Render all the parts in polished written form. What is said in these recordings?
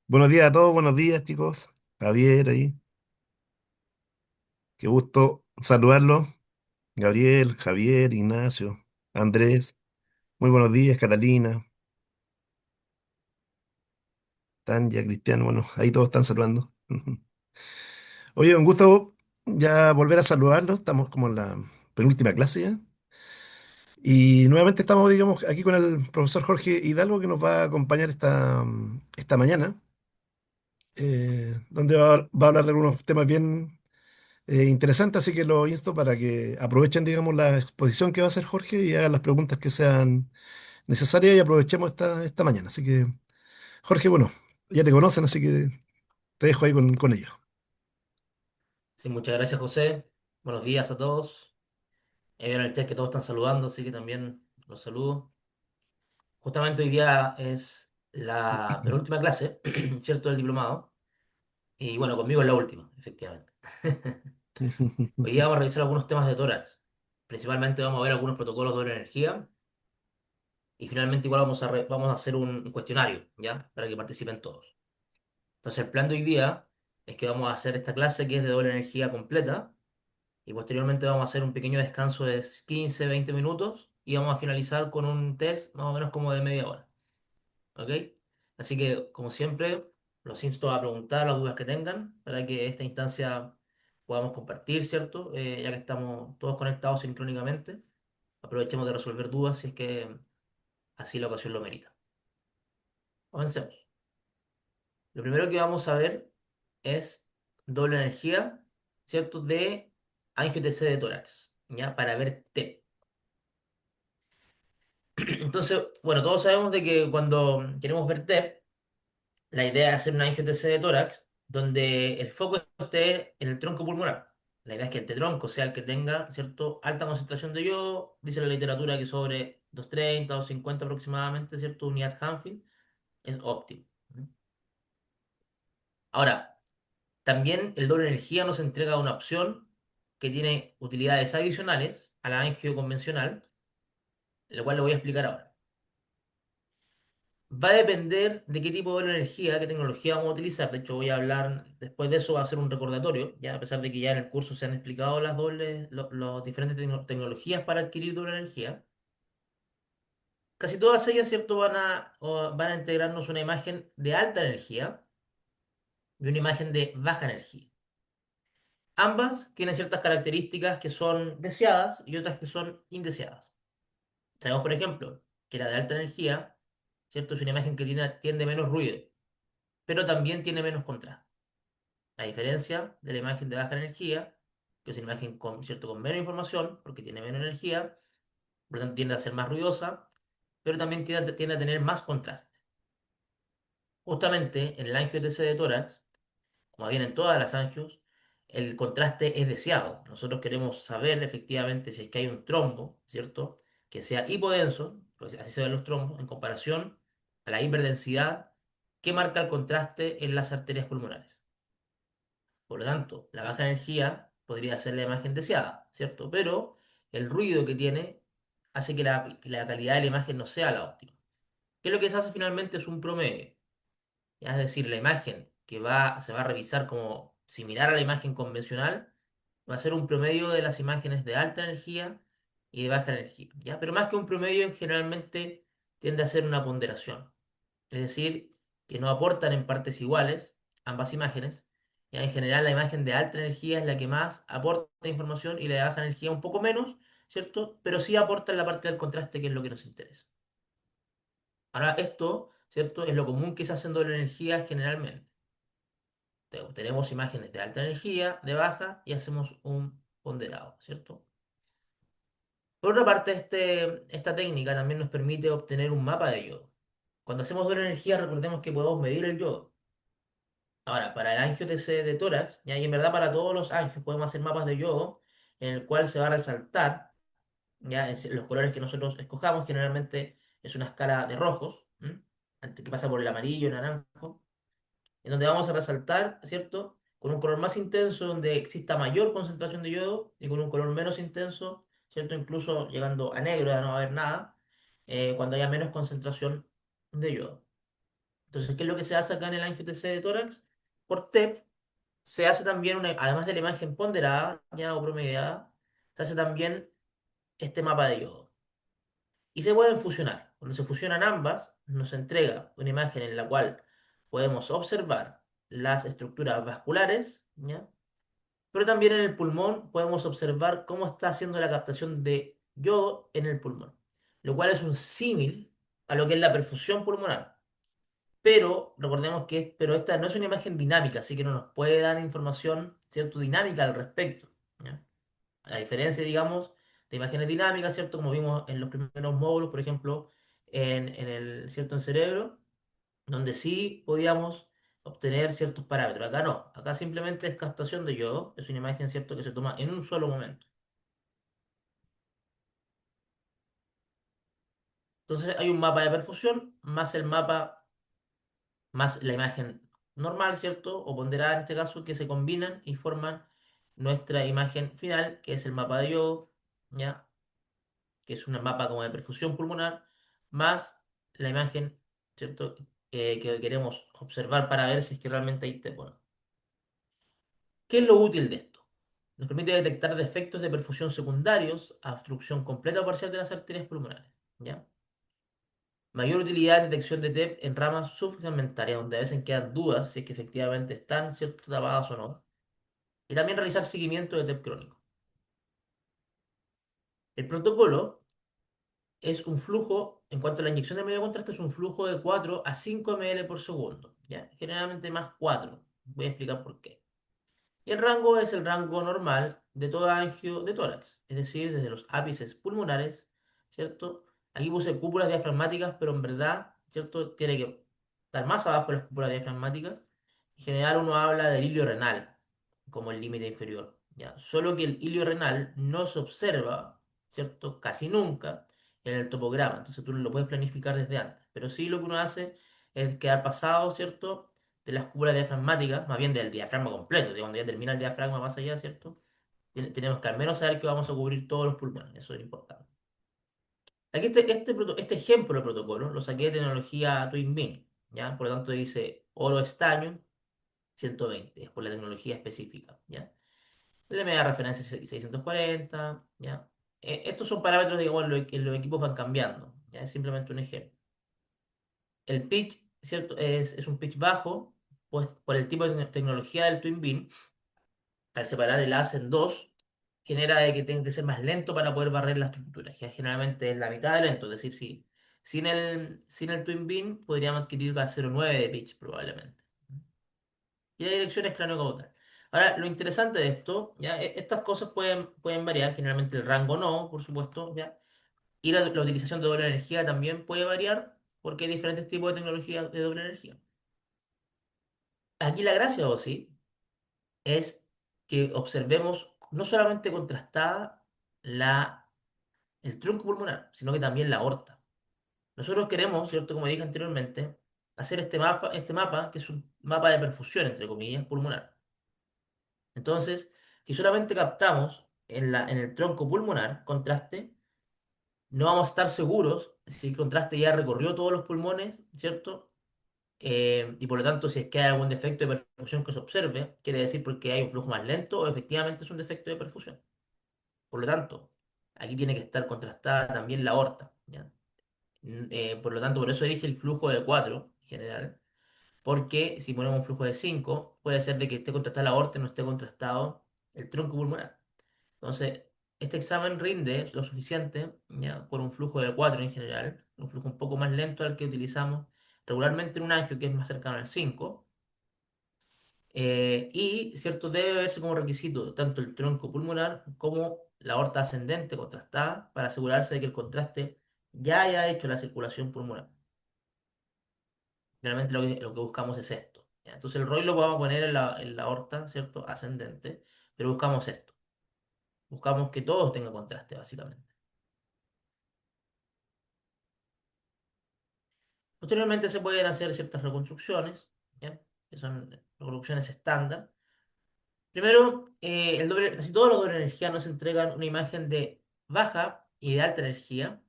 Buenos días a todos, buenos días chicos. Javier ahí, qué gusto saludarlos. Gabriel, Javier, Ignacio, Andrés, muy buenos días, Catalina, Tanya, Cristiano, bueno, ahí todos están saludando. Oye, un gusto ya volver a saludarlos, estamos como en la penúltima clase ya. Y nuevamente estamos, digamos, aquí con el profesor Jorge Hidalgo que nos va a acompañar esta mañana, donde va a hablar de algunos temas bien interesante, así que lo insto para que aprovechen, digamos, la exposición que va a hacer Jorge y hagan las preguntas que sean necesarias y aprovechemos esta mañana. Así que, Jorge, bueno, ya te conocen, así que te dejo ahí con ellos. Sí, muchas gracias, José. Buenos días a todos. Veo en el chat que todos están saludando, así que también los saludo. Justamente hoy día es la penúltima clase, ¿cierto?, del diplomado. Y bueno, conmigo es la última, efectivamente. Hoy día vamos a revisar algunos temas de tórax. Principalmente vamos a ver algunos protocolos de doble energía. Y finalmente igual vamos a hacer un cuestionario, ¿ya? Para que participen todos. Entonces el plan de hoy día es que vamos a hacer esta clase que es de doble energía completa. Y posteriormente vamos a hacer un pequeño descanso de 15-20 minutos y vamos a finalizar con un test más o menos como de media hora. ¿Ok? Así que, como siempre, los insto a preguntar las dudas que tengan para que esta instancia podamos compartir, ¿cierto? Ya que estamos todos conectados sincrónicamente, aprovechemos de resolver dudas si es que así la ocasión lo merita. Comencemos. Lo primero que vamos a ver es doble energía, ¿cierto? De angio-TC de tórax, ¿ya? Para ver T. Entonces, bueno, todos sabemos de que cuando queremos ver TEP, la idea es hacer una IGTC de tórax donde el foco esté en el tronco pulmonar. La idea es que este tronco sea el que tenga, ¿cierto?, alta concentración de yodo. Dice la literatura que sobre 230 o 50 aproximadamente, ¿cierto?, unidad Hanfield es óptimo. Ahora, también el doble energía nos entrega una opción que tiene utilidades adicionales a la angio convencional, lo cual lo voy a explicar ahora. Va a depender de qué tipo de energía, qué tecnología vamos a utilizar. De hecho, voy a hablar, después de eso va a ser un recordatorio, ya a pesar de que ya en el curso se han explicado las dobles, los diferentes tecnologías para adquirir doble energía. Casi todas ellas, ¿cierto?, van a integrarnos una imagen de alta energía y una imagen de baja energía. Ambas tienen ciertas características que son deseadas y otras que son indeseadas. Sabemos, por ejemplo, que la de alta energía, ¿cierto?, es una imagen que tiene menos ruido, pero también tiene menos contraste. A diferencia de la imagen de baja energía, que es una imagen con, ¿cierto?, con menos información, porque tiene menos energía, por lo tanto tiende a ser más ruidosa, pero también tiende a tener más contraste. Justamente en el angio-TC de tórax, como bien en todas las angios, el contraste es deseado. Nosotros queremos saber efectivamente si es que hay un trombo, ¿cierto?, que sea hipodenso, pues así se ven los trombos, en comparación a la hiperdensidad que marca el contraste en las arterias pulmonares. Por lo tanto, la baja energía podría ser la imagen deseada, ¿cierto? Pero el ruido que tiene hace que la calidad de la imagen no sea la óptima. ¿Qué es lo que se hace finalmente? Es un promedio. ¿Ya? Es decir, la imagen que se va a revisar como similar a la imagen convencional va a ser un promedio de las imágenes de alta energía y de baja energía, ¿ya? Pero más que un promedio, generalmente tiende a ser una ponderación. Es decir, que no aportan en partes iguales ambas imágenes. Ya en general, la imagen de alta energía es la que más aporta información y la de baja energía un poco menos, ¿cierto? Pero sí aporta en la parte del contraste, que es lo que nos interesa. Ahora, esto, ¿cierto?, es lo común que se hace en doble energía generalmente. Tenemos imágenes de alta energía, de baja, y hacemos un ponderado, ¿cierto? Por otra parte, esta técnica también nos permite obtener un mapa de yodo. Cuando hacemos doble energía, recordemos que podemos medir el yodo. Ahora, para el angio TC de tórax, ya, y en verdad para todos los angios podemos hacer mapas de yodo en el cual se va a resaltar, ya, los colores que nosotros escojamos. Generalmente es una escala de rojos, ¿m? Que pasa por el amarillo, el naranjo, en donde vamos a resaltar, ¿cierto?, con un color más intenso donde exista mayor concentración de yodo y con un color menos intenso, ¿cierto?, incluso llegando a negro, ya no va a haber nada, cuando haya menos concentración de yodo. Entonces, ¿qué es lo que se hace acá en el angio-TC de tórax? Por TEP se hace también, además de la imagen ponderada ya o promediada, se hace también este mapa de yodo. Y se pueden fusionar. Cuando se fusionan ambas, nos entrega una imagen en la cual podemos observar las estructuras vasculares, ¿ya? Pero también en el pulmón podemos observar cómo está haciendo la captación de yodo en el pulmón, lo cual es un símil a lo que es la perfusión pulmonar. Pero recordemos que pero esta no es una imagen dinámica, así que no nos puede dar información, ¿cierto?, dinámica al respecto, ¿ya? A diferencia, digamos, de imágenes dinámicas, ¿cierto? Como vimos en los primeros módulos, por ejemplo, en el, ¿cierto?, en cerebro, donde sí podíamos obtener ciertos parámetros. Acá no, acá simplemente es captación de yodo, es una imagen, ¿cierto?, que se toma en un solo momento. Entonces hay un mapa de perfusión, más el mapa, más la imagen normal, ¿cierto? O ponderada en este caso, que se combinan y forman nuestra imagen final, que es el mapa de yodo, ¿ya? Que es un mapa como de perfusión pulmonar, más la imagen, ¿cierto? Que queremos observar para ver si es que realmente hay TEP o no. ¿Qué es lo útil de esto? Nos permite detectar defectos de perfusión secundarios a obstrucción completa o parcial de las arterias pulmonares, ¿ya? Mayor utilidad en detección de TEP en ramas subsegmentarias, donde a veces quedan dudas si es que efectivamente están, ¿cierto?, tapadas o no. Y también realizar seguimiento de TEP crónico. El protocolo es un flujo, en cuanto a la inyección de medio contraste, es un flujo de 4 a 5 ml por segundo, ¿ya? Generalmente más 4. Voy a explicar por qué. Y el rango es el rango normal de toda angio de tórax, es decir, desde los ápices pulmonares, ¿cierto? Aquí puse cúpulas diafragmáticas, pero en verdad, ¿cierto? Tiene que estar más abajo de las cúpulas diafragmáticas. En general uno habla del ilio renal como el límite inferior, ¿ya? Solo que el ilio renal no se observa, ¿cierto? Casi nunca en el topograma, entonces tú no lo puedes planificar desde antes. Pero sí lo que uno hace es quedar pasado, ¿cierto?, de las cúpulas diafragmáticas, más bien del diafragma completo, de cuando ya termina el diafragma más allá, ¿cierto? Tenemos que al menos saber que vamos a cubrir todos los pulmones, eso es importante. Aquí este ejemplo de protocolo lo saqué de tecnología Twin Beam, ¿ya? Por lo tanto dice oro estaño 120, es por la tecnología específica, ¿ya? El MA referencia 640, ¿ya? Estos son parámetros, digamos, en los equipos van cambiando, ¿ya? Es simplemente un ejemplo. El pitch, ¿cierto? Es un pitch bajo, pues por el tipo de tecnología del Twin Beam, al separar el haz en dos, genera de que tenga que ser más lento para poder barrer la estructura, que generalmente es la mitad de lento, es decir, si, sin el Twin Beam podríamos adquirir a 0,9 de pitch probablemente. Y la dirección es craneocaudal. Ahora, lo interesante de esto, ya, estas cosas pueden variar, generalmente el rango no, por supuesto, ya. Y la utilización de doble energía también puede variar porque hay diferentes tipos de tecnología de doble energía. Aquí la gracia, o sí, es que observemos no solamente contrastada el tronco pulmonar, sino que también la aorta. Nosotros queremos, ¿cierto? Como dije anteriormente, hacer este mapa, que es un mapa de perfusión, entre comillas, pulmonar. Entonces, si solamente captamos en el tronco pulmonar contraste, no vamos a estar seguros si el contraste ya recorrió todos los pulmones, ¿cierto? Y por lo tanto, si es que hay algún defecto de perfusión que se observe, quiere decir porque hay un flujo más lento o efectivamente es un defecto de perfusión. Por lo tanto, aquí tiene que estar contrastada también la aorta, ¿ya? Por lo tanto, por eso dije el flujo de 4 en general, porque si ponemos un flujo de 5 puede ser de que esté contrastada la aorta y no esté contrastado el tronco pulmonar. Entonces, este examen rinde lo suficiente, ¿ya? Por un flujo de 4 en general, un flujo un poco más lento al que utilizamos regularmente en un angio que es más cercano al 5, y, ¿cierto? Debe verse como requisito tanto el tronco pulmonar como la aorta ascendente contrastada para asegurarse de que el contraste ya haya hecho la circulación pulmonar. Realmente lo que buscamos es esto, ¿ya? Entonces el ROI lo vamos a poner en la aorta, ¿cierto? Ascendente, pero buscamos esto. Buscamos que todos tengan contraste, básicamente. Posteriormente se pueden hacer ciertas reconstrucciones, ¿ya? Que son reconstrucciones estándar. Primero, casi todos los doble energía nos entregan una imagen de baja y de alta energía,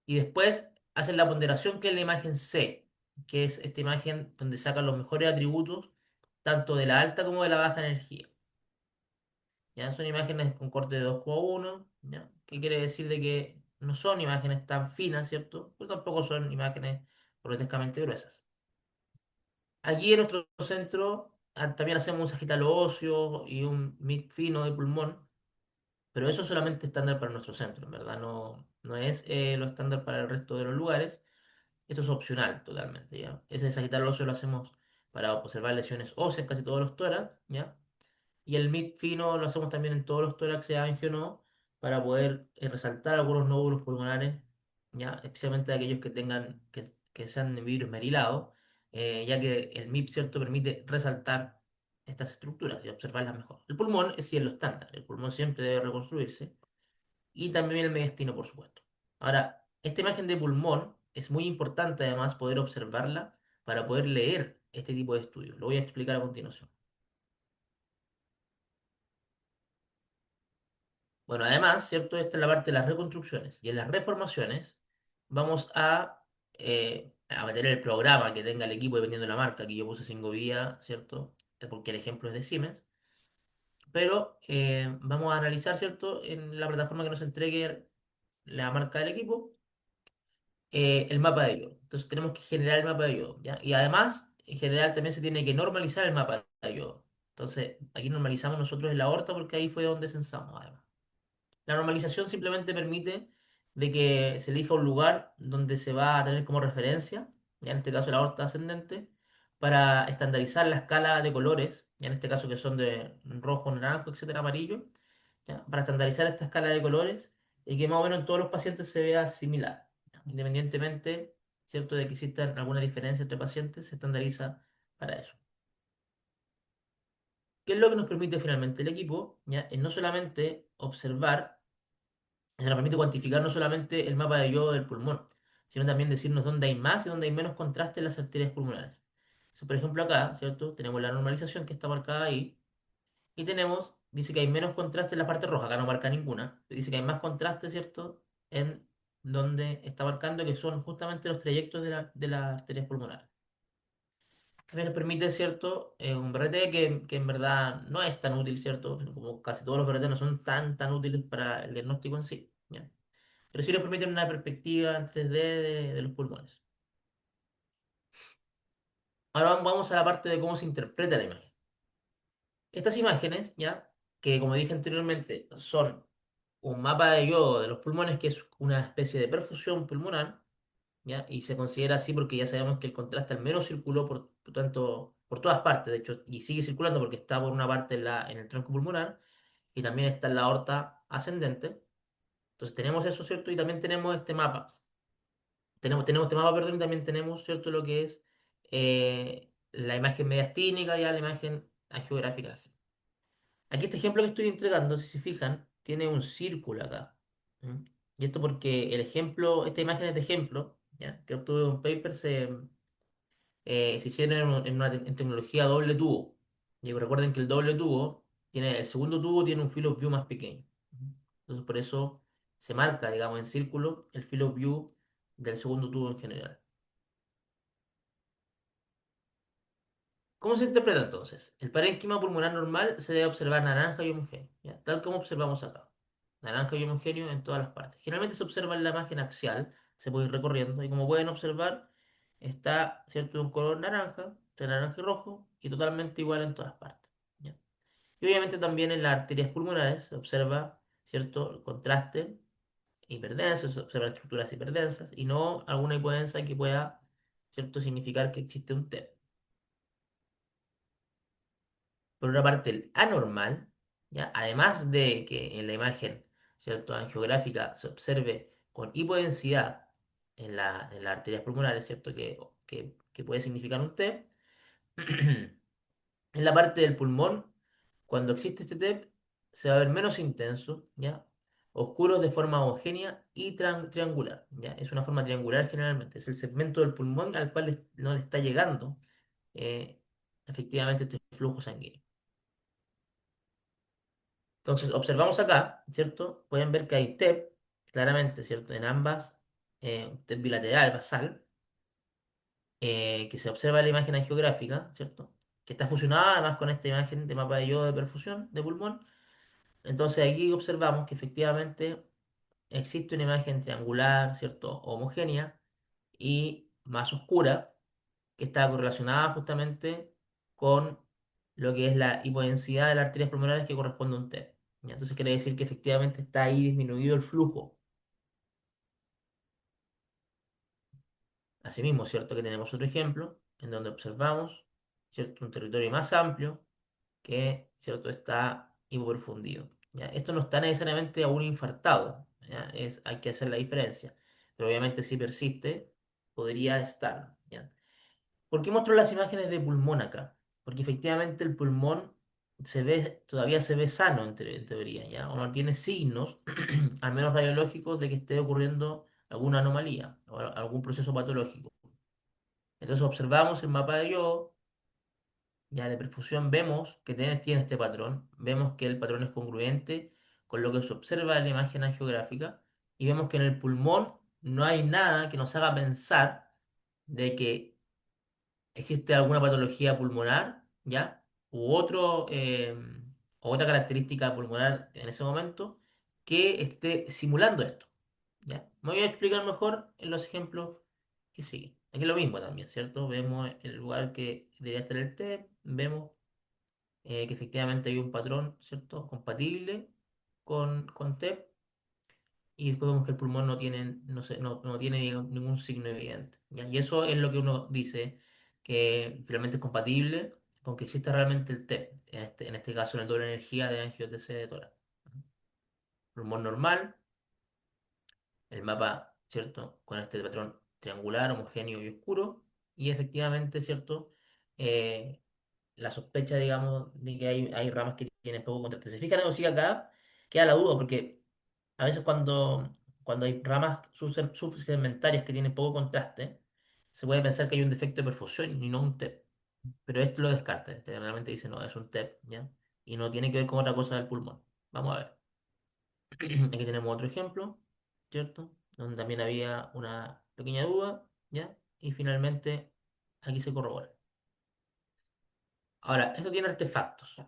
y después hacen la ponderación que es la imagen C. que es esta imagen donde sacan los mejores atributos, tanto de la alta como de la baja energía. ¿Ya? Son imágenes con corte de 2,1, ¿ya? ¿Qué quiere decir de que no son imágenes tan finas, ¿cierto? Pero tampoco son imágenes grotescamente gruesas. Aquí en nuestro centro también hacemos un sagital óseo y un MIG fino de pulmón, pero eso es solamente estándar para nuestro centro, en verdad, no es lo estándar para el resto de los lugares. Esto es opcional totalmente, ¿ya? Ese sagital óseo lo hacemos para observar lesiones óseas en casi todos los tórax, ¿ya? Y el MIT fino lo hacemos también en todos los tórax, sea angio o no, para poder resaltar algunos nódulos pulmonares, ¿ya? Especialmente aquellos que que sean de vidrio esmerilado, ya que el MIP, ¿cierto?, permite resaltar estas estructuras y observarlas mejor. El pulmón es cielo estándar, el pulmón siempre debe reconstruirse, y también el mediastino, por supuesto. Ahora, esta imagen de pulmón es muy importante además poder observarla para poder leer este tipo de estudios. Lo voy a explicar a continuación. Bueno, además, ¿cierto? Esta es la parte de las reconstrucciones. Y en las reformaciones vamos a meter el programa que tenga el equipo dependiendo de la marca. Aquí yo puse 5 vía, ¿cierto? Porque el ejemplo es de Siemens. Pero vamos a analizar, ¿cierto? En la plataforma que nos entregue la marca del equipo, el mapa de yodo. Entonces tenemos que generar el mapa de yodo, ¿ya? Y además, en general también se tiene que normalizar el mapa de yodo. Entonces, aquí normalizamos nosotros en la aorta porque ahí fue donde censamos, además. La normalización simplemente permite de que se elija un lugar donde se va a tener como referencia, ya en este caso la aorta ascendente, para estandarizar la escala de colores, ya en este caso que son de rojo, naranjo, etcétera, amarillo, ¿ya? Para estandarizar esta escala de colores y que más o menos en todos los pacientes se vea similar, ¿ya? Independientemente, ¿cierto?, de que existan alguna diferencia entre pacientes, se estandariza para eso. ¿Qué es lo que nos permite finalmente el equipo? ¿Ya? Es no solamente observar, se nos permite cuantificar no solamente el mapa de yodo del pulmón, sino también decirnos dónde hay más y dónde hay menos contraste en las arterias pulmonares. Entonces, por ejemplo, acá, ¿cierto? Tenemos la normalización que está marcada ahí, y tenemos, dice que hay menos contraste en la parte roja, acá no marca ninguna, dice que hay más contraste, ¿cierto? En donde está marcando que son justamente los trayectos de las arterias pulmonares. También nos permite, ¿cierto? Un BRT que en verdad no es tan útil, ¿cierto? Como casi todos los BRT no son tan útiles para el diagnóstico en sí, ¿ya? Pero sí nos permiten una perspectiva en 3D de los pulmones. Ahora vamos a la parte de cómo se interpreta la imagen. Estas imágenes, ¿ya? Que como dije anteriormente, son un mapa de yodo de los pulmones, que es una especie de perfusión pulmonar, ¿ya? Y se considera así porque ya sabemos que el contraste al menos circuló por tanto, por todas partes, de hecho, y sigue circulando porque está por una parte en el tronco pulmonar y también está en la aorta ascendente. Entonces tenemos eso, ¿cierto? Y también tenemos este mapa. Tenemos este mapa, perdón, y también tenemos, ¿cierto?, lo que es la imagen mediastínica, ya la imagen angiográfica así. Aquí este ejemplo que estoy entregando, si se fijan, tiene un círculo acá. ¿Mm? Y esto porque el ejemplo, esta imagen es de ejemplo, ¿ya?, que obtuve de un paper, se hicieron en tecnología doble tubo. Y recuerden que el doble tubo el segundo tubo tiene un field of view más pequeño. Entonces por eso se marca, digamos, en círculo el field of view del segundo tubo en general. ¿Cómo se interpreta entonces? El parénquima pulmonar normal se debe observar naranja y homogéneo, ¿ya? Tal como observamos acá. Naranja y homogéneo en todas las partes. Generalmente se observa en la imagen axial, se puede ir recorriendo, y como pueden observar, está, ¿cierto?, de un color naranja, entre naranja y rojo, y totalmente igual en todas partes, ¿ya? Y obviamente también en las arterias pulmonares se observa, ¿cierto?, el contraste hiperdenso, se observan estructuras hiperdensas, y no alguna hipodensa que pueda, ¿cierto?, significar que existe un TEP. Por una parte, el anormal, ¿ya? Además de que en la imagen, ¿cierto?, angiográfica se observe con hipodensidad en las arterias pulmonares, ¿cierto?, que puede significar un TEP. En la parte del pulmón, cuando existe este TEP, se va a ver menos intenso, ¿ya? Oscuros de forma homogénea y triangular, ¿ya? Es una forma triangular generalmente. Es el segmento del pulmón al cual no le está llegando eh, efectivamente este flujo sanguíneo. Entonces, observamos acá, ¿cierto? Pueden ver que hay TEP, claramente, ¿cierto? En ambas, TEP bilateral, basal, que se observa en la imagen angiográfica, ¿cierto? Que está fusionada además con esta imagen de mapa de yodo de perfusión de pulmón. Entonces aquí observamos que efectivamente existe una imagen triangular, ¿cierto? Homogénea y más oscura que está correlacionada justamente con lo que es la hipodensidad de las arterias pulmonares que corresponde a un TEP. ¿Ya? Entonces quiere decir que efectivamente está ahí disminuido el flujo. Asimismo, ¿cierto? Que tenemos otro ejemplo en donde observamos, ¿cierto? Un territorio más amplio que, ¿cierto? Está hipoperfundido. ¿Ya? Esto no está necesariamente aún infartado, ¿ya? Hay que hacer la diferencia. Pero obviamente si persiste, podría estar, ¿ya? ¿Por qué muestro las imágenes de pulmón acá? Porque efectivamente el pulmón todavía se ve sano en teoría, ¿ya? O no tiene signos, al menos radiológicos, de que esté ocurriendo alguna anomalía o algún proceso patológico. Entonces observamos el mapa de yodo, ya de perfusión, vemos que tiene este patrón, vemos que el patrón es congruente con lo que se observa en la imagen angiográfica y vemos que en el pulmón no hay nada que nos haga pensar de que existe alguna patología pulmonar, ¿ya? U otra característica pulmonar en ese momento que esté simulando esto, ¿ya? Me voy a explicar mejor en los ejemplos que siguen. Aquí es lo mismo también, ¿cierto? Vemos el lugar que debería estar el T, vemos que efectivamente hay un patrón, ¿cierto? Compatible con TEP y después vemos que el pulmón no tiene, no sé, no tiene ningún signo evidente, ¿ya? Y eso es lo que uno dice que finalmente es compatible con que exista realmente el TEP, en este caso en el doble energía de angio-TC de tórax. Pulmón normal, el mapa, ¿cierto? Con este patrón triangular, homogéneo y oscuro, y efectivamente, ¿cierto? Eh, la sospecha, digamos, de que hay ramas que tienen poco contraste. ¿Se fijan? Sí, acá queda la duda, porque a veces cuando hay ramas subsegmentarias que tienen poco contraste, se puede pensar que hay un defecto de perfusión y no un TEP. Pero esto lo descarta. Este realmente dice, no, es un TEP, ¿ya? Y no tiene que ver con otra cosa del pulmón. Vamos a ver. Aquí tenemos otro ejemplo, ¿cierto? Donde también había una pequeña duda, ¿ya? Y finalmente aquí se corrobora. Ahora, esto tiene artefactos.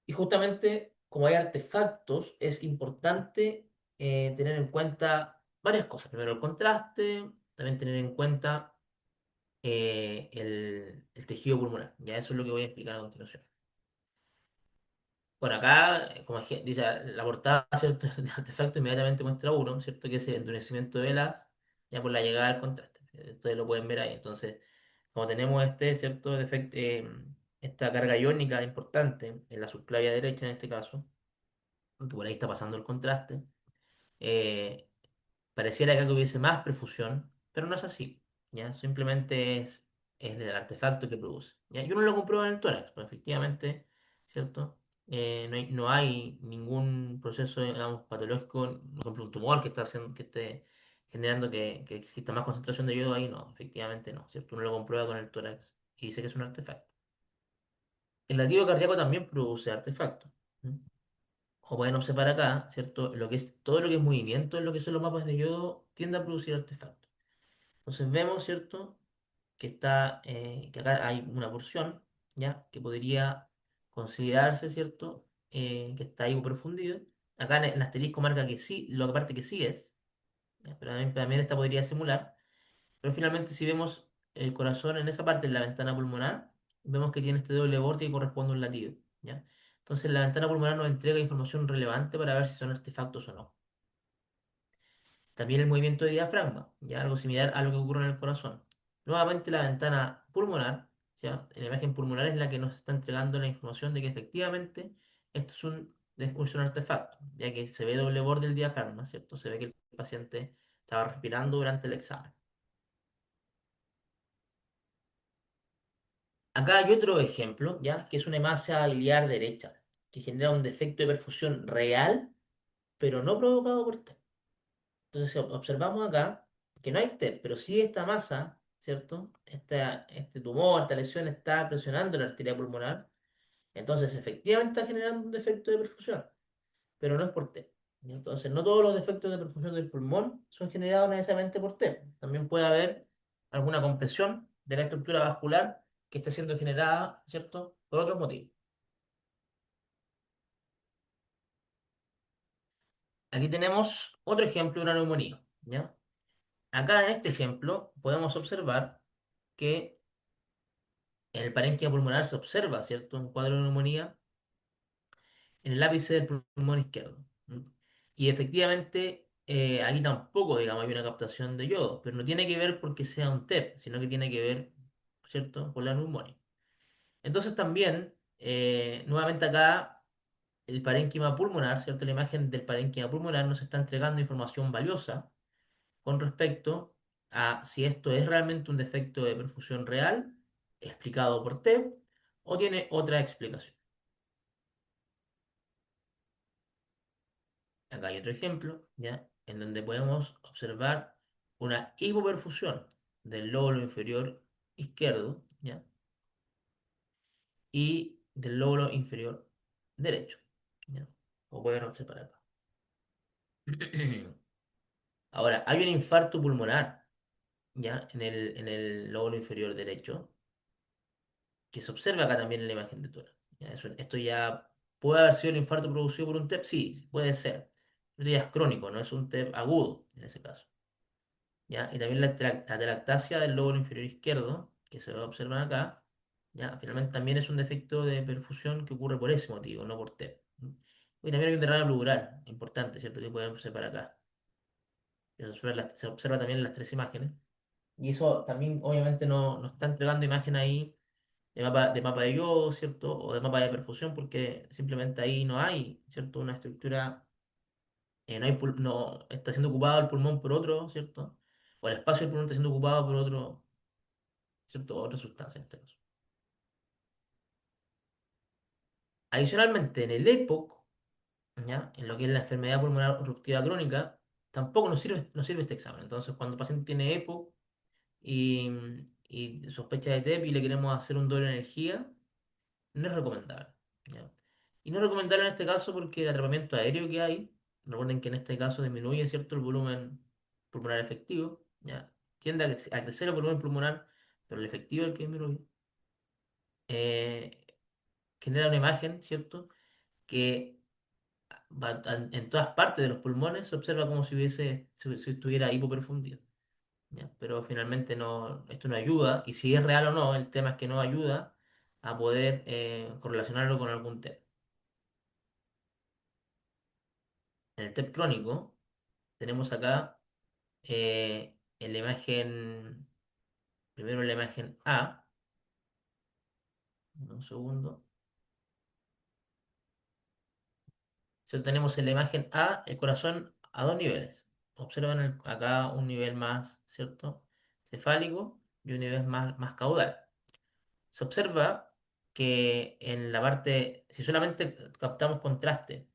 Y justamente como hay artefactos, es importante tener en cuenta varias cosas. Primero el contraste, también tener en cuenta el tejido pulmonar. Ya eso es lo que voy a explicar a continuación. Bueno, acá, como dice la portada, ¿cierto? De artefacto inmediatamente muestra uno, ¿cierto? Que es el endurecimiento de velas, ya por la llegada del contraste. Ustedes lo pueden ver ahí. Entonces, como tenemos este, ¿cierto? Esta carga iónica importante en la subclavia derecha en este caso, porque por ahí está pasando el contraste. Eh, Pareciera que acá hubiese más perfusión, pero no es así, ¿ya? Simplemente es el artefacto que produce, ¿ya? Y uno lo comprueba en el tórax, pues efectivamente, ¿cierto? No hay ningún proceso, digamos, patológico, por ejemplo, un tumor que esté generando que exista más concentración de yodo ahí, no, efectivamente no, ¿cierto? Uno lo comprueba con el tórax y dice que es un artefacto. El latido cardíaco también produce artefactos. Como pueden observar acá, ¿cierto? Lo que es, todo lo que es movimiento en lo que son los mapas de yodo tiende a producir artefactos. Entonces vemos, ¿cierto? Que acá hay una porción, ¿ya? Que podría considerarse, ¿cierto? Que está hipoperfundido. Acá en el asterisco marca que sí, lo que parte que sí es, ¿ya? Pero también esta podría simular. Pero finalmente si vemos el corazón en esa parte, en la ventana pulmonar, vemos que tiene este doble borde y corresponde a un latido, ¿ya? Entonces la ventana pulmonar nos entrega información relevante para ver si son artefactos o no. También el movimiento de diafragma, ya algo similar a lo que ocurre en el corazón. Nuevamente la ventana pulmonar, ¿ya? La imagen pulmonar es la que nos está entregando la información de que efectivamente esto es un artefacto, ya que se ve doble borde del diafragma, ¿cierto? Se ve que el paciente estaba respirando durante el examen. Acá hay otro ejemplo, ¿ya? Que es una masa iliar derecha, que genera un defecto de perfusión real, pero no provocado por TEP. Entonces observamos acá que no hay TEP, pero sí esta masa, ¿cierto? Este tumor, esta lesión está presionando la arteria pulmonar, entonces efectivamente está generando un defecto de perfusión, pero no es por TEP. Entonces no todos los defectos de perfusión del pulmón son generados necesariamente por TEP. También puede haber alguna compresión de la estructura vascular que esté siendo generada, ¿cierto? Por otros motivos. Aquí tenemos otro ejemplo de una neumonía, ¿ya? Acá en este ejemplo podemos observar que en el parénquima pulmonar se observa, ¿cierto? Un cuadro de neumonía en el ápice del pulmón izquierdo. ¿Mm? Y efectivamente, aquí tampoco, digamos, hay una captación de yodo, pero no tiene que ver porque sea un TEP, sino que tiene que ver, ¿cierto?, con la neumonía. Entonces también, nuevamente acá, el parénquima pulmonar, ¿cierto? La imagen del parénquima pulmonar nos está entregando información valiosa con respecto a si esto es realmente un defecto de perfusión real, explicado por TEP, o tiene otra explicación. Acá hay otro ejemplo, ¿ya? En donde podemos observar una hipoperfusión del lóbulo inferior izquierdo, ¿ya? Y del lóbulo inferior derecho, ¿ya? Como pueden observar acá. Ahora, hay un infarto pulmonar, ¿ya? En el lóbulo inferior derecho, que se observa acá también en la imagen de tórax, ¿ya? Esto ya puede haber sido el infarto producido por un TEP, sí, puede ser. Esto ya es crónico, no es un TEP agudo en ese caso. ¿Ya? Y también la atelectasia del lóbulo inferior izquierdo, que se va a observar acá, ¿ya? Finalmente también es un defecto de perfusión que ocurre por ese motivo, no por TEP. Y también hay un derrame pleural, importante, ¿cierto? Que podemos observar acá. Se observa también en las tres imágenes. Y eso también, obviamente, no está entregando imagen ahí de mapa de yodo, ¿cierto? O de mapa de perfusión, porque simplemente ahí no hay, ¿cierto? Una estructura, no está siendo ocupado el pulmón por otro, ¿cierto? O el espacio del pulmón está siendo ocupado por otro, ¿cierto? Otra sustancia en este caso. Adicionalmente, en el EPOC, ¿ya? En lo que es la enfermedad pulmonar obstructiva crónica, tampoco nos sirve este examen. Entonces, cuando el paciente tiene EPOC y, y sospecha de TEP y le queremos hacer un doble energía, no es recomendable, ¿ya? Y no es recomendable en este caso porque el atrapamiento aéreo que hay, recuerden que en este caso disminuye, ¿cierto?, el volumen pulmonar efectivo, ¿ya? Tiende a crecer el volumen pulmonar, pero el efectivo es el que disminuye. Eh, Genera una imagen, ¿cierto?, que en todas partes de los pulmones se observa como si estuviera hipoperfundido, ¿ya? Pero finalmente no, esto no ayuda, y si es real o no, el tema es que no ayuda a poder correlacionarlo con algún tema. En el TEP crónico tenemos acá en la imagen, primero en la imagen A, un segundo. Tenemos en la imagen A el corazón a dos niveles. Observan acá un nivel más, ¿cierto? Cefálico y un nivel más caudal. Se observa que en la parte, si solamente captamos contraste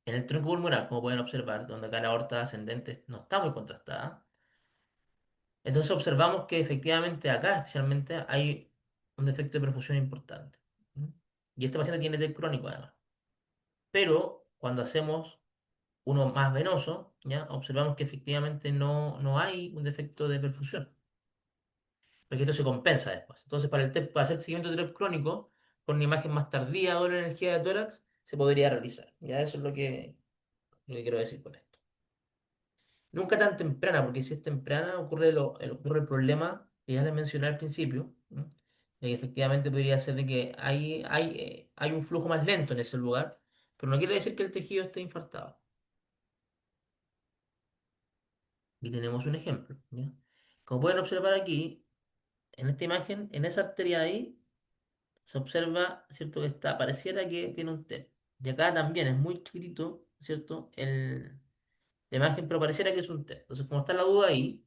en el tronco pulmonar, como pueden observar, donde acá la aorta ascendente no está muy contrastada, entonces observamos que efectivamente acá especialmente hay un defecto de perfusión importante. ¿Mm? Y este paciente tiene TEC crónico además. Pero cuando hacemos uno más venoso, ¿ya? Observamos que efectivamente no hay un defecto de perfusión, porque esto se compensa después. Entonces, para hacer seguimiento de TEP crónico, con una imagen más tardía o la energía de tórax, se podría realizar. Ya eso es lo que quiero decir con esto. Nunca tan temprana, porque si es temprana ocurre el problema que ya les mencioné al principio, ¿no? De que efectivamente podría ser de que hay un flujo más lento en ese lugar, pero no quiere decir que el tejido esté infartado. Y tenemos un ejemplo, ¿ya? Como pueden observar aquí, en esta imagen, en esa arteria ahí, se observa, ¿cierto? Que pareciera que tiene un TEP. Y acá también es muy chiquitito, ¿cierto? La imagen, pero pareciera que es un TEP. Entonces, como está la duda ahí,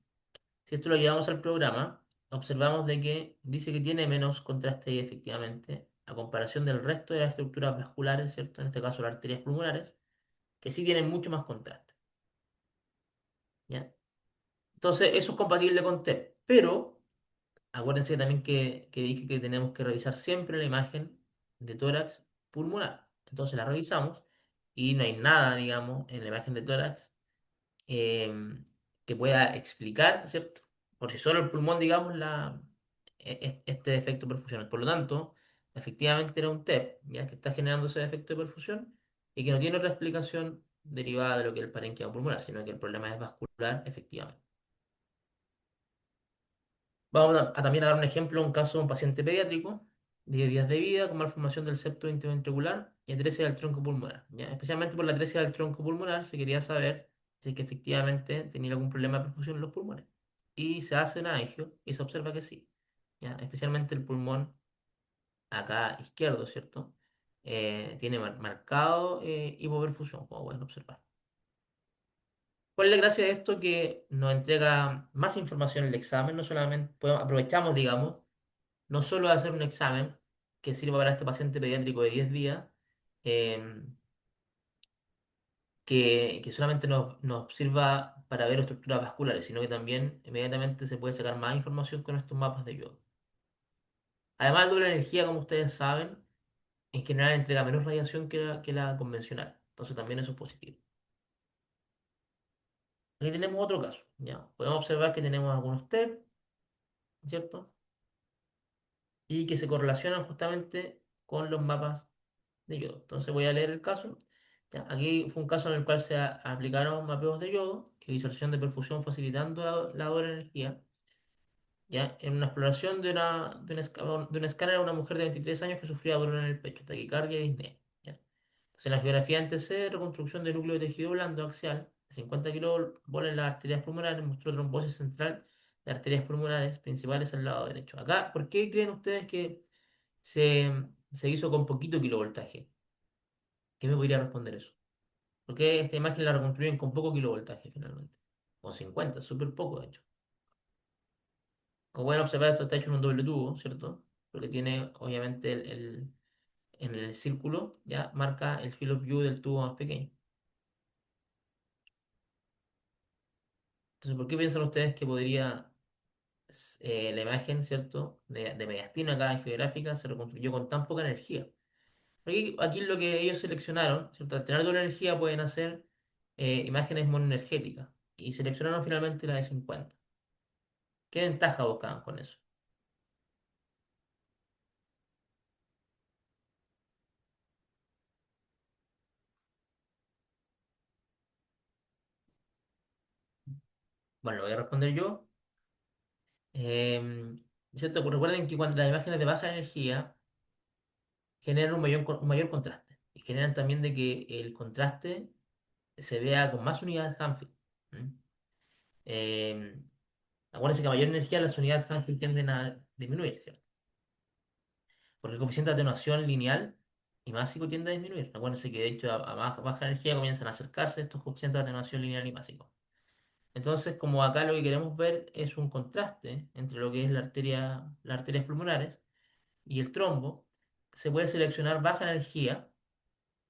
si esto lo llevamos al programa, observamos de que dice que tiene menos contraste ahí efectivamente, a comparación del resto de las estructuras vasculares, ¿cierto? En este caso las arterias pulmonares, que sí tienen mucho más contraste, ¿ya? Entonces, eso es compatible con TEP, pero acuérdense también que dije que tenemos que revisar siempre la imagen de tórax pulmonar. Entonces la revisamos y no hay nada, digamos, en la imagen de tórax eh, que pueda explicar, ¿cierto? por sí solo el pulmón, digamos, este defecto perfusional. Por lo tanto, efectivamente era un TEP, ya que está generando ese defecto de perfusión y que no tiene otra explicación derivada de lo que es el parénquima pulmonar, sino que el problema es vascular, efectivamente. Vamos también a dar un ejemplo, un caso de un paciente pediátrico, 10 días de vida con malformación del septo interventricular y atresia del tronco pulmonar. ¿Ya? Especialmente por la atresia del tronco pulmonar se quería saber si es que efectivamente tenía algún problema de perfusión en los pulmones. Y se hace una angio y se observa que sí. ¿Ya? Especialmente el pulmón acá izquierdo, ¿cierto? Tiene marcado hipoperfusión, como pueden observar. ¿Cuál es la gracia de esto? Que nos entrega más información en el examen, no solamente aprovechamos, digamos, no solo de hacer un examen que sirva para este paciente pediátrico de 10 días, eh, que solamente nos sirva para ver estructuras vasculares, sino que también inmediatamente se puede sacar más información con estos mapas de yodo. Además, el doble energía, como ustedes saben, en general entrega menos radiación que la convencional. Entonces también eso es positivo. Aquí tenemos otro caso, ¿ya? Podemos observar que tenemos algunos TEP, ¿cierto? Y que se correlacionan justamente con los mapas de yodo. Entonces voy a leer el caso. Ya, aquí fue un caso en el cual se aplicaron mapeos de yodo y disolución de perfusión facilitando la doble energía. Ya, en una exploración de un escáner a una mujer de 23 años que sufría dolor en el pecho, taquicardia y disnea. Ya. Entonces, en la geografía antecede reconstrucción de núcleo de tejido blando axial de 50 kilovolt en las arterias pulmonares, mostró trombosis central de arterias pulmonares principales al lado derecho. Acá, ¿por qué creen ustedes que se, se hizo con poquito kilovoltaje? ¿Qué me podría responder eso? Porque esta imagen la reconstruyen con poco kilovoltaje finalmente. Con 50, súper poco de hecho. Como pueden observar, esto está hecho en un doble tubo, ¿cierto? Porque tiene, obviamente, en el círculo, ya marca el field of view del tubo más pequeño. Entonces, ¿por qué piensan ustedes que podría la imagen, ¿cierto? De mediastina acá geográfica se reconstruyó con tan poca energía? Aquí lo que ellos seleccionaron, ¿cierto? Al tener doble energía pueden hacer imágenes monoenergéticas. Y seleccionaron finalmente la de 50. ¿Qué ventaja buscaban con eso? Bueno, lo voy a responder yo. ¿Cierto? Pues recuerden que cuando las imágenes de baja energía generan un mayor contraste. Y generan también de que el contraste se vea con más unidades Hanfield. ¿Mm? Eh, Acuérdense que a mayor energía las unidades Hanfield tienden a disminuir, ¿cierto? Porque el coeficiente de atenuación lineal y másico tiende a disminuir. Acuérdense que de hecho a baja energía comienzan a acercarse estos coeficientes de atenuación lineal y másico. Entonces, como acá lo que queremos ver es un contraste entre lo que es las arterias pulmonares y el trombo, se puede seleccionar baja energía,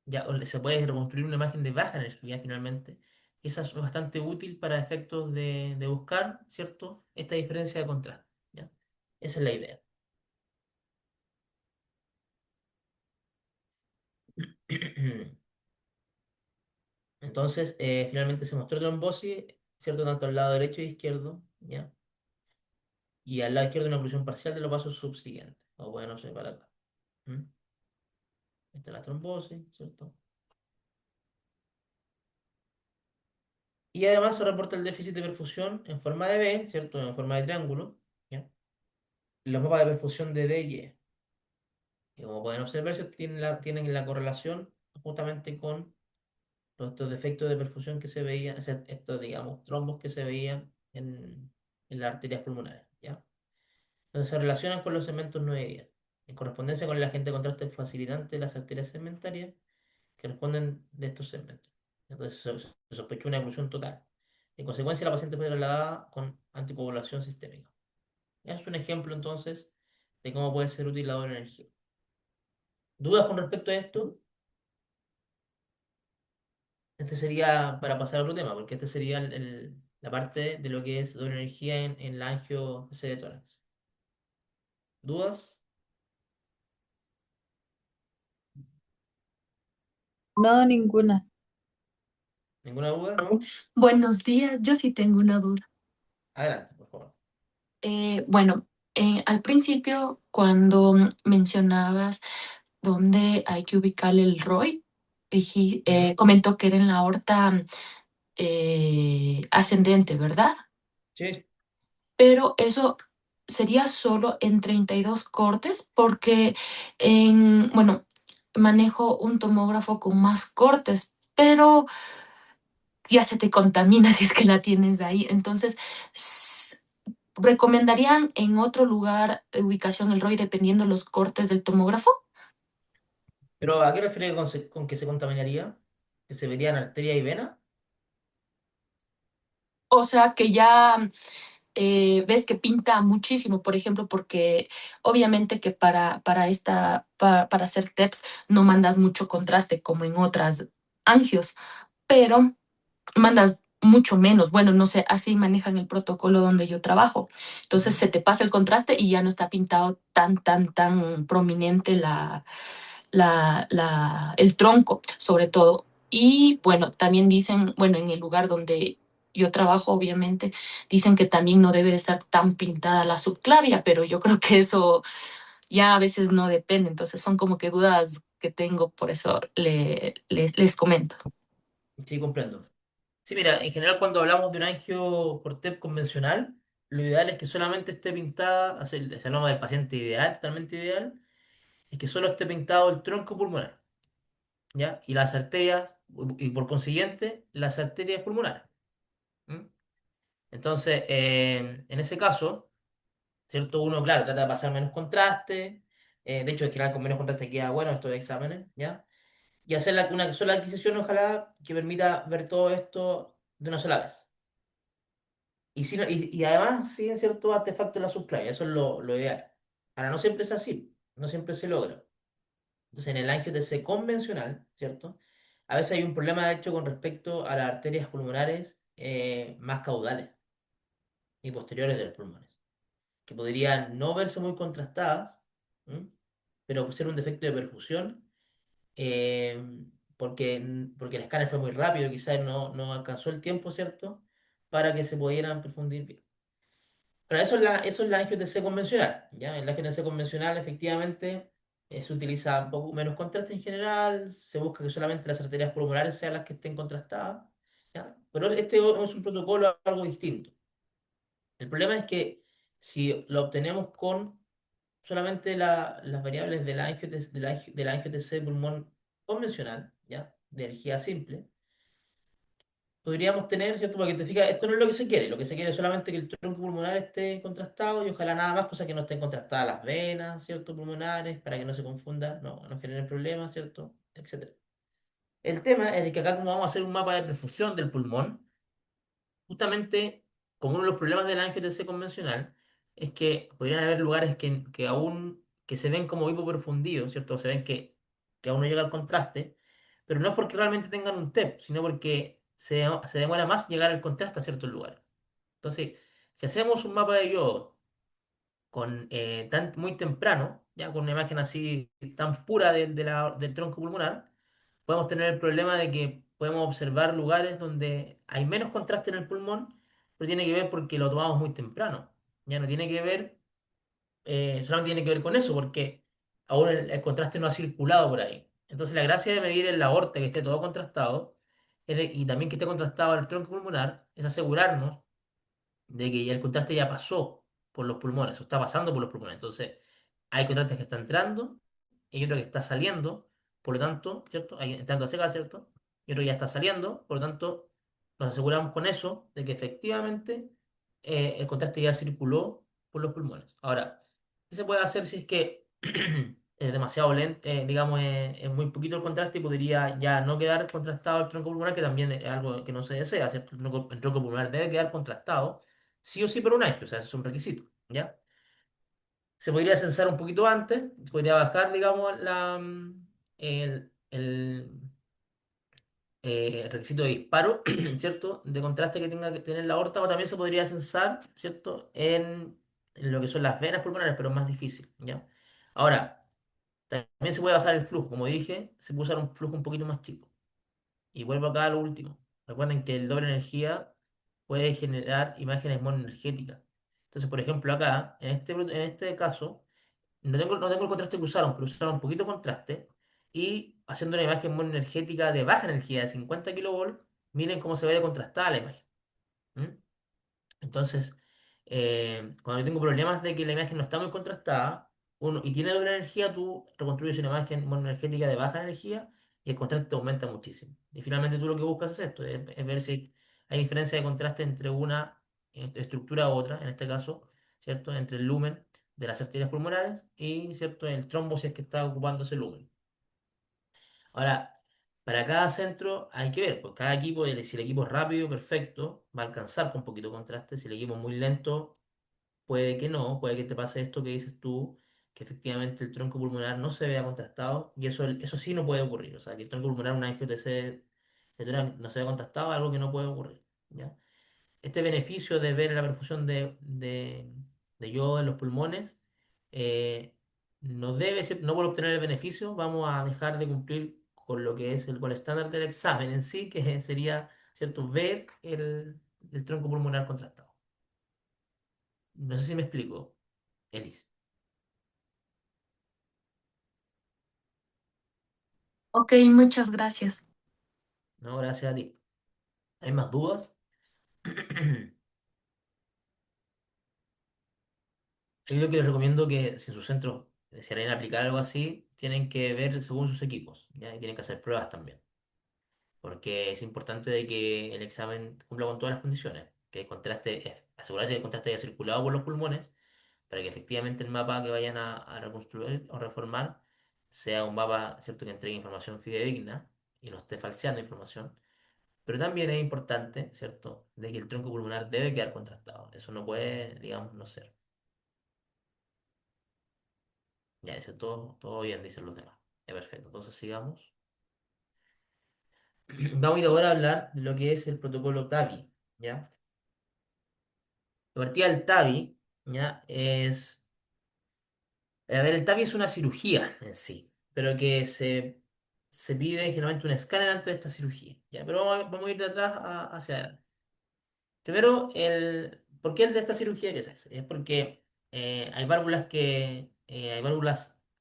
ya, o se puede reconstruir una imagen de baja energía finalmente. Y esa es bastante útil para efectos de buscar, ¿cierto? Esta diferencia de contraste, ¿ya? Esa es la idea. Entonces, finalmente se mostró trombosis, ¿cierto? Tanto al lado derecho e izquierdo, ¿ya? Y al lado izquierdo una oclusión parcial de los vasos subsiguientes, como pueden observar acá. ¿Mm? Esta es la trombosis, ¿cierto? Y además se reporta el déficit de perfusión en forma de B, ¿cierto? En forma de triángulo, ¿ya? Los mapas de perfusión de D y E. Y como pueden observar, tienen la correlación justamente con estos defectos de perfusión que se veían, o sea, estos, digamos, trombos que se veían en las arterias pulmonares, ¿ya? Entonces se relacionan con los segmentos 9 y 10. En correspondencia con el agente de contraste facilitante de las arterias segmentarias que responden de estos segmentos. Entonces se sospechó una oclusión total. En consecuencia, la paciente fue trasladada con anticoagulación sistémica. Es un ejemplo entonces de cómo puede ser útil la doble energía. ¿Dudas con respecto a esto? Este sería para pasar a otro tema, porque este sería la parte de lo que es doble energía en la angio de tórax. ¿Dudas? No, ninguna. ¿Ninguna duda? Buenos días, yo sí tengo una duda. Adelante, por favor. Bueno, al principio, cuando mencionabas dónde hay que ubicar el ROI, Ujú. comentó que era en la aorta ascendente, ¿verdad? Sí, Pero eso sería solo en 32 cortes, porque bueno, manejo un tomógrafo con más cortes, pero ya se te contamina si es que la tienes ahí. Entonces, ¿recomendarían en otro lugar ubicación el ROI dependiendo los cortes del tomógrafo? pero ¿a qué refieres con que se contaminaría? ¿Que se verían arteria y vena? O sea, que ya ves que pinta muchísimo, por ejemplo, porque obviamente que para hacer TEPS no mandas mucho contraste como en otras angios, pero mandas mucho menos. Bueno, no sé, así manejan el protocolo donde yo trabajo. Entonces Ujú. se te pasa el contraste y ya no está pintado tan prominente el tronco, sobre todo. Y bueno, también dicen, bueno, en el lugar donde yo trabajo, obviamente, dicen que también no debe de estar tan pintada la subclavia, pero yo creo que eso ya a veces no depende. Entonces son como que dudas que tengo, por eso les comento. Sí, comprendo. Sí, mira, en general cuando hablamos de un angio por TEP convencional, lo ideal es que solamente esté pintada, si hablamos del paciente ideal, totalmente ideal, es que solo esté pintado el tronco pulmonar, ¿ya? Y las arterias, y por consiguiente, las arterias pulmonares. ¿M? Entonces, en ese caso, ¿cierto? Uno, claro, trata de pasar menos contraste, de hecho, en general con menos contraste queda bueno estos exámenes, ¿ya? Y hacer una sola adquisición, ojalá, que permita ver todo esto de una sola vez. Y, si no- y además siguen ciertos artefactos en la subclavia, eso es lo ideal. Ahora, no siempre es así, no siempre se logra. Entonces, en el angio-TC convencional, ¿cierto? A veces hay un problema, de hecho, con respecto a las arterias pulmonares más caudales y posteriores de los pulmones, que podrían no verse muy contrastadas, ¿m? Pero por ser un defecto de perfusión, eh, porque el escáner fue muy rápido, quizás no alcanzó el tiempo, ¿cierto? Para que se pudieran perfundir bien. Pero eso es la angiotensina convencional, ¿ya? En la angiotensina convencional, efectivamente, se utiliza un poco menos contraste en general, se busca que solamente las arterias pulmonares sean las que estén contrastadas, ¿ya? Pero este es un protocolo algo distinto. El problema es que si lo obtenemos con solamente las variables de la angiotensina, de la angiotensina pulmón convencional, ¿ya? De energía simple, podríamos tener, ¿cierto? Porque te fijas, esto no es lo que se quiere es solamente que el tronco pulmonar esté contrastado y ojalá nada más, cosa que no estén contrastadas las venas, ¿cierto? Pulmonares, para que no se confunda, no generen problemas, ¿cierto? Etcétera. El tema es de que acá como vamos a hacer un mapa de perfusión del pulmón, justamente como uno de los problemas del angiotensina convencional es que podrían haber lugares que aún que se ven como hipoperfundidos, ¿cierto? Se ven que aún no llega al contraste, pero no es porque realmente tengan un TEP, sino porque se demora más llegar al contraste a ciertos lugares. Entonces, si hacemos un mapa de yodo con, muy temprano, ya con una imagen así tan pura del tronco pulmonar, podemos tener el problema de que podemos observar lugares donde hay menos contraste en el pulmón, pero tiene que ver porque lo tomamos muy temprano. Ya no tiene que ver, solamente tiene que ver con eso, porque aún el contraste no ha circulado por ahí. Entonces la gracia de medir en la aorta que esté todo contrastado, y también que esté contrastado el tronco pulmonar, es asegurarnos de que ya el contraste ya pasó por los pulmones, o está pasando por los pulmones. Entonces, hay contrastes que están entrando y otro que está saliendo, por lo tanto, ¿cierto? Hay entrando a seca, ¿cierto? Y otro ya está saliendo, por lo tanto, nos aseguramos con eso de que efectivamente el contraste ya circuló por los pulmones. Ahora, ¿qué se puede hacer si es que es demasiado lento, digamos, es muy poquito el contraste y podría ya no quedar contrastado el tronco pulmonar, que también es algo que no se desea, ¿cierto? El tronco pulmonar debe quedar contrastado sí o sí por un angio, o sea, ese es un requisito, ¿ya? Se podría censar un poquito antes, se podría bajar, digamos, el requisito de disparo, ¿cierto? De contraste que tenga que tener la aorta, o también se podría censar, ¿cierto? En lo que son las venas pulmonares, pero es más difícil, ¿ya? Ahora, también se puede bajar el flujo, como dije, se puede usar un flujo un poquito más chico. Y vuelvo acá a lo último. Recuerden que el doble energía puede generar imágenes monoenergéticas. Entonces, por ejemplo, acá, en este caso, no tengo el contraste que usaron, pero usaron un poquito de contraste y haciendo una imagen muy energética de baja energía de 50 kilovolts, miren cómo se ve de contrastada la imagen. ¿Mm? Entonces, cuando yo tengo problemas de que la imagen no está muy contrastada y tiene doble energía, tú reconstruyes una imagen monoenergética de baja energía y el contraste te aumenta muchísimo. Y finalmente tú lo que buscas es esto, es ver si hay diferencia de contraste entre una estructura u otra, en este caso, ¿cierto? Entre el lumen de las arterias pulmonares y, ¿cierto? El trombo si es que está ocupando ese lumen. Ahora, para cada centro hay que ver, pues cada equipo, si el equipo es rápido, perfecto, va a alcanzar con un poquito de contraste. Si el equipo es muy lento, puede que no, puede que te pase esto que dices tú, que efectivamente el tronco pulmonar no se vea contrastado, y eso sí no puede ocurrir. O sea, que el tronco pulmonar, una angiotensina de tórax no se vea contrastado, es algo que no puede ocurrir. ¿Ya? Este beneficio de ver la perfusión de yodo en los pulmones no debe ser, no por obtener el beneficio, vamos a dejar de cumplir con lo que es con el estándar del examen en sí, que sería, ¿cierto?, ver el tronco pulmonar contrastado. No sé si me explico, Elis. Ok, muchas gracias. No, gracias a ti. ¿Hay más dudas? Yo lo que les recomiendo que si en sus centros desearan aplicar algo así, tienen que ver según sus equipos, ¿ya? Y tienen que hacer pruebas también. Porque es importante de que el examen cumpla con todas las condiciones, que el contraste, asegurarse que el contraste haya circulado por los pulmones, para que efectivamente el mapa que vayan a reconstruir o reformar sea un mapa, ¿cierto?, que entregue información fidedigna y no esté falseando información. Pero también es importante, ¿cierto?, de que el tronco pulmonar debe quedar contrastado. Eso no puede, digamos, no ser. Ya, eso todo bien, dicen los demás. Ya, perfecto. Entonces sigamos. Vamos a ir ahora a hablar de lo que es el protocolo TAVI, ¿ya? La partida del TAVI, ¿ya? A ver, el TAVI es una cirugía en sí, pero que se pide generalmente un escáner antes de esta cirugía, ¿ya? Pero vamos a ir de atrás hacia adelante. Primero, ¿por qué el de esta cirugía que se hace? Es porque hay válvulas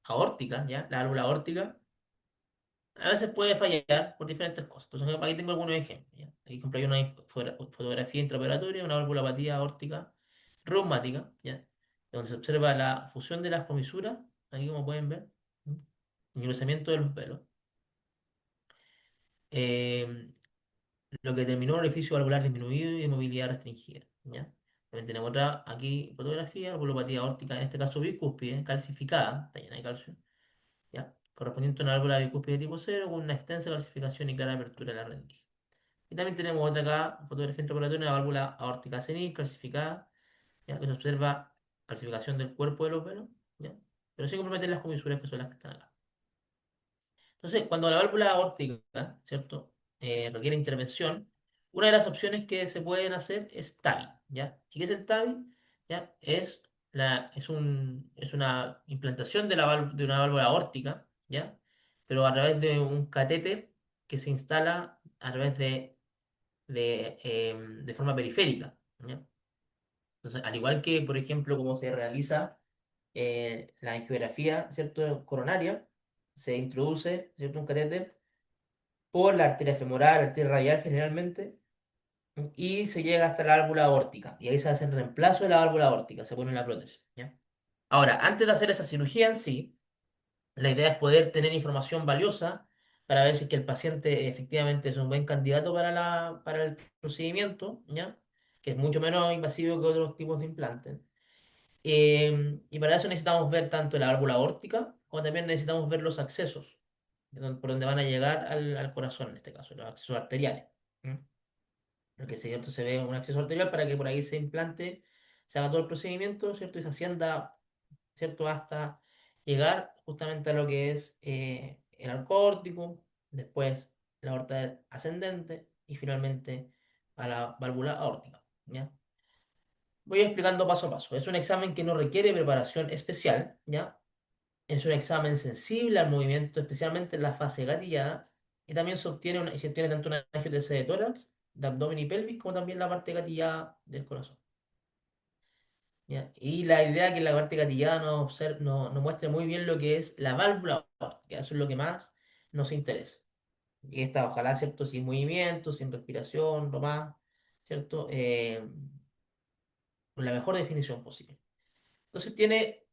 aórticas, ¿ya? La válvula aórtica a veces puede fallar por diferentes cosas. Entonces, aquí tengo algunos ejemplos, ¿ya? Por ejemplo, hay una fotografía intraoperatoria, una valvulopatía aórtica reumática, ¿ya? Donde se observa la fusión de las comisuras, aquí como pueden ver, ¿m? Engrosamiento de los velos, eh, lo que determinó un orificio valvular disminuido y de movilidad restringida, ¿ya? También tenemos otra aquí fotografía, valvulopatía aórtica, en este caso bicúspide, calcificada, está llena de calcio, ¿ya? Correspondiente a una válvula bicúspide tipo cero con una extensa calcificación y clara apertura de la rendija. Y también tenemos otra acá, fotografía intraoperatoria, una válvula aórtica senil calcificada, ¿ya? Que se observa calcificación del cuerpo de los velos, ¿ya? Pero sin comprometer las comisuras que son las que están acá. Entonces, cuando la válvula aórtica, ¿cierto? Requiere intervención, una de las opciones que se pueden hacer es TAVI, ¿ya? ¿Y qué es el TAVI? ¿Ya? Es una implantación de una válvula aórtica, ¿ya? Pero a través de un catéter que se instala a través de forma periférica, ¿ya? Entonces, al igual que, por ejemplo, como se realiza la angiografía, ¿cierto?, coronaria, se introduce, ¿cierto?, un catéter por la arteria femoral, arteria radial generalmente, y se llega hasta la válvula aórtica. Y ahí se hace el reemplazo de la válvula aórtica, se pone la prótesis, ¿ya? Ahora, antes de hacer esa cirugía en sí, la idea es poder tener información valiosa para ver si es que el paciente efectivamente es un buen candidato para el procedimiento, ¿ya? Que es mucho menos invasivo que otros tipos de implantes. Y para eso necesitamos ver tanto la válvula aórtica como también necesitamos ver los accesos, por donde van a llegar al corazón, en este caso, los accesos arteriales. ¿Mm? Porque ¿cierto? Se ve un acceso arterial para que por ahí se implante, se haga todo el procedimiento, ¿cierto? Y se ascienda, ¿cierto? Hasta llegar justamente a lo que es el arco aórtico, después la aorta ascendente y finalmente a la válvula aórtica, ¿ya? Voy explicando paso a paso. Es un examen que no requiere preparación especial, ¿ya? Es un examen sensible al movimiento, especialmente en la fase gatillada, y también se obtiene tanto una angiotensina de tórax, de abdomen y pelvis, como también la parte gatillada del corazón. ¿ya? Y la idea que la parte gatillada nos muestre muy bien lo que es la válvula aórtica, eso es lo que más nos interesa. Y esta, ojalá, ¿cierto? Sin movimiento, sin respiración, lo más, ¿cierto? Con la mejor definición posible. Entonces tiene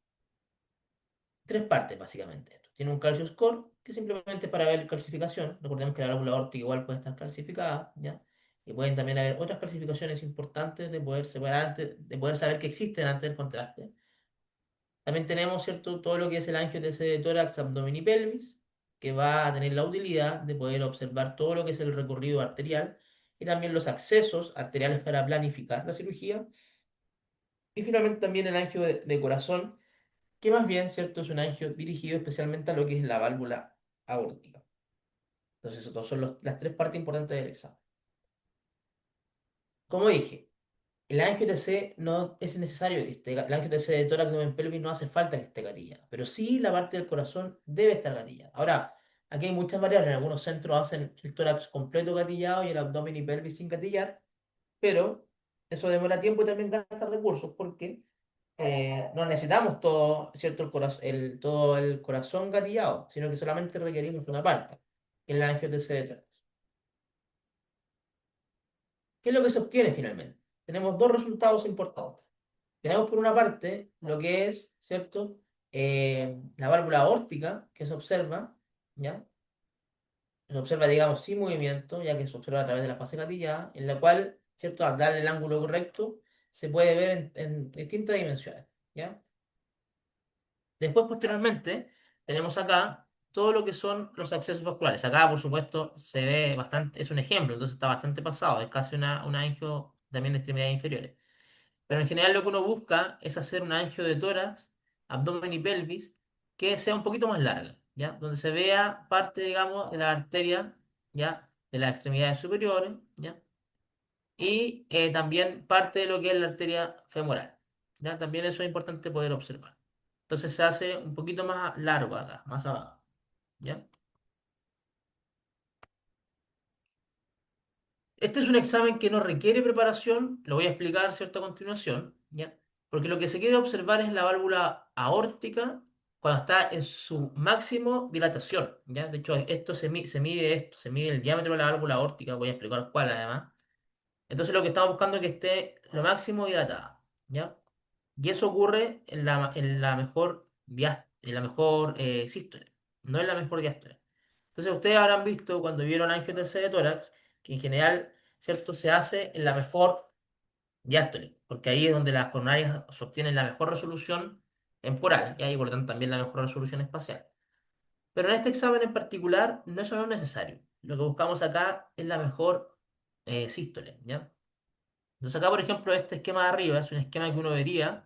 tres partes, básicamente. Esto. Tiene un calcio score, que simplemente es para ver calcificación. Recordemos que la válvula aórtica igual puede estar calcificada, ¿ya? Y pueden también haber otras calcificaciones importantes de poder separar de poder saber que existen antes del contraste. También tenemos, ¿cierto? Todo lo que es el angio-TC de tórax, abdomen y pelvis, que va a tener la utilidad de poder observar todo lo que es el recorrido arterial y también los accesos arteriales para planificar la cirugía. Y finalmente también el angio de corazón, que más bien, ¿cierto? Es un angio dirigido especialmente a lo que es la válvula aórtica. Entonces, esas son las tres partes importantes del examen. Como dije, el angio TC no es necesario que esté, el angio TC de tórax, abdomen, pelvis no hace falta que esté gatillada, pero sí la parte del corazón debe estar gatillada. Ahora, aquí hay muchas variables, en algunos centros hacen el tórax completo gatillado y el abdomen y pelvis sin gatillar, pero eso demora tiempo y también gasta recursos porque no necesitamos todo, ¿cierto? Todo el corazón gatillado, sino que solamente requerimos una parte, que es la angio TC de tórax. ¿Qué es lo que se obtiene finalmente? Tenemos dos resultados importantes. Tenemos por una parte lo que es, ¿cierto? La válvula aórtica que se observa, ¿ya? Se observa, digamos, sin movimiento, ya que se observa a través de la fase gatillada, en la cual, ¿cierto? Al darle el ángulo correcto, se puede ver en distintas dimensiones, ¿ya? Después, posteriormente, tenemos acá todo lo que son los accesos vasculares. Acá, por supuesto, se ve bastante, es un ejemplo, entonces está bastante pasado, es casi una angio también de extremidades inferiores. Pero en general lo que uno busca es hacer un angio de tórax, abdomen y pelvis que sea un poquito más larga, ¿ya? Donde se vea parte, digamos, de la arteria, ¿ya? De las extremidades superiores, ¿ya? Y también parte de lo que es la arteria femoral, ¿ya? También eso es importante poder observar. Entonces se hace un poquito más largo acá, más abajo, ¿ya? Este es un examen que no requiere preparación, lo voy a explicar, ¿cierto? A continuación, ¿ya? Porque lo que se quiere observar es la válvula aórtica cuando está en su máximo dilatación, ¿ya? De hecho, esto, se mide el diámetro de la válvula aórtica, voy a explicar cuál además. Entonces lo que estamos buscando es que esté lo máximo dilatada, ¿ya? Y eso ocurre en la mejor sístole, no en la mejor diástole. Entonces ustedes habrán visto cuando vieron angiotensina de tórax que en general, ¿cierto? Se hace en la mejor diástole, porque ahí es donde las coronarias se obtienen la mejor resolución temporal y ahí por tanto también la mejor resolución espacial. Pero en este examen en particular, eso no es necesario. Lo que buscamos acá es la mejor sístole, ¿ya? Entonces acá, por ejemplo, este esquema de arriba es un esquema que uno vería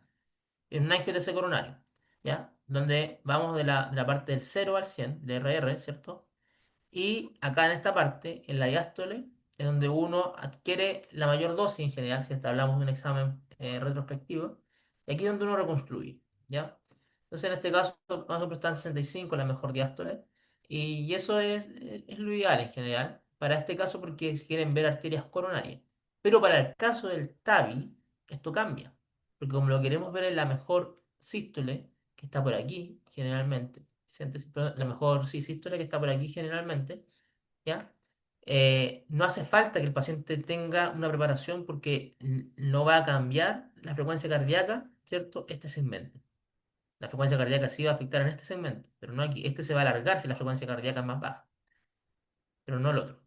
en un angiotensina coronario, ¿ya? Donde vamos de la parte del 0 al 100 del RR, ¿cierto? Y acá en esta parte, en la diástole, es donde uno adquiere la mayor dosis en general, si hasta hablamos de un examen retrospectivo, y aquí es donde uno reconstruye, ¿ya? Entonces en este caso, más o menos está en 65, la mejor diástole, y eso es lo ideal en general, para este caso porque si quieren ver arterias coronarias. Pero para el caso del TAVI, esto cambia, porque como lo queremos ver en la mejor sístole, que está por aquí, generalmente, perdón, la mejor, sí, sístole que está por aquí generalmente, ¿ya? No hace falta que el paciente tenga una preparación porque no va a cambiar la frecuencia cardíaca, ¿cierto? Este segmento. La frecuencia cardíaca sí va a afectar en este segmento, pero no aquí. Este se va a alargar si la frecuencia cardíaca es más baja, pero no el otro.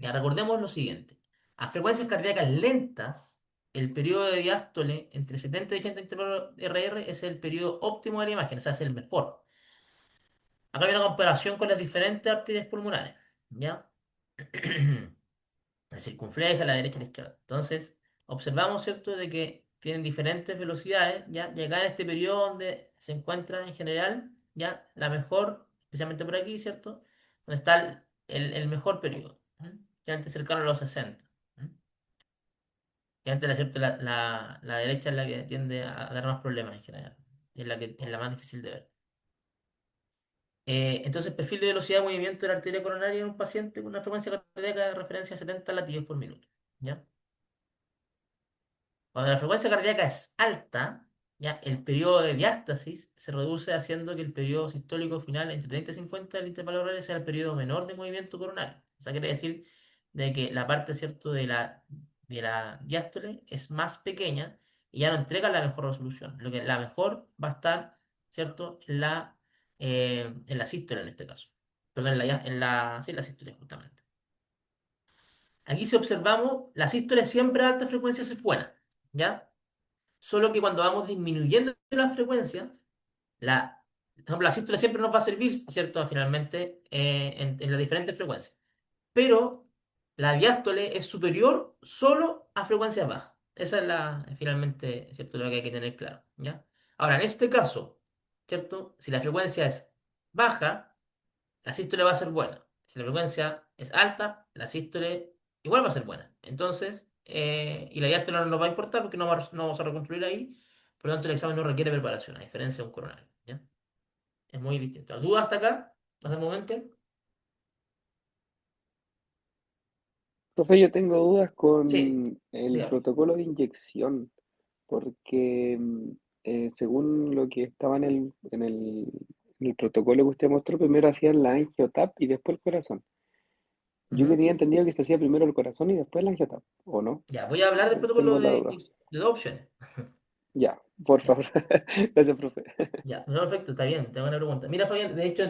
Ya recordemos lo siguiente. A frecuencias cardíacas lentas, el periodo de diástole entre 70 y 80 intervalos RR es el periodo óptimo de la imagen, o sea, es el mejor. Acá hay una comparación con las diferentes arterias pulmonares, ¿ya? La circunfleja, la derecha y la izquierda. Entonces, observamos, ¿cierto?, de que tienen diferentes velocidades, ¿ya? Y acá en este periodo donde se encuentra en general, ¿ya? La mejor, especialmente por aquí, ¿cierto? Donde está el mejor periodo, ya antes cercano a los 60. ¿M? Y antes, ¿cierto? La derecha es la que tiende a dar más problemas en general. Y es la más difícil de ver. Entonces, perfil de velocidad de movimiento de la arteria coronaria en un paciente con una frecuencia cardíaca de referencia a 70 latidos por minuto. ¿Ya? Cuando la frecuencia cardíaca es alta, ya el periodo de diástasis se reduce haciendo que el periodo sistólico final entre 30 y 50 del intervalo horario sea el periodo menor de movimiento coronario. O sea, quiere decir de que la parte, ¿cierto?, de la diástole es más pequeña y ya no entrega la mejor resolución. Lo que la mejor va a estar, ¿cierto?, en la sístole en este caso. Perdón, sí, en la sístole justamente. Aquí si observamos, la sístole siempre a alta frecuencia es buena, ¿ya? Solo que cuando vamos disminuyendo las frecuencias, por ejemplo, la sístole siempre nos va a servir, ¿cierto? Finalmente, en las diferentes frecuencias. Pero la diástole es superior solo a frecuencias bajas. Esa es finalmente, ¿cierto? Lo que hay que tener claro, ¿ya? Ahora, en este caso, ¿cierto? Si la frecuencia es baja, la sístole va a ser buena. Si la frecuencia es alta, la sístole igual va a ser buena. Entonces, y la diástole no nos va a importar porque no vamos a reconstruir ahí. Por lo tanto, el examen no requiere preparación, a diferencia de un coronario. ¿Ya? Es muy distinto. ¿Dudas hasta acá? ¿Hasta el momento? Profe, yo tengo dudas Sí, con el dígame. protocolo de inyección, porque según lo que estaba en el protocolo que usted mostró, primero hacían la angiotap y después el corazón. Yo Ujú. tenía entendido que se hacía primero el corazón y después la angiotap, ¿o no? Ya, voy a hablar del protocolo Tengo la de, duda. de dos opciones. Ya, por Ya, favor. Gracias, profe. ya, no, perfecto, está bien, tengo una pregunta. Mira, Fabián, de hecho,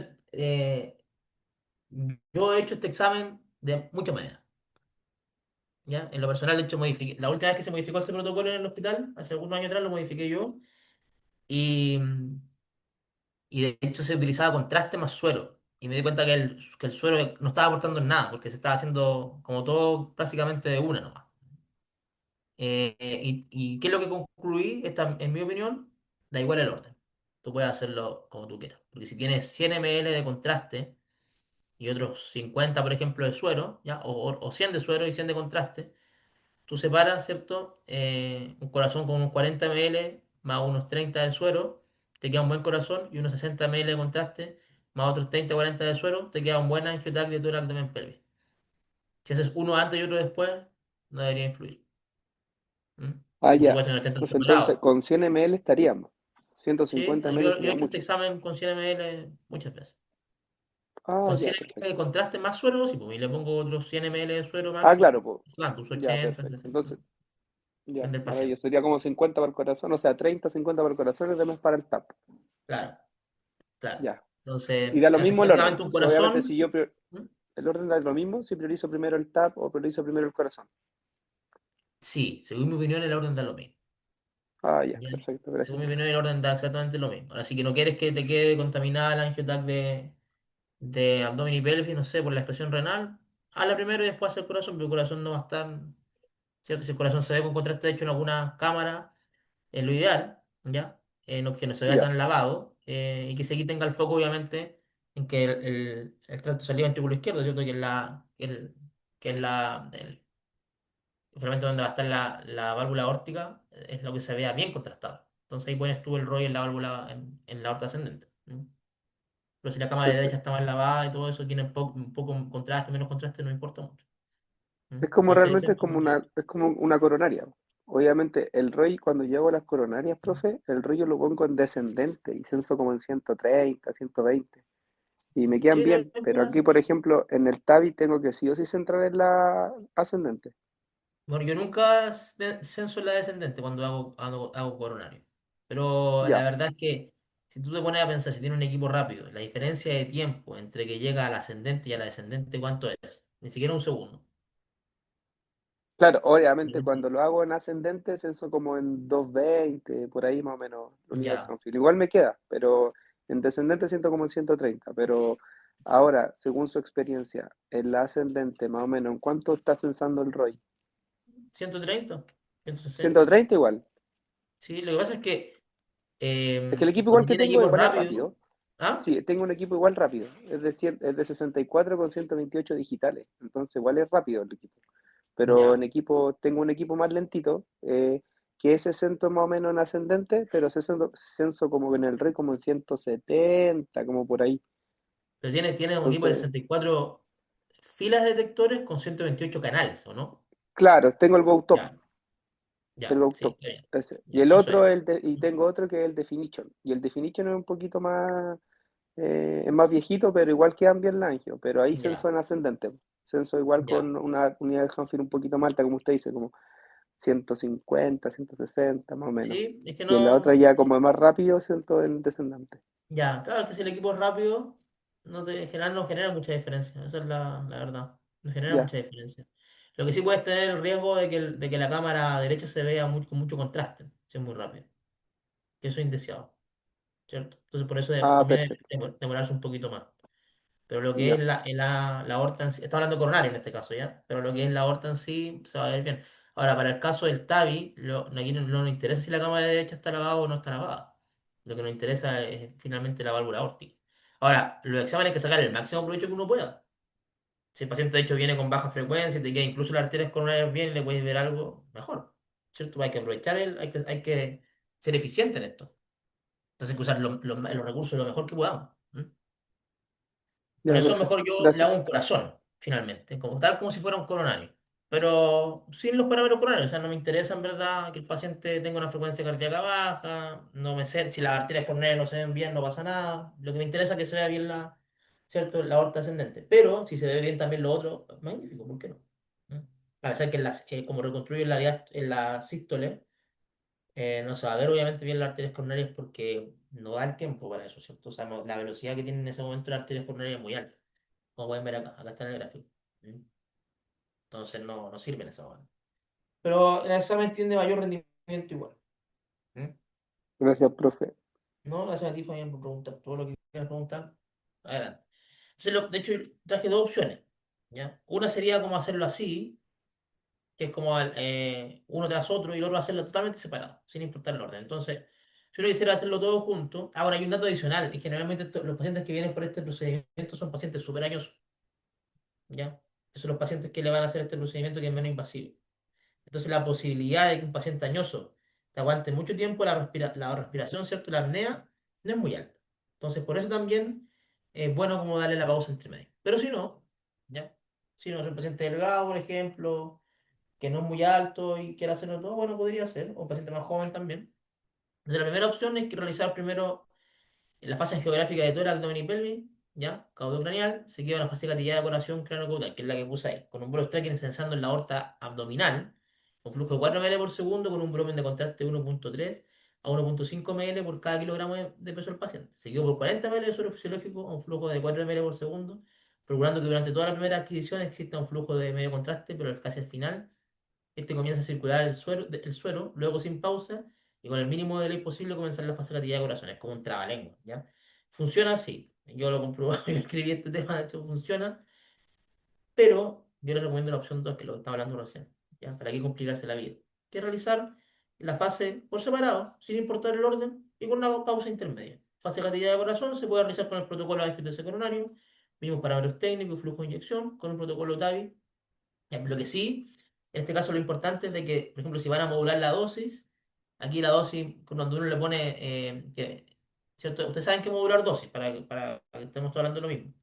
yo he hecho este examen de muchas maneras. ¿Ya? En lo personal, de hecho, la última vez que se modificó este protocolo en el hospital, hace algunos años atrás, lo modifiqué yo, y, y de hecho se utilizaba contraste más suero. Y me di cuenta que el suero no estaba aportando en nada, porque se estaba haciendo como todo prácticamente de una nomás. ¿Y qué es lo que concluí? En mi opinión, da igual el orden. Tú puedes hacerlo como tú quieras. Porque si tienes 100 ml de contraste y otros 50, por ejemplo, de suero, ¿ya? O 100 de suero y 100 de contraste, tú separas, ¿cierto? Un corazón con unos 40 ml más unos 30 de suero, te queda un buen corazón y unos 60 ml de contraste más otros 30 o 40 de suero, te queda un buen angiotac de tórax abdomen pelvis. Si haces uno antes y otro después, no debería influir. ¿Mm? Ah, Por ya. supuesto, que no estén tan Profe, entonces separados. con 100 ml estaríamos. Sí, 150 ml yo he sería hecho este mucho. examen con 100 ml muchas veces. Ah, Con ya, 100 ml de perfecto. contraste más suero, sí, pues, y le pongo otros 100 ml de suero Ah, máximo. claro, pues. ¿Cuánto? Uso Ya, 80, perfecto. 60, Entonces, ya, depende del paciente. maravilloso. Sería como 50 para el corazón, o sea, 30, 50 para el corazón y demás para el TAP. Claro, claro. Ya. Y Entonces, da lo haces mismo el orden. básicamente un Obviamente, corazón. si yo ¿Mm? el orden da lo mismo, si priorizo primero el TAP o priorizo primero el corazón. Sí, según mi opinión, el orden da lo mismo. Ah, ya, ¿Ya? perfecto. Según Gracias, mi profe. opinión, el orden da exactamente lo mismo. Ahora, si que no quieres que te quede contaminada la angiotac de abdomen y pelvis, no sé, por la expresión renal, hazla primero y después haz el corazón, pero el corazón no va a estar, ¿cierto? Si el corazón se ve con contraste, de hecho, en algunas cámaras, es lo ideal, ¿ya? Que no se vea Ya, tan lavado y que se aquí tenga el foco, obviamente, en que el tracto saliva ventrículo izquierdo, ¿cierto? Que es el finalmente donde va a estar la válvula aórtica, es lo que se vea bien contrastado. Entonces ahí pones tú el rollo en la válvula, en la aorta ascendente. ¿No? Pero si la cámara derecha está perfecto. mal lavada y todo eso, tiene un poco contraste, menos contraste, no importa mucho. ¿No? Es como Entonces ese realmente es mi punto de vista. es como una coronaria. Obviamente, el ROI, cuando llego a las coronarias, profe, el ROI yo lo pongo en descendente y censo como en 130, 120. Y me quedan Sí, no hay bien, pero problema. aquí, por ejemplo, en el TAVI tengo que sí o sí centrar en la ascendente. Bueno, yo nunca censo la descendente cuando hago coronario. Pero la Ya, verdad es que si tú te pones a pensar, si tiene un equipo rápido, la diferencia de tiempo entre que llega al ascendente y a la descendente, ¿cuánto es? Ni siquiera un segundo. claro, obviamente cuando lo hago en ascendente censo como en 220 por ahí más o menos la unidad de Ya. Sanfield. Igual me queda, pero en descendente siento como en 130. Pero ahora, según su experiencia, en la ascendente más o menos, ¿en cuánto está censando el ROI? 130, 160. 130 igual. Sí, lo que pasa es que Es que el equipo igual cuando que tiene tengo equipos igual es rápidos, rápido. ¿ah? Sí, tengo un equipo igual rápido. Es de 64 con 128 digitales. Entonces igual es rápido el equipo. Pero Ya. tengo un equipo más lentito, que es censo más o menos en ascendente, pero ese censo como en el REI como en 170 como por ahí. Pero tiene un equipo de Entonces, 64 filas de detectores con 128 canales, ¿o no? claro, tengo el Go Top. Ya. el Ya, sí, auto, está bien. ese. Y Ya, el eso otro, es. y tengo otro que es el Definition. Y el Definition es un poquito es más viejito, pero igual quedan bien la angio. Pero ahí censo Ya, en ascendente. Censo igual ya. con una unidad de Hanfir un poquito más alta, como usted dice, como 150, 160 más o menos. Sí, es que Y en la otra no. ya como es más rápido, siento en descendente. Ya, claro que si el equipo es rápido, en general no genera mucha diferencia. Esa es la verdad. No genera Ya. mucha diferencia. Lo que sí puedes tener el riesgo de de que la cámara derecha se vea con mucho contraste, si es muy rápido. Que eso es indeseado, ¿cierto? Entonces por eso Ah, conviene perfecto. demorarse un poquito más. Pero lo que es Ya. la aorta en sí, está hablando coronario en este caso, ¿ya? Pero lo que es la aorta en sí se va a ver bien. Ahora, para el caso del TAVI, aquí no nos interesa si la cámara derecha está lavada o no está lavada. Lo que nos interesa es finalmente la válvula aórtica. Ahora, los exámenes hay que sacar el máximo provecho que uno pueda. Si el paciente de hecho viene con baja frecuencia, te queda incluso las arterias coronarias bien, le puedes ver algo mejor, ¿cierto? Hay que aprovechar hay que ser eficiente en esto. Entonces hay que usar los recursos lo mejor que podamos. ¿M? Por Ya, eso perfecto. mejor yo le Gracias. hago un corazón, finalmente, como tal como si fuera un coronario. Pero sin los parámetros coronarios, o sea, no me interesa en verdad que el paciente tenga una frecuencia cardíaca baja, no me sé, si las arterias coronarias no se ven bien, no pasa nada. Lo que me interesa es que se vea bien ¿cierto? La aorta ascendente. Pero si se ve bien también lo otro, magnífico, ¿por qué no? ¿Mm? A pesar que como reconstruyo en la sístole, no se va a ver obviamente bien las arterias coronarias porque no da el tiempo para eso, ¿cierto? O sea, la velocidad que tienen en ese momento las arterias coronarias es muy alta. Como pueden ver acá está en el gráfico. ¿Mm? Entonces no sirve en ese momento. Pero el examen tiene mayor rendimiento igual. ¿Mm? Gracias, profe. No, gracias a ti, Fabián, por preguntar todo lo que quieras preguntar. Adelante. Entonces, de hecho, traje dos opciones. ¿Ya? Una sería como hacerlo así, que es como uno tras otro, y el otro hacerlo totalmente separado, sin importar el orden. Entonces, si uno quisiera hacerlo todo junto, ahora hay un dato adicional, y generalmente los pacientes que vienen por este procedimiento son pacientes súper añosos, ¿ya? Esos son los pacientes que le van a hacer este procedimiento que es menos invasivo. Entonces la posibilidad de que un paciente añoso te aguante mucho tiempo la respiración, ¿cierto? La apnea, no es muy alta. Entonces por eso también es bueno como darle la pausa entre medio. Pero si no, ¿ya? Si no es un paciente delgado, por ejemplo, que no es muy alto y quiere hacerlo todo, bueno, podría ser. O un paciente más joven también. Entonces la primera opción es que realizar primero en la fase geográfica de tórax, abdomen y pelvis, ¿ya? Caudal craneal, se queda una fase gatillada de corazón cráneo-caudal, que es la que puse ahí, con un bro strecking censando en la aorta abdominal, con flujo de 4 ml por segundo, con un volumen de contraste de 1,3 a 1,5 ml por cada kilogramo de peso del paciente. Seguido por 40 ml de suero fisiológico a un flujo de 4 ml por segundo, procurando que durante toda la primera adquisición exista un flujo de medio contraste, pero casi al final este comienza a circular el suero, luego sin pausa, y con el mínimo de delay posible comenzar la fase de gatillada de corazón. Es como un trabalengua, ¿ya? Funciona así. Yo lo comprobé, yo escribí este tema, de hecho funciona, pero yo le recomiendo la opción 2 que es lo que estaba hablando recién, ¿ya? ¿Para qué complicarse la vida? Que realizar la fase por separado, sin importar el orden, y con una pausa intermedia. Fase de gatillada de corazón se puede realizar con el protocolo de angiotensina coronario, mismos parámetros técnicos y flujo de inyección, con el protocolo TAVI. Lo que sí, en este caso lo importante es de que, por ejemplo, si van a modular la dosis, aquí la dosis, cuando uno le pone, ¿cierto? Ustedes saben que modular dosis, para que estemos todos hablando de lo mismo.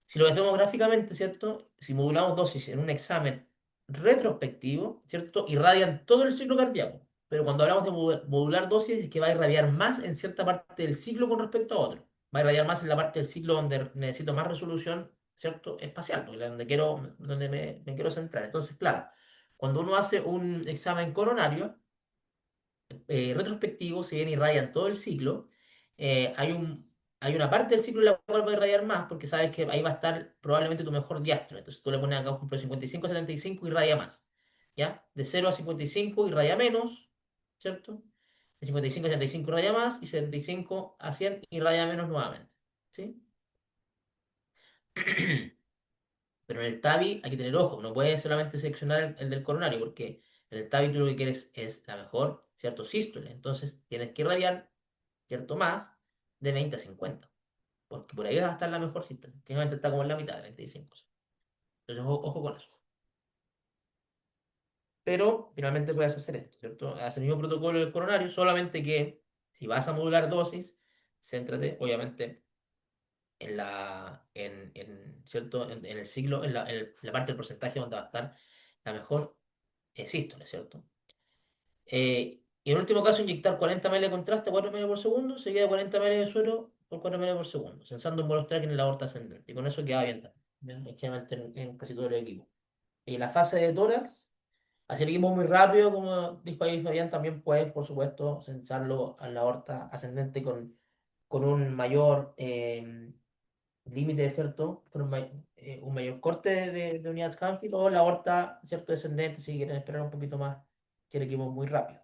Si lo vemos gráficamente, ¿cierto? Si modulamos dosis en un examen retrospectivo, ¿cierto? Irradian todo el ciclo cardíaco. Pero cuando hablamos de modular dosis, es que va a irradiar más en cierta parte del ciclo con respecto a otro. Va a irradiar más en la parte del ciclo donde necesito más resolución, ¿cierto? Espacial, porque es donde me quiero centrar. Entonces, claro, cuando uno hace un examen coronario, retrospectivo, si bien irradian todo el ciclo, hay una parte del ciclo en la cual va a irradiar más, porque sabes que ahí va a estar probablemente tu mejor diástole. Entonces tú le pones acá, por ejemplo, de 55 a 75 irradia más. ¿Ya? De 0 a 55 irradia menos, ¿cierto? De 55 a 75 irradia más, y 75 a 100 irradia menos nuevamente. ¿Sí? Pero en el TAVI hay que tener ojo, no puedes solamente seleccionar el del coronario, porque en el TAVI tú lo que quieres es la mejor, ¿cierto? Sístole. Entonces tienes que irradiar, ¿cierto? Más de 20 a 50, porque por ahí va a estar la mejor sístole. Técnicamente está como en la mitad de 35. Entonces ojo con eso. Pero finalmente puedes hacer esto, ¿cierto? Hacer el mismo protocolo del coronario, solamente que si vas a modular dosis, céntrate, obviamente, ¿cierto? En el siglo, en la parte del porcentaje donde va a estar la mejor sístole, ¿cierto? Y en último caso, inyectar 40 ml de contraste a 4 ml por segundo, seguida de 40 ml de suero por 4 ml por segundo, sensando un bonus track en la aorta ascendente. Y con eso queda bien, ¿ya? Generalmente en casi todo el equipo. Y en la fase de tórax, hacer el equipo muy rápido, como dijo ahí Fabián, también puedes, por supuesto, sensarlo a la aorta ascendente con un mayor límite, ¿cierto? Con un mayor corte de unidad Hanfield o la aorta, ¿cierto? Descendente, si quieren esperar un poquito más, que el equipo muy rápido.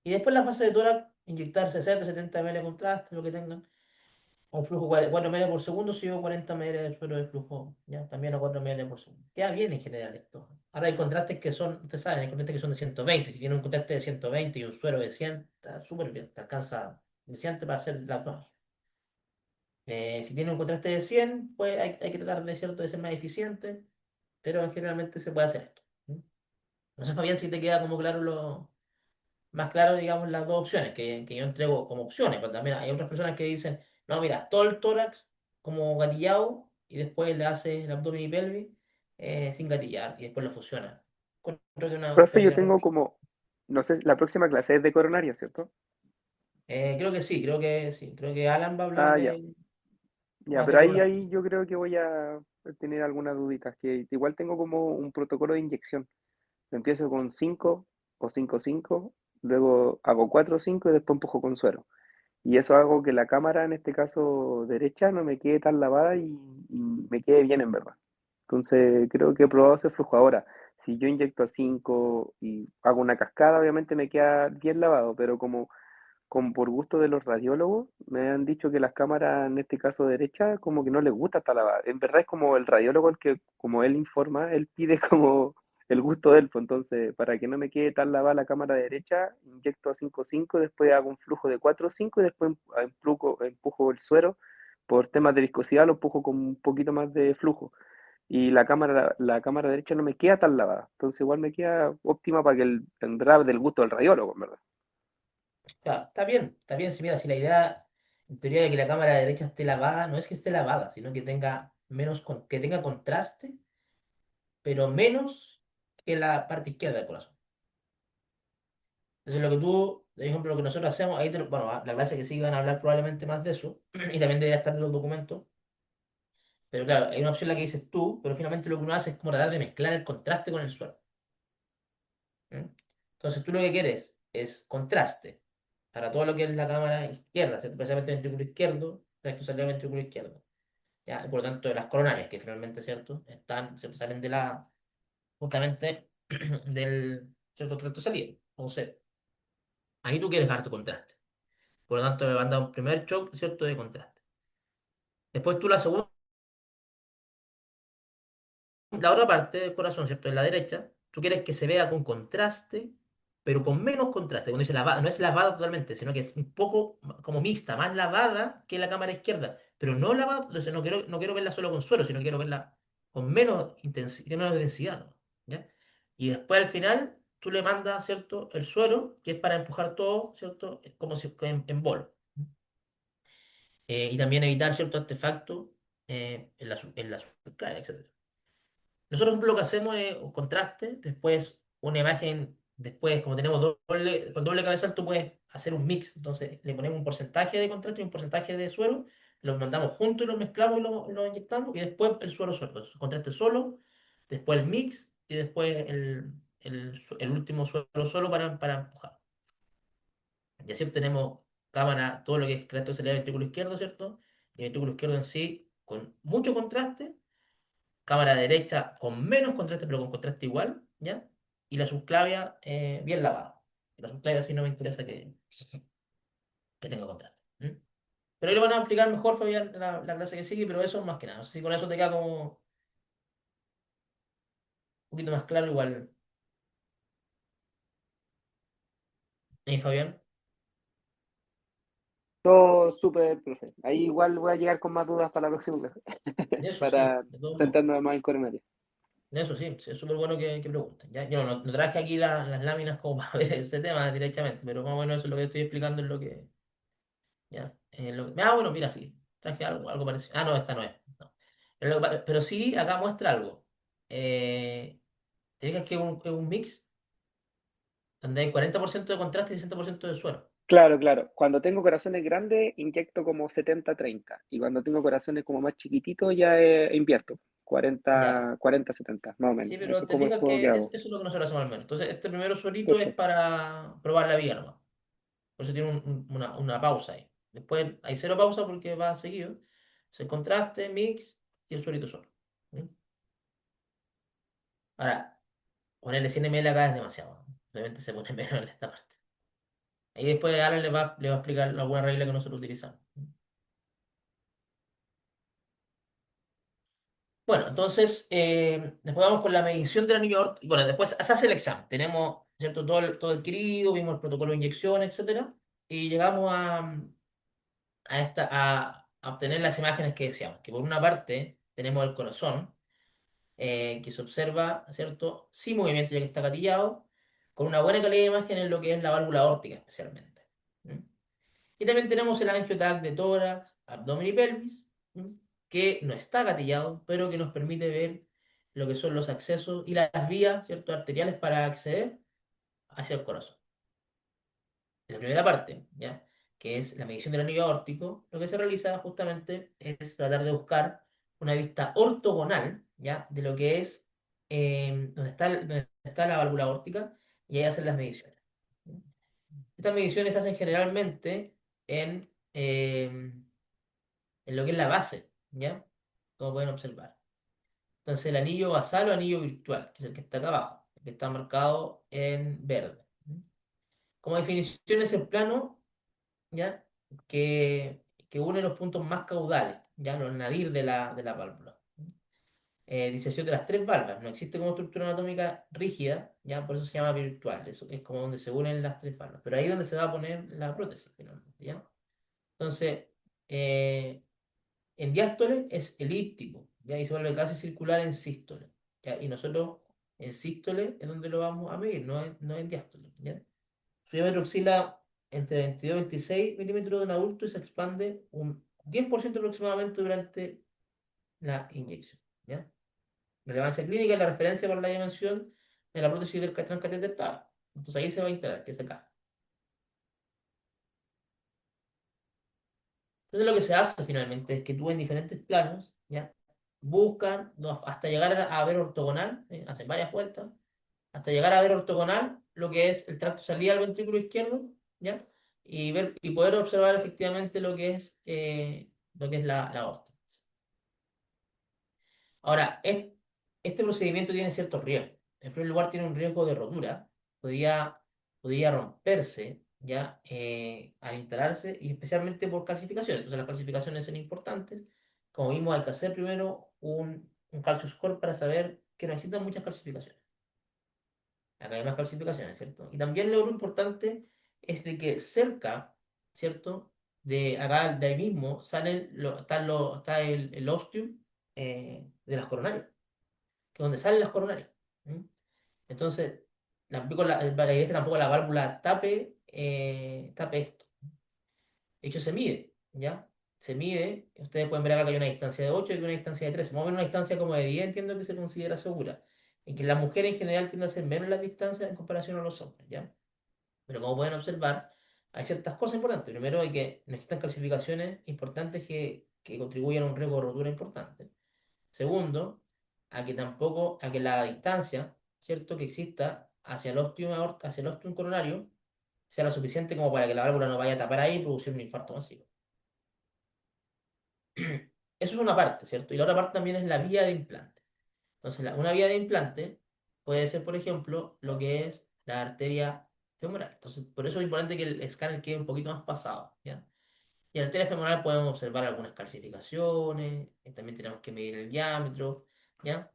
Y después la fase de tórax, inyectar 60, 70 ml de contraste, lo que tengan. Un flujo 4 ml por segundo, sigo 40 ml de suero de flujo, ¿ya? También a 4 ml por segundo. Queda bien en general esto. Ahora hay contrastes que son, ustedes saben, hay contrastes que son de 120. Si tiene un contraste de 120 y un suero de 100, está súper bien, te alcanza suficiente para hacer las dos. Si tiene un contraste de 100, pues hay que tratar de, ¿cierto?, de ser más eficiente, pero generalmente se puede hacer esto. ¿Mm? No sé, Fabián, si te queda como claro más claro, digamos, las dos opciones que yo entrego como opciones, pero también hay otras personas que dicen, no, mira, todo el tórax como gatillado y después le hace el abdomen y pelvis sin gatillar y después lo fusiona. Creo que una Profe, yo pérdida tengo mucho. como, no sé, la próxima clase es de coronario, ¿cierto? Creo que sí, creo que sí. Creo que Alan va a hablar Ah, ya, de ya, más de pero ahí, coronario. ahí yo creo que voy a tener algunas duditas, que igual tengo como un protocolo de inyección. Empiezo con 5 o 5-5, luego hago 4-5 y después empujo con suero. Y eso hago que la cámara, en este caso derecha, no me quede tan lavada y me quede bien en verdad. Entonces creo que he probado ese flujo. Ahora, si yo inyecto a 5 y hago una cascada, obviamente me queda bien lavado, pero como por gusto de los radiólogos, me han dicho que las cámaras, en este caso derecha, como que no les gusta estar lavada. En verdad es como el radiólogo el que, como él informa, él pide como el gusto de él. Pues entonces, para que no me quede tan lavada la cámara derecha, inyecto a 5-5, después hago un flujo de 4-5 y después empujo el suero. Por temas de viscosidad lo empujo con un poquito más de flujo. Y la cámara derecha no me queda tan lavada. Entonces igual me queda óptima para que el tendrá del gusto del radiólogo, en verdad. Claro, está bien, está bien. Si mira, si la idea en teoría de que la cámara derecha esté lavada, no es que esté lavada, sino que tenga que tenga contraste, pero menos que la parte izquierda del corazón. Entonces, lo que tú, por ejemplo, lo que nosotros hacemos, ahí bueno, la clase que sigue van a hablar probablemente más de eso, y también debería estar en los documentos. Pero claro, hay una opción la que dices tú, pero finalmente lo que uno hace es como tratar de mezclar el contraste con el suelo. ¿Mm? Entonces, tú lo que quieres es contraste para todo lo que es la cámara izquierda, ¿cierto? Precisamente ventrículo izquierdo, recto salido ventrículo izquierdo. ¿Ya? Y por lo tanto, de las coronarias, que finalmente, ¿cierto? ¿Cierto? Salen de justamente ¿cierto? Recto salido. Entonces, ahí tú quieres dar tu contraste. Por lo tanto, me manda un primer shock, ¿cierto? De contraste. Después tú la segunda, la otra parte del corazón, ¿cierto? En la derecha, tú quieres que se vea con contraste, pero con menos contraste. Cuando dice lavada, no es lavada totalmente, sino que es un poco como mixta, más lavada que la cámara izquierda. Pero no lavada, entonces no quiero verla solo con suero, sino quiero verla con menos intensidad, menos densidad, ¿no? ¿Ya? Y después al final, tú le mandas, ¿cierto? El suero, que es para empujar todo, ¿cierto? Es como si en bol. Y también evitar ciertos artefactos en la subclave, etc. Nosotros, por ejemplo, lo que hacemos es un contraste, después una imagen, después, como tenemos con doble cabezal, tú puedes hacer un mix. Entonces, le ponemos un porcentaje de contraste y un porcentaje de suero, los mandamos juntos y los mezclamos y los inyectamos, y después el suero solo. Entonces, contraste solo, después el mix y después el último suero solo para empujar. Y así obtenemos cámara, todo lo que es creación sería el ventrículo izquierdo, ¿cierto? Y el ventrículo izquierdo en sí, con mucho contraste, cámara derecha con menos contraste, pero con contraste igual, ¿ya? Y la subclavia bien lavada. La subclavia sí no me interesa que tenga contraste. ¿Mm? Pero ahí lo van a explicar mejor, Fabián, en la clase que sigue, pero eso más que nada. No sé si con eso te queda como un poquito más claro, igual. Fabián? Todo súper profe. Ahí igual voy a llegar con más dudas para la próxima clase, De eso sí, para de todos modos. centrarnos más en coronario. De eso sí, sí, es súper bueno que pregunten. ¿Ya? Yo no traje aquí las láminas como para ver ese tema directamente, pero más o menos eso es lo que estoy explicando, es lo que. ¿Ya? Bueno, mira, sí. Traje algo parecido. Ah, no, esta no es. No. Pero sí, acá muestra algo. ¿Te fijas que es un mix? donde hay 40% de contraste y 60% de suero. Claro, claro. Cuando tengo corazones grandes, inyecto como 70-30. Y cuando tengo corazones como más chiquititos, ya invierto. Ya. 40-70, más o menos. Sí, Eso pero es te como el fijas juego que que hago. eso es lo que nosotros hacemos al menos. Entonces, este primero suerito es Perfecto. para probar la vía nomás. Por eso tiene una pausa ahí. Después hay cero pausa porque va seguido. Es el contraste, mix y el suerito solo. ¿Mm? Ahora, ponerle 100 ml acá es demasiado. Obviamente se pone menos en esta parte. Ahí después Alan le va a explicar alguna regla que nosotros utilizamos. Bueno, entonces, después vamos con la medición del anillo aórtico. Bueno, después se hace el examen. Tenemos, ¿cierto? Todo el querido, vimos el protocolo de inyección, etcétera. Y llegamos a obtener las imágenes que deseamos. Que por una parte tenemos el corazón, que se observa, ¿cierto? Sin movimiento ya que está gatillado, con una buena calidad de imagen en lo que es la válvula aórtica especialmente. ¿Mm? Y también tenemos el angio-TAC de tórax, abdomen y pelvis, ¿m? Que no está gatillado, pero que nos permite ver lo que son los accesos y las vías, ¿cierto?, arteriales para acceder hacia el corazón. En la primera parte, ¿ya? Que es la medición del anillo aórtico, lo que se realiza justamente es tratar de buscar una vista ortogonal, ¿ya? De lo que es donde está la válvula aórtica y ahí hacen las mediciones. Estas mediciones se hacen generalmente en, eh, en lo que es la base, ¿ya? Como pueden observar. Entonces el anillo basal o anillo virtual, que es el que está acá abajo, el que está marcado en verde. Como definición es el plano, ¿ya? Que une los puntos más caudales, ¿ya? Los nadir de la válvula. Disección de las tres válvulas. No existe como estructura anatómica rígida, ¿ya? Por eso se llama virtual. Eso es como donde se unen las tres válvulas. Pero ahí es donde se va a poner la prótesis, finalmente, ¿ya? Entonces, eh, en diástole es elíptico, ¿ya? Y se vuelve casi circular en sístole, ¿ya? Y nosotros en sístole es donde lo vamos a medir, no en diástole, ¿ya? Su diámetro oscila entre 22 y 26 milímetros de un adulto y se expande un 10% aproximadamente durante la inyección, ¿ya? Relevancia clínica es la referencia para la dimensión de la prótesis del transcateter TAV. Entonces ahí se va a instalar, que es acá. Entonces lo que se hace finalmente es que tú en diferentes planos, ¿ya? Buscan hasta llegar a ver ortogonal, hacen varias vueltas, hasta llegar a ver ortogonal lo que es el tracto salida al ventrículo izquierdo, ¿ya? Y poder observar efectivamente lo que es la aorta. Ahora, este procedimiento tiene ciertos riesgos. En primer lugar, tiene un riesgo de rotura. Podría, podría romperse ya al instalarse y especialmente por calcificaciones. Entonces, las calcificaciones son importantes. Como vimos, hay que hacer primero un calcio score para saber que no existen muchas calcificaciones. Acá hay más calcificaciones, ¿cierto? Y también lo importante es de que cerca, ¿cierto? De acá, de ahí mismo, está el ostium de las coronarias, que es donde salen las coronarias. ¿Mm? Entonces, la idea es que tampoco la válvula tape esto. De hecho, se mide, ¿ya? Se mide, ustedes pueden ver acá que hay una distancia de 8 y una distancia de 13. Más o menos una distancia como de 10 entiendo que se considera segura. En que las mujeres en general tienden a hacer menos las distancias en comparación a los hombres, ¿ya? Pero como pueden observar, hay ciertas cosas importantes. Primero, hay que necesitan calcificaciones importantes que contribuyan a un riesgo de rotura importante. Segundo, a que la distancia, ¿cierto?, que exista hacia el ostium coronario sea lo suficiente como para que la válvula no vaya a tapar ahí y producir un infarto masivo. Eso es una parte, ¿cierto? Y la otra parte también es la vía de implante. Entonces, una vía de implante puede ser, por ejemplo, lo que es la arteria femoral. Entonces, por eso es importante que el escáner quede un poquito más pasado, ¿ya? Y en la arteria femoral podemos observar algunas calcificaciones, también tenemos que medir el diámetro, ¿ya?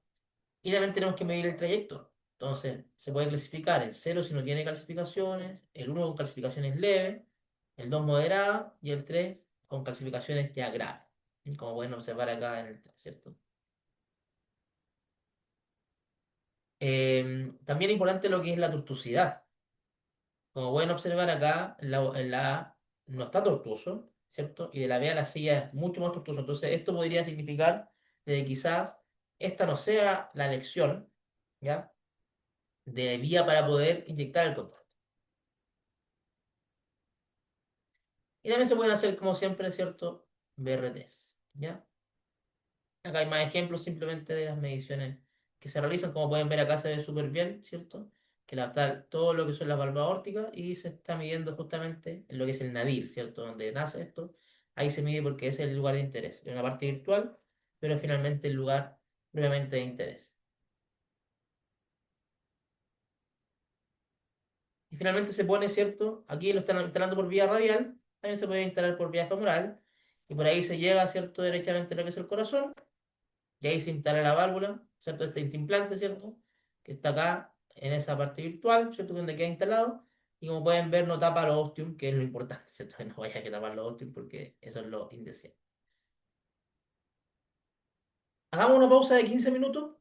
Y también tenemos que medir el trayecto. Entonces, se puede clasificar el cero si no tiene calcificaciones, el uno con calcificaciones leves, el 2 moderada y el 3 con calcificaciones ya graves. Como pueden observar acá en el 3, ¿cierto? También es importante lo que es la tortuosidad. Como pueden observar acá, no está tortuoso, ¿cierto? Y de la B a la silla es mucho más tortuoso. Entonces, esto podría significar de que quizás esta no sea la elección, ¿ya? De vía para poder inyectar el contraste. Y también se pueden hacer, como siempre, ¿cierto? BRTs, ¿ya? Acá hay más ejemplos simplemente de las mediciones que se realizan. Como pueden ver acá se ve súper bien, ¿cierto? Que está todo lo que son las valvas aórticas y se está midiendo justamente en lo que es el nadir, ¿cierto? Donde nace esto. Ahí se mide porque ese es el lugar de interés. Es una parte virtual, pero finalmente el lugar realmente de interés. Y finalmente se pone, ¿cierto? Aquí lo están instalando por vía radial, también se puede instalar por vía femoral, y por ahí se llega, ¿cierto? Derechamente a lo que es el corazón, y ahí se instala la válvula, ¿cierto? Este implante, ¿cierto? Que está acá en esa parte virtual, ¿cierto? Donde queda instalado, y como pueden ver, no tapa los ostium, que es lo importante, ¿cierto? Que no vaya a que tapar los ostium porque eso es lo indeseable. Hagamos una pausa de 15 minutos,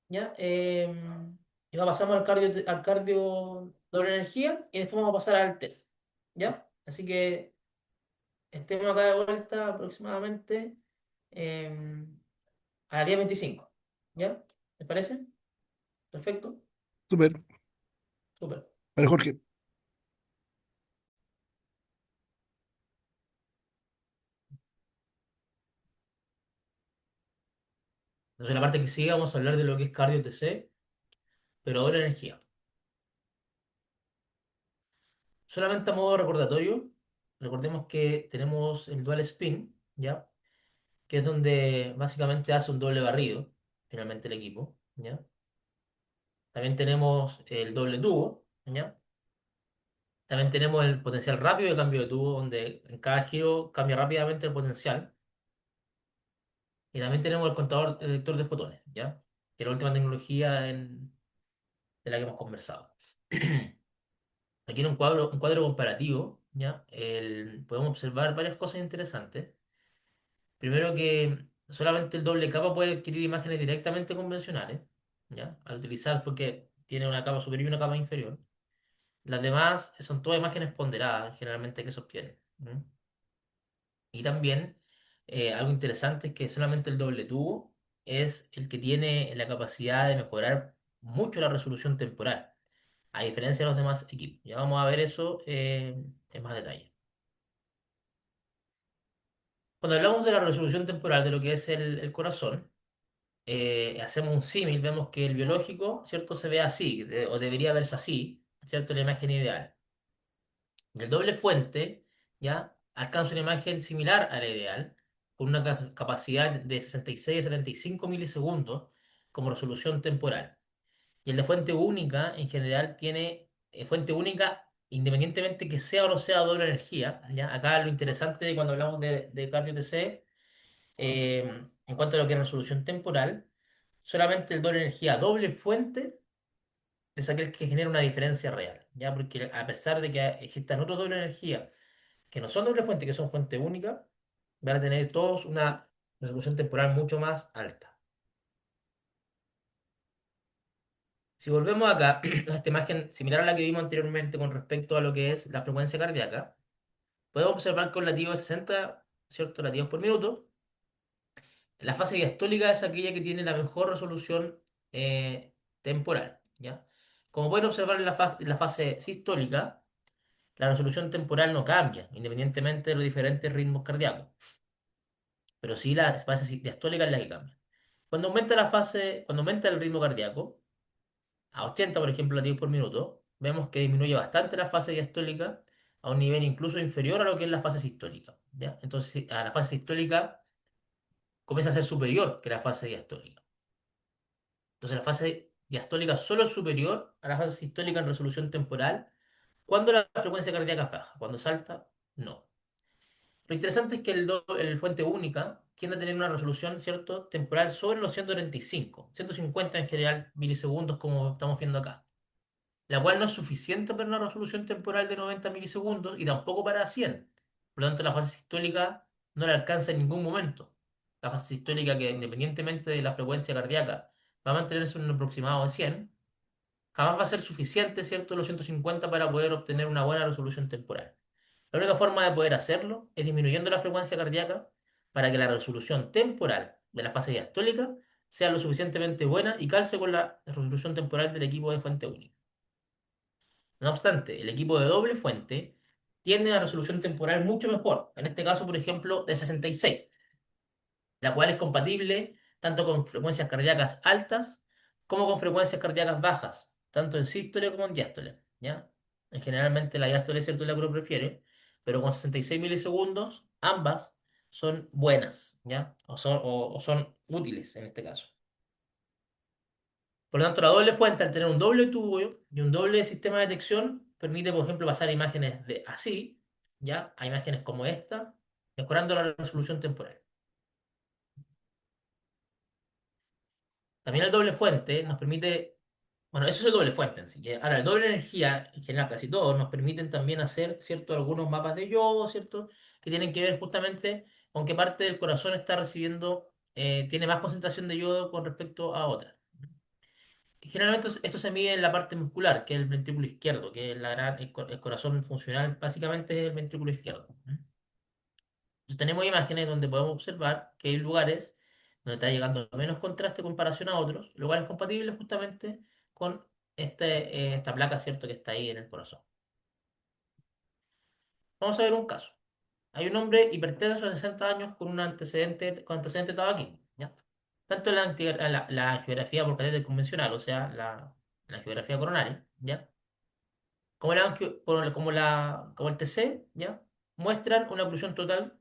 ¿ya? Y ahora pasamos al cardio doble energía, y después vamos a pasar al test, ¿ya? Así que estemos acá de vuelta aproximadamente eh, a las 10:25. ¿Ya? ¿Les parece? Perfecto. Súper. Súper. Vale, Jorge. Entonces, en la parte que sigue vamos a hablar de lo que es cardio TC, pero ahora energía. Solamente a modo recordatorio, recordemos que tenemos el dual spin, ¿ya? Que es donde básicamente hace un doble barrido, finalmente el equipo, ¿ya? También tenemos el doble tubo, ¿ya? También tenemos el potencial rápido de cambio de tubo, donde en cada giro cambia rápidamente el potencial. Y también tenemos el contador el lector de fotones, ¿ya? Que es la última tecnología de la que hemos conversado. Aquí en un cuadro comparativo, ¿ya? Podemos observar varias cosas interesantes. Primero que solamente el doble capa puede adquirir imágenes directamente convencionales, ¿ya? Al utilizar porque tiene una capa superior y una capa inferior. Las demás son todas imágenes ponderadas, generalmente que se obtienen. ¿Mm? Y también algo interesante es que solamente el doble tubo es el que tiene la capacidad de mejorar mucho la resolución temporal, a diferencia de los demás equipos. Ya vamos a ver eso en más detalle. Cuando hablamos de la resolución temporal de lo que es el corazón, hacemos un símil, vemos que el biológico, ¿cierto? Se ve así, o debería verse así, ¿cierto? La imagen ideal. Y el doble fuente, ¿ya? Alcanza una imagen similar a la ideal, con una capacidad de 66 a 75 milisegundos como resolución temporal. Y el de fuente única, en general, tiene fuente única independientemente que sea o no sea doble energía, ¿ya? Acá lo interesante cuando hablamos de cardio TC, en cuanto a lo que es resolución temporal, solamente el doble energía doble fuente es aquel que genera una diferencia real, ¿ya? Porque a pesar de que existan otros doble energía que no son doble fuente, que son fuente única, van a tener todos una resolución temporal mucho más alta. Si volvemos acá a esta imagen similar a la que vimos anteriormente con respecto a lo que es la frecuencia cardíaca, podemos observar con latido de 60, ¿cierto? Latidos por minuto. La fase diastólica es aquella que tiene la mejor resolución temporal, ¿ya? Como pueden observar en la fase sistólica, la resolución temporal no cambia, independientemente de los diferentes ritmos cardíacos, pero sí la fase diastólica es la que cambia. Cuando aumenta el ritmo cardíaco, a 80, por ejemplo, latidos por minuto, vemos que disminuye bastante la fase diastólica a un nivel incluso inferior a lo que es la fase sistólica, ¿ya? Entonces, a la fase sistólica comienza a ser superior que la fase diastólica. Entonces, la fase diastólica solo es superior a la fase sistólica en resolución temporal cuando la frecuencia cardíaca baja. Cuando salta, no. Lo interesante es que el fuente única tiende a tener una resolución, ¿cierto?, temporal sobre los 135, 150 en general milisegundos como estamos viendo acá, la cual no es suficiente para una resolución temporal de 90 milisegundos y tampoco para 100. Por lo tanto, la fase sistólica no la alcanza en ningún momento. La fase sistólica que independientemente de la frecuencia cardíaca va a mantenerse en un aproximado de 100, jamás va a ser suficiente, ¿cierto?, los 150 para poder obtener una buena resolución temporal. La única forma de poder hacerlo es disminuyendo la frecuencia cardíaca para que la resolución temporal de la fase diastólica sea lo suficientemente buena y calce con la resolución temporal del equipo de fuente única. No obstante, el equipo de doble fuente tiene una resolución temporal mucho mejor. En este caso, por ejemplo, de 66, la cual es compatible tanto con frecuencias cardíacas altas como con frecuencias cardíacas bajas, tanto en sístole como en diástole, ¿ya? Generalmente la diástole es cierto la que uno prefiere, pero con 66 milisegundos ambas son buenas, ¿ya? O son útiles en este caso. Por lo tanto, la doble fuente, al tener un doble tubo y un doble sistema de detección, permite, por ejemplo, pasar imágenes de así, ¿ya? A imágenes como esta, mejorando la resolución temporal. También el doble fuente nos permite, bueno, eso es el doble fuente en sí. Ahora, el doble energía, en general, casi todos, nos permiten también hacer, ¿cierto? Algunos mapas de yodo, ¿cierto? Que tienen que ver justamente con qué parte del corazón está recibiendo, tiene más concentración de yodo con respecto a otra. Generalmente esto se mide en la parte muscular, que es el ventrículo izquierdo, que es el corazón funcional, básicamente es el ventrículo izquierdo. Entonces tenemos imágenes donde podemos observar que hay lugares donde está llegando menos contraste en comparación a otros, lugares compatibles justamente con esta placa, ¿cierto?, que está ahí en el corazón. Vamos a ver un caso. Hay un hombre hipertenso de 60 años con antecedente tabaquismo, ¿ya? Tanto la angiografía por catéter convencional, o sea, la angiografía coronaria, ¿ya? Como el TC, ¿ya? Muestran una oclusión total,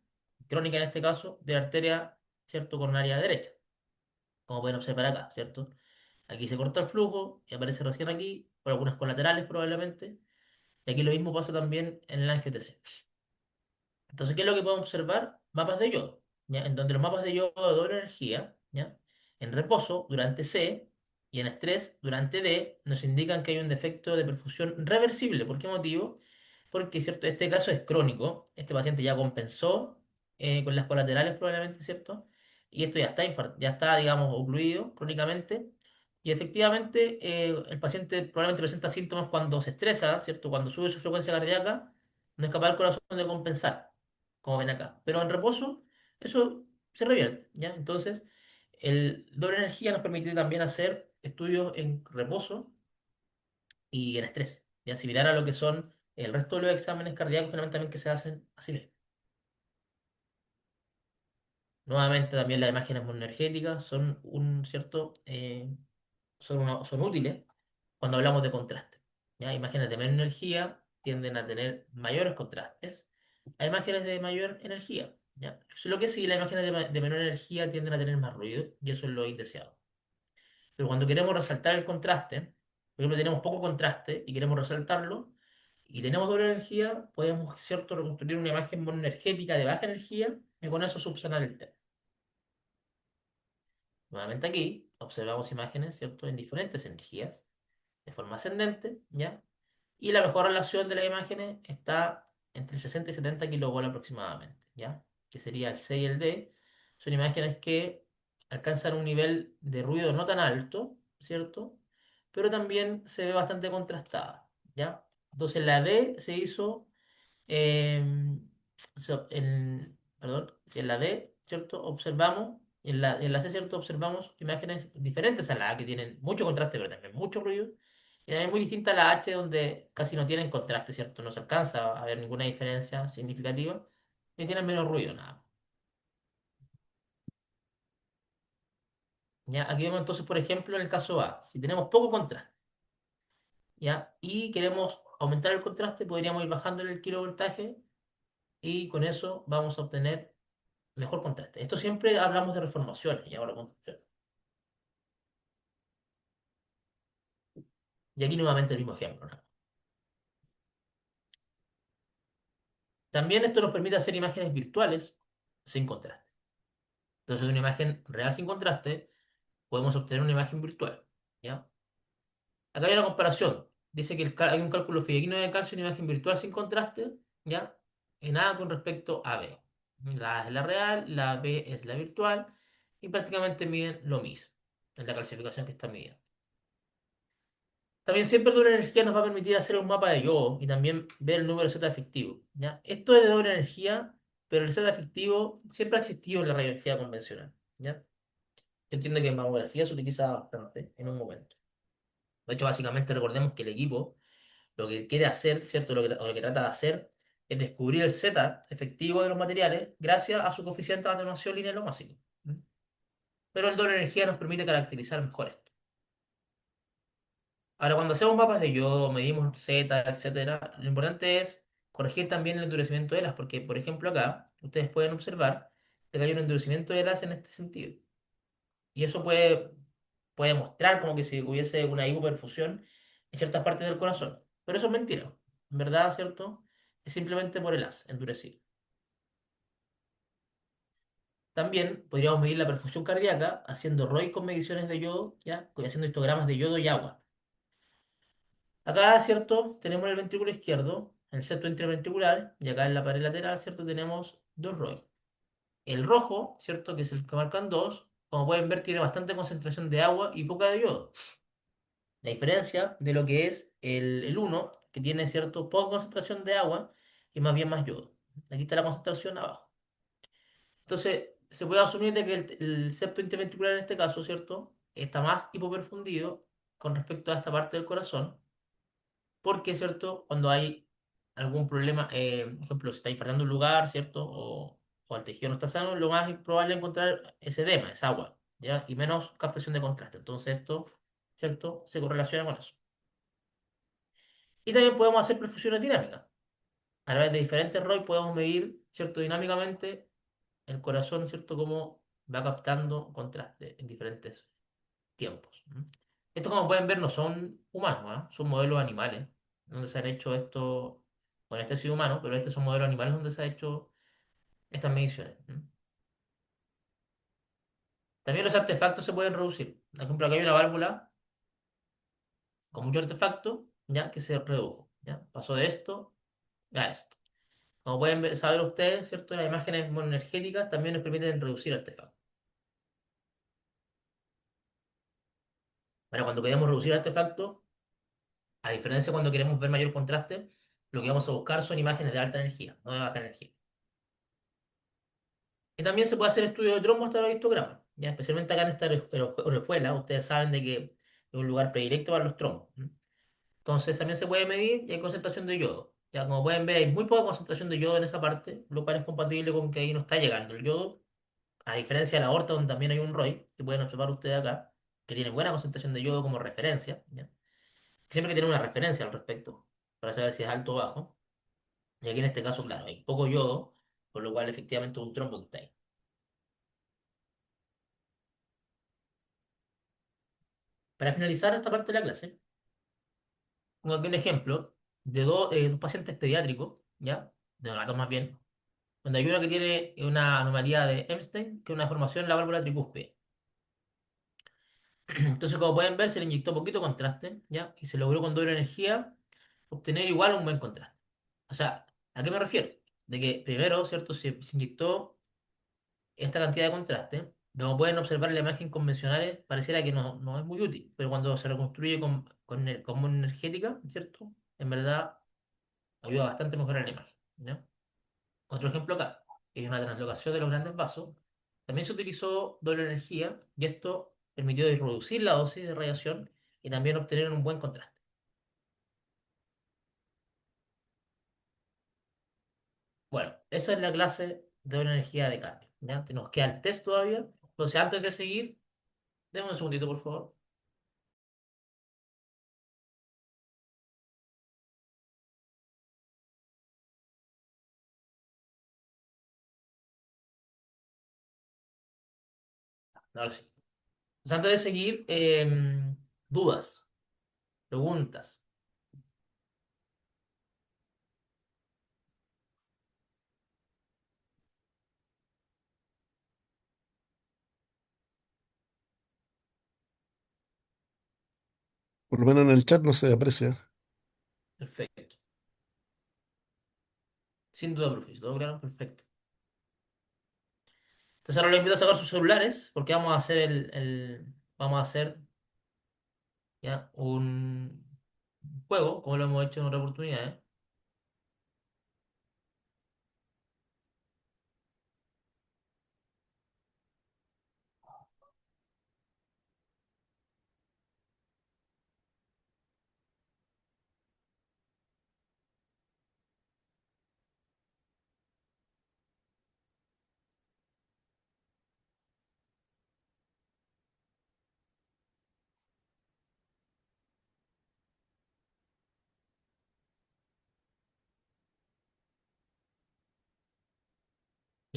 crónica en este caso, de la arteria, ¿cierto?, coronaria derecha, como pueden observar acá, ¿cierto? Aquí se corta el flujo y aparece recién aquí, por algunas colaterales probablemente, y aquí lo mismo pasa también en el angio-TC. Entonces, ¿qué es lo que podemos observar? Mapas de yodo, ¿ya? En donde los mapas de yodo de doble energía, ¿ya? En reposo durante C y en estrés durante D nos indican que hay un defecto de perfusión reversible. ¿Por qué motivo? Porque, ¿cierto? Este caso es crónico. Este paciente ya compensó con las colaterales probablemente, ¿cierto? Y esto ya está, digamos, ocluido crónicamente. Y efectivamente, el paciente probablemente presenta síntomas cuando se estresa, ¿cierto? Cuando sube su frecuencia cardíaca, no es capaz el corazón de compensar, como ven acá. Pero en reposo, eso se revierte, ¿ya? Entonces, el doble energía nos permite también hacer estudios en reposo y en estrés, ¿ya? Similar a lo que son el resto de los exámenes cardíacos generalmente también que se hacen así mismo. Nuevamente, también las imágenes energéticas son son útiles cuando hablamos de contraste. ¿Ya? Imágenes de menor energía tienden a tener mayores contrastes a imágenes de mayor energía. ¿Ya? Lo que sí, las imágenes de menor energía tienden a tener más ruido y eso es lo indeseado. Pero cuando queremos resaltar el contraste, por ejemplo, tenemos poco contraste y queremos resaltarlo, y tenemos doble energía, podemos, ¿cierto?, reconstruir una imagen monoenergética de baja energía y con eso subsanar el tema. Nuevamente aquí observamos imágenes, ¿cierto?, en diferentes energías, de forma ascendente, ¿ya? Y la mejor relación de las imágenes está entre 60 y 70 kilovolt aproximadamente, ¿ya? Que sería el C y el D. Son imágenes que alcanzan un nivel de ruido no tan alto, ¿cierto? Pero también se ve bastante contrastada, ¿ya? Entonces la D se hizo eh, perdón, si en la D, ¿cierto? Observamos, en la C, ¿cierto? Observamos imágenes diferentes a la A, que tienen mucho contraste, pero también mucho ruido. Y también muy distinta a la H, donde casi no tienen contraste, ¿cierto? No se alcanza a ver ninguna diferencia significativa. Y tienen menos ruido, nada más. ¿Ya? Aquí vemos entonces, por ejemplo, en el caso A, si tenemos poco contraste, ¿ya? Y queremos aumentar el contraste, podríamos ir bajando el kilovoltaje y con eso vamos a obtener mejor contraste. Esto siempre hablamos de reformaciones y ahora construcción. Y aquí nuevamente el mismo ejemplo, ¿no? También esto nos permite hacer imágenes virtuales sin contraste. Entonces, de una imagen real sin contraste, podemos obtener una imagen virtual, ¿ya? Acá hay una comparación. Dice que hay un cálculo fidedigno de calcio en imagen virtual sin contraste, ¿ya? En A con respecto a B. La A es la real, la B es la virtual, y prácticamente miden lo mismo en la calcificación que está midiendo. También siempre doble energía nos va a permitir hacer un mapa de yodo y también ver el número Z efectivo, ¿ya? Esto es de doble energía, pero el Z efectivo siempre ha existido en la radiología convencional, ¿ya? Yo entiendo que en mamografía se utiliza bastante en un momento. De hecho, básicamente recordemos que el equipo lo que quiere hacer, ¿cierto? O lo que trata de hacer es descubrir el Z efectivo de los materiales gracias a su coeficiente de atenuación lineal o básico. Pero el doble energía nos permite caracterizar mejor esto. Ahora, cuando hacemos mapas de yodo, medimos Z, etcétera, lo importante es corregir también el endurecimiento de las, porque, por ejemplo, acá ustedes pueden observar que hay un endurecimiento de las en este sentido. Y eso puede mostrar como que si hubiese una hipoperfusión en ciertas partes del corazón. Pero eso es mentira. En verdad, ¿cierto? Es simplemente por el haz endurecido. También podríamos medir la perfusión cardíaca haciendo ROI con mediciones de yodo, ¿ya? Haciendo histogramas de yodo y agua. Acá, ¿cierto? Tenemos el ventrículo izquierdo, el septo intraventricular, y acá en la pared lateral, ¿cierto? Tenemos dos ROI. El rojo, ¿cierto? Que es el que marcan dos, como pueden ver, tiene bastante concentración de agua y poca de yodo. La diferencia de lo que es el uno que tiene, ¿cierto? Poca concentración de agua y más bien más yodo. Aquí está la concentración abajo. Entonces, se puede asumir de que el septo interventricular en este caso, ¿cierto? Está más hipoperfundido con respecto a esta parte del corazón, porque, ¿cierto? Cuando hay algún problema, por ejemplo, se está infartando un lugar, ¿cierto? O el tejido no está sano, lo más probable es encontrar es edema, es agua, ¿ya? Y menos captación de contraste. Entonces, esto, ¿cierto? Se correlaciona con eso. Y también podemos hacer perfusiones dinámicas. A través de diferentes ROI podemos medir, ¿cierto? Dinámicamente el corazón, ¿cierto? Cómo va captando contraste en diferentes tiempos. Estos, como pueden ver, no son humanos, ¿ah? Son modelos animales, donde se han hecho esto, bueno, este ha sido humano, pero estos son modelos animales donde se han hecho estas mediciones. También los artefactos se pueden reducir. Por ejemplo, acá hay una válvula con mucho artefacto, ¿ya? Que se redujo, ¿ya? Pasó de esto a esto. Como pueden saber ustedes, ¿cierto? Las imágenes monoenergéticas también nos permiten reducir artefactos. Ahora, cuando queremos reducir artefactos, a diferencia de cuando queremos ver mayor contraste, lo que vamos a buscar son imágenes de alta energía, no de baja energía. Y también se puede hacer estudio de trombo hasta los histogramas, ya especialmente acá en esta orejuela, ustedes saben de que es un lugar predilecto para los trombos. Entonces también se puede medir y hay concentración de yodo. Ya como pueden ver, hay muy poca concentración de yodo en esa parte, lo cual es compatible con que ahí no está llegando el yodo, a diferencia de la aorta, donde también hay un ROI, que pueden observar ustedes acá, que tiene buena concentración de yodo como referencia, ¿ya? Siempre hay que tener una referencia al respecto, para saber si es alto o bajo. Y aquí en este caso, claro, hay poco yodo, por lo cual efectivamente un trombo que está ahí. Para finalizar esta parte de la clase, tengo aquí un ejemplo de dos pacientes pediátricos, ¿ya? De neonatos más bien, donde hay uno que tiene una anomalía de Epstein, que es una formación en la válvula tricúspide. Entonces, como pueden ver, se le inyectó poquito contraste, ¿ya? Y se logró con doble energía obtener igual un buen contraste. O sea, ¿a qué me refiero? De que primero, ¿cierto? Se inyectó esta cantidad de contraste. Como pueden observar en la imagen convencional, pareciera que no es muy útil, pero cuando se reconstruye con una energética, ¿cierto? En verdad ayuda bastante a mejorar la imagen, ¿ya? Otro ejemplo acá, que es una translocación de los grandes vasos. También se utilizó doble energía y esto permitió reducir la dosis de radiación y también obtener un buen contraste. Bueno, esa es la clase de doble energía de cambio, ¿ya? Nos queda el test todavía. Entonces, antes de seguir, denme un segundito, por favor. Ahora sí. Entonces, antes de seguir, dudas, preguntas. Por lo menos en el chat no se aprecia. Perfecto. Sin duda, profe. ¿Todo claro? Perfecto. Entonces ahora los invito a sacar sus celulares porque vamos a hacer vamos a hacer ya un juego, como lo hemos hecho en otra oportunidad, ¿eh?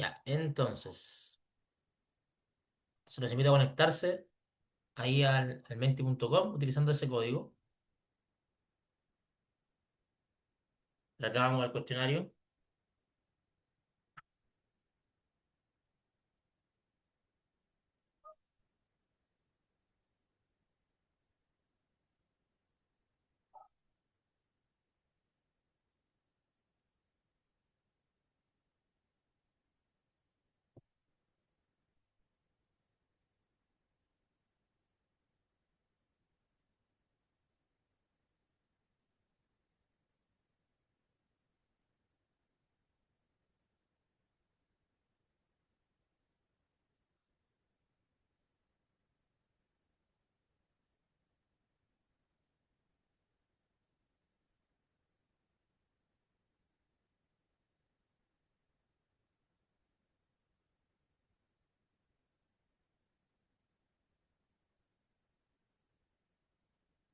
Ya, entonces, se los invito a conectarse ahí al menti.com utilizando ese código. Le acabamos el cuestionario.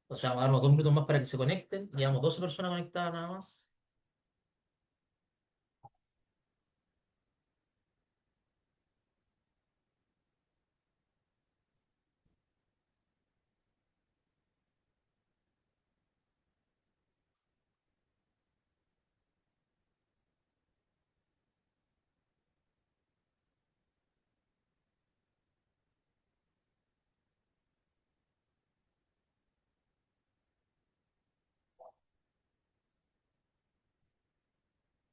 O sea, vamos a darnos 2 minutos más para que se conecten. Llevamos 12 personas conectadas nada más.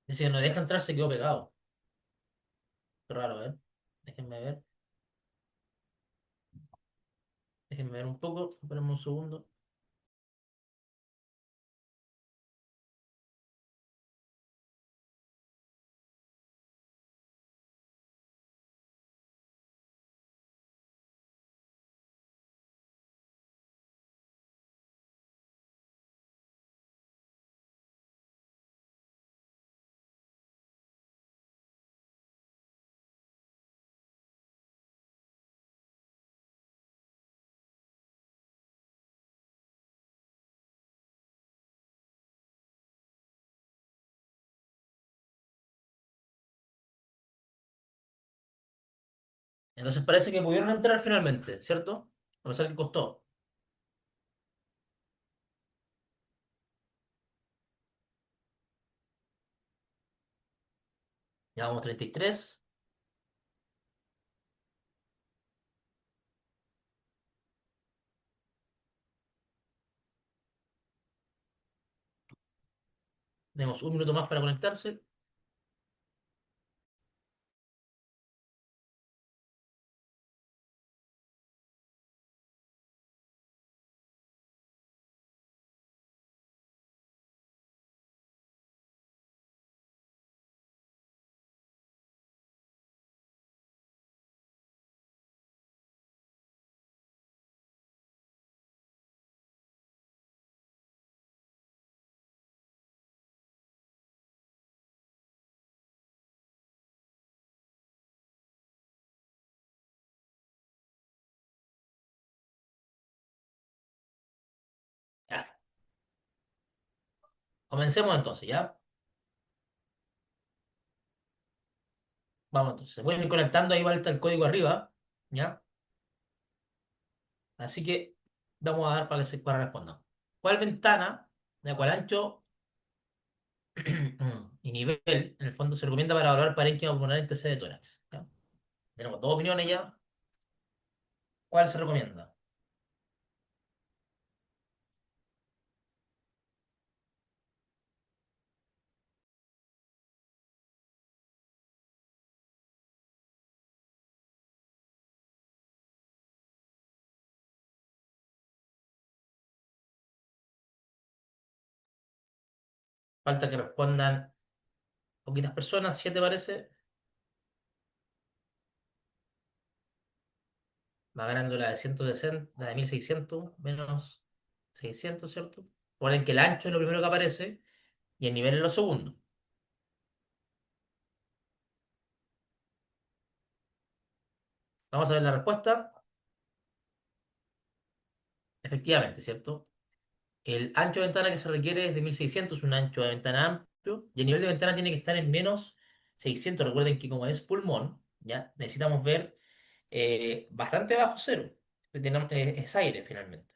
Dice que no deja entrar, se quedó pegado. Qué raro, ¿eh? Déjenme ver. Déjenme ver un poco. Espérenme un segundo. Entonces parece que pudieron entrar finalmente, ¿cierto? A pesar que costó. Llevamos 33. Tenemos 1 minuto más para conectarse. Ya. Comencemos entonces, ¿ya? Vamos entonces. Voy a ir conectando, ahí va el código arriba, ¿ya? Así que vamos a dar para que se para responder. ¿Cuál ventana, de cuál ancho y nivel, en el fondo, se recomienda para evaluar parénquima pulmonar en TC de tórax? ¿Ya? Tenemos dos opiniones ya. ¿Cuál se recomienda? Falta que respondan poquitas personas, 7 parece. Va ganando la de 160, la de 1600 menos 600, ¿cierto? Recuerden que el ancho es lo primero que aparece y el nivel es lo segundo. Vamos a ver la respuesta. Efectivamente, ¿cierto? El ancho de ventana que se requiere es de 1600, un ancho de ventana amplio, y el nivel de ventana tiene que estar en menos 600, recuerden que como es pulmón, ¿ya? Necesitamos ver bastante bajo cero. Es aire finalmente.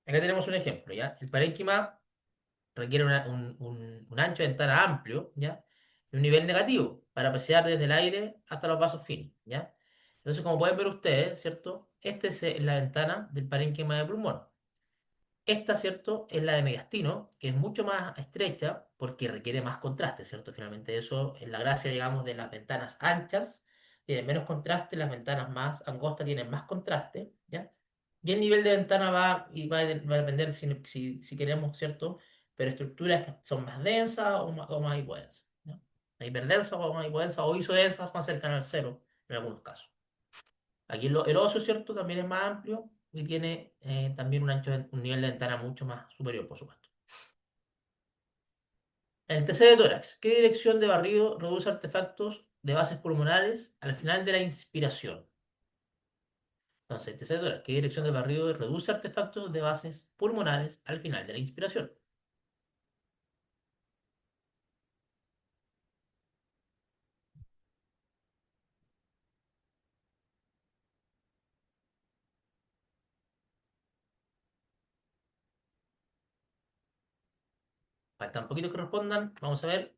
Acá tenemos un ejemplo, ¿ya? El parénquima requiere un ancho de ventana amplio, ¿ya? Y un nivel negativo para pasear desde el aire hasta los vasos finos, ¿ya? Entonces, como pueden ver ustedes, ¿cierto? Esta es la ventana del parénquima de pulmón. Esta, ¿cierto? Es la de mediastino, que es mucho más estrecha porque requiere más contraste, ¿cierto? Finalmente eso es la gracia, digamos, de las ventanas anchas, tienen menos contraste, las ventanas más angostas tienen más contraste, ¿ya? Y el nivel de ventana va a depender si queremos, ¿cierto? Pero estructuras que son más densas o más hipodensas, ¿no? Hiperdensas o más hipodensas o isodensas más cercanas al cero en algunos casos. Aquí el oso, ¿cierto? También es más amplio y tiene también un nivel de ventana mucho más superior, por supuesto. El TC de tórax. ¿Qué dirección de barrido reduce artefactos de bases pulmonares al final de la inspiración? Entonces, el TC de tórax. ¿Qué dirección de barrido reduce artefactos de bases pulmonares al final de la inspiración? Faltan poquitos que respondan. Vamos a ver.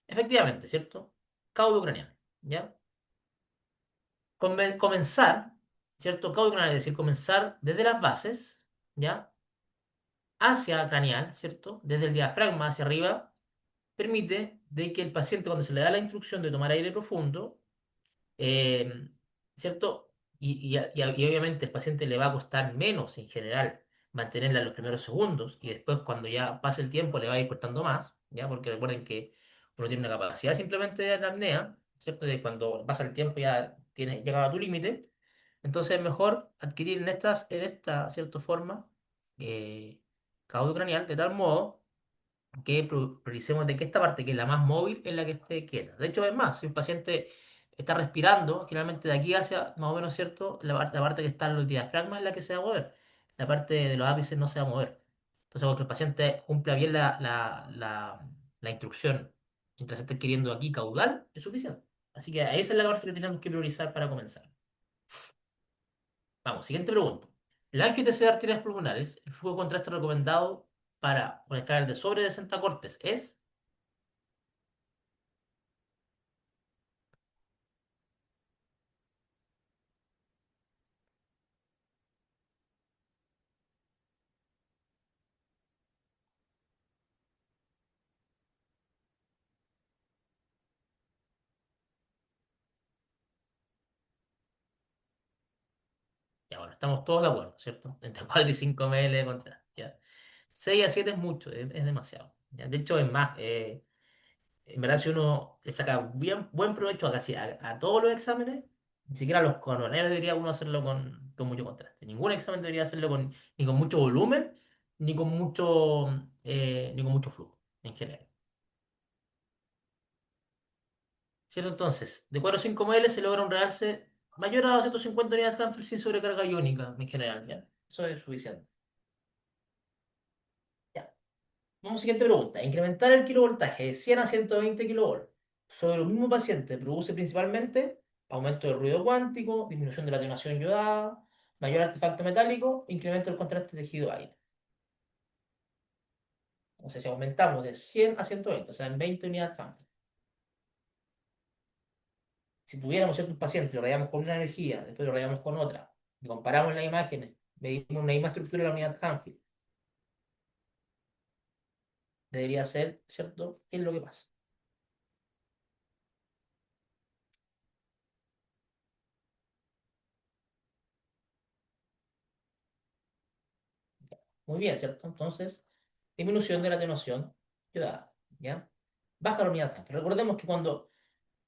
Efectivamente, ¿cierto? Caudo craneal. ¿Ya? Comenzar, ¿cierto? Caudo craneal, es decir, comenzar desde las bases, ¿ya? Hacia craneal, ¿cierto? Desde el diafragma hacia arriba, permite de que el paciente cuando se le da la instrucción de tomar aire profundo, eh, ¿cierto? Y obviamente el paciente le va a costar menos en general mantenerla en los primeros segundos y después cuando ya pase el tiempo le va a ir costando más, ¿ya? Porque recuerden que uno tiene una capacidad simplemente de la apnea, ¿cierto? De cuando pasa el tiempo ya tienes llegado a tu límite. Entonces es mejor adquirir en esta cierta forma, eh, caudo craneal de tal modo que prioricemos de que esta parte, que es la más móvil, es la que esté quieta. De hecho, es más, si un paciente está respirando, generalmente de aquí hacia, más o menos, ¿cierto? La parte que está en los diafragmas es la que se va a mover. La parte de los ápices no se va a mover. Entonces, cuando el paciente cumpla bien la instrucción mientras esté adquiriendo aquí caudal, es suficiente. Así que esa es la parte que tenemos que priorizar para comenzar. Vamos, siguiente pregunta. El angiotensina de arterias pulmonares, el flujo de contraste recomendado para un escáner de sobre 60 cortes es. Ya, bueno, estamos todos de acuerdo, ¿cierto? Entre 4 y 5 ml de contraste, ¿ya? 6 a 7 es mucho, es demasiado. ¿Ya? De hecho, es más, en verdad, si uno le saca bien, buen provecho a casi a todos los exámenes, ni siquiera los coroneros debería uno hacerlo con mucho contraste. Ningún examen debería hacerlo ni con mucho volumen, ni con mucho flujo, en general. ¿Cierto? Entonces, de 4 a 5 ml se logra un realce mayor a 250 unidades de Hanfield sin sobrecarga iónica, en general, ¿ya? Eso es suficiente. Ya. Vamos a la siguiente pregunta. Incrementar el kilovoltaje de 100 a 120 kilovolts sobre un mismo paciente produce principalmente aumento del ruido cuántico, disminución de la atenuación iodada, mayor artefacto metálico, incremento del contraste tejido-aire. O sea, si aumentamos de 100 a 120, o sea, en 20 unidades Ampere. Si tuviéramos ciertos pacientes, lo rayamos con una energía, después lo rayamos con otra, y comparamos las imágenes, medimos una misma estructura de la unidad Hanfield, debería ser, ¿cierto? ¿Qué es lo que pasa? Muy bien, ¿cierto? Entonces, disminución de la atenuación ciudadana, ¿ya? Baja la unidad de Hanfield. Recordemos que cuando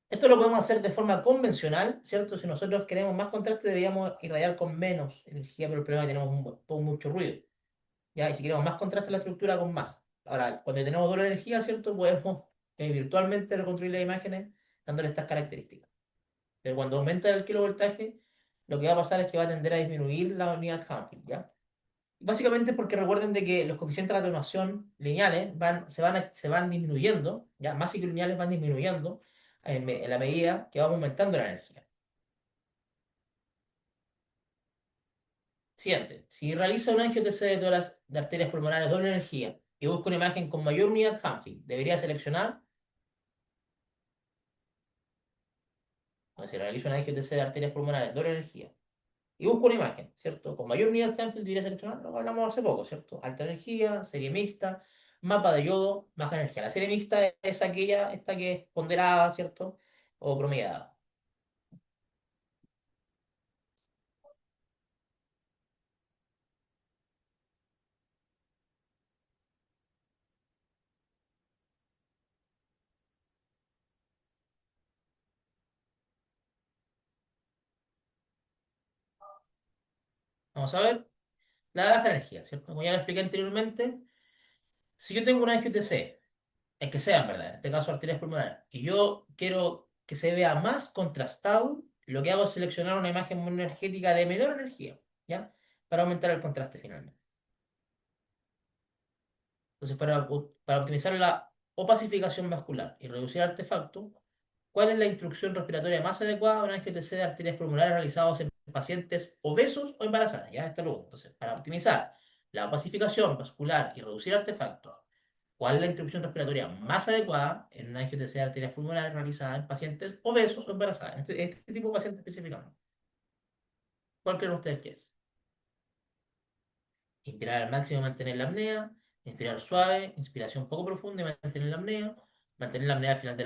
esto lo podemos hacer de forma convencional, ¿cierto? Si nosotros queremos más contraste, deberíamos irradiar con menos energía, pero el problema es que tenemos mucho ruido, ¿ya? Y si queremos más contraste, la estructura con más. Ahora, cuando tenemos doble energía, ¿cierto? Podemos virtualmente reconstruir las imágenes dándole estas características. Pero cuando aumenta el kilovoltaje, lo que va a pasar es que va a tender a disminuir la unidad Hanfield, ¿ya? Básicamente porque recuerden de que los coeficientes de atenuación lineales se van disminuyendo, ya más ciclolineales van disminuyendo en la medida que vamos aumentando la energía. Siguiente, si realiza un angiotensina de tórax de arterias pulmonares doble energía y busca una imagen con mayor unidad Hanfield, debería seleccionar, bueno, si realiza un angiotensina de arterias pulmonares doble energía y busco una imagen, ¿cierto? Con mayor unidad Hanfield debería seleccionar lo que hablamos hace poco, ¿cierto? Alta energía, serie mixta, mapa de yodo, baja energía. La serie mixta es aquella, esta que es ponderada, ¿cierto? O promediada. Vamos a ver la baja energía, ¿cierto? Como ya lo expliqué anteriormente, si yo tengo una HQTC, el que sea, en verdad, en este caso arterias pulmonares, y yo quiero que se vea más contrastado, lo que hago es seleccionar una imagen muy energética de menor energía, ¿ya? Para aumentar el contraste finalmente. Entonces, para optimizar la opacificación vascular y reducir el artefacto, ¿cuál es la instrucción respiratoria más adecuada a una angiotensina de arterias pulmonares realizados en pacientes obesos o embarazadas? Ya esta pregunta. Entonces, para optimizar la opacificación vascular y reducir artefactos, ¿cuál es la instrucción respiratoria más adecuada en una angiotensina de arterias pulmonares realizada en pacientes obesos o embarazadas? Este tipo de pacientes específicamente. ¿Cuál creen ustedes que es? Inspirar al máximo, mantener la apnea. Inspirar suave, inspiración poco profunda y mantener la apnea. Mantener la apnea al final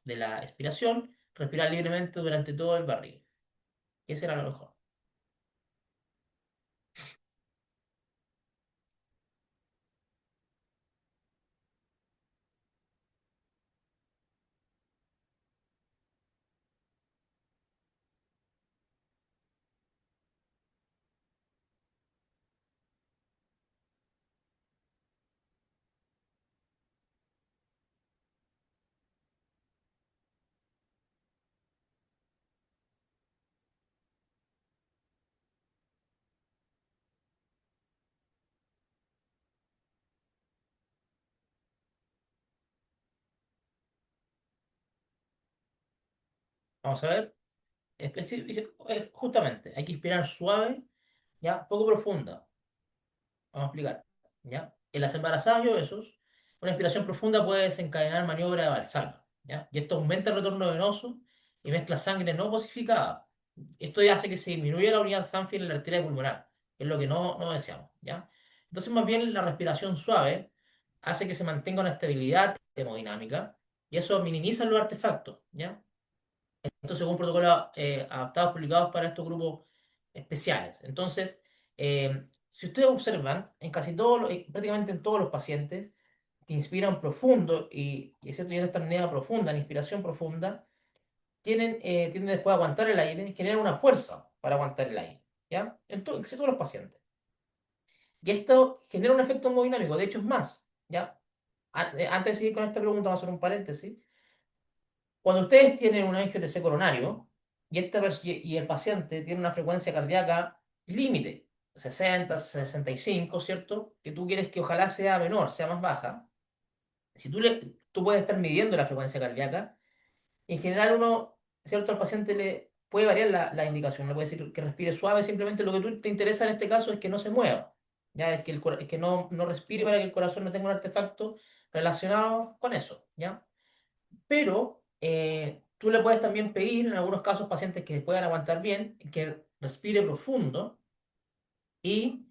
de la expiración. Respirar libremente durante todo el barriga. ¿Qué será lo mejor? Vamos a ver. Justamente, hay que inspirar suave, ya, poco profunda. Vamos a explicar. ¿Ya? En las embarazadas y obesos, una inspiración profunda puede desencadenar maniobra de Valsalva. ¿Ya? Y esto aumenta el retorno venoso y mezcla sangre no posificada. Esto ya hace que se disminuya la unidad Hanfield en la arteria pulmonar, que es lo que no deseamos. ¿Ya? Entonces, más bien, la respiración suave hace que se mantenga una estabilidad hemodinámica y eso minimiza los artefactos. ¿Ya? Esto según protocolos adaptados publicados para estos grupos especiales. Entonces, si ustedes observan, en casi todos, prácticamente en todos los pacientes que inspiran profundo y es cierto, tienen esta apnea profunda, la inspiración profunda, tienden después a aguantar el aire, generan una fuerza para aguantar el aire, ¿ya? En casi todos los pacientes. Y esto genera un efecto hemodinámico, de hecho es más, ¿ya? Antes de seguir con esta pregunta, vamos a hacer un paréntesis. Cuando ustedes tienen un angiotensina coronario y el paciente tiene una frecuencia cardíaca límite, 60, 65, ¿cierto? Que tú quieres que ojalá sea menor, sea más baja. Si tú puedes estar midiendo la frecuencia cardíaca, en general uno, ¿cierto? Al paciente le puede variar la indicación, le puede decir que respire suave, simplemente lo que tú te interesa en este caso es que no se mueva, ya es que, es que no respire para que el corazón no tenga un artefacto relacionado con eso, ¿ya? Pero tú le puedes también pedir, en algunos casos, pacientes que puedan aguantar bien, que respire profundo y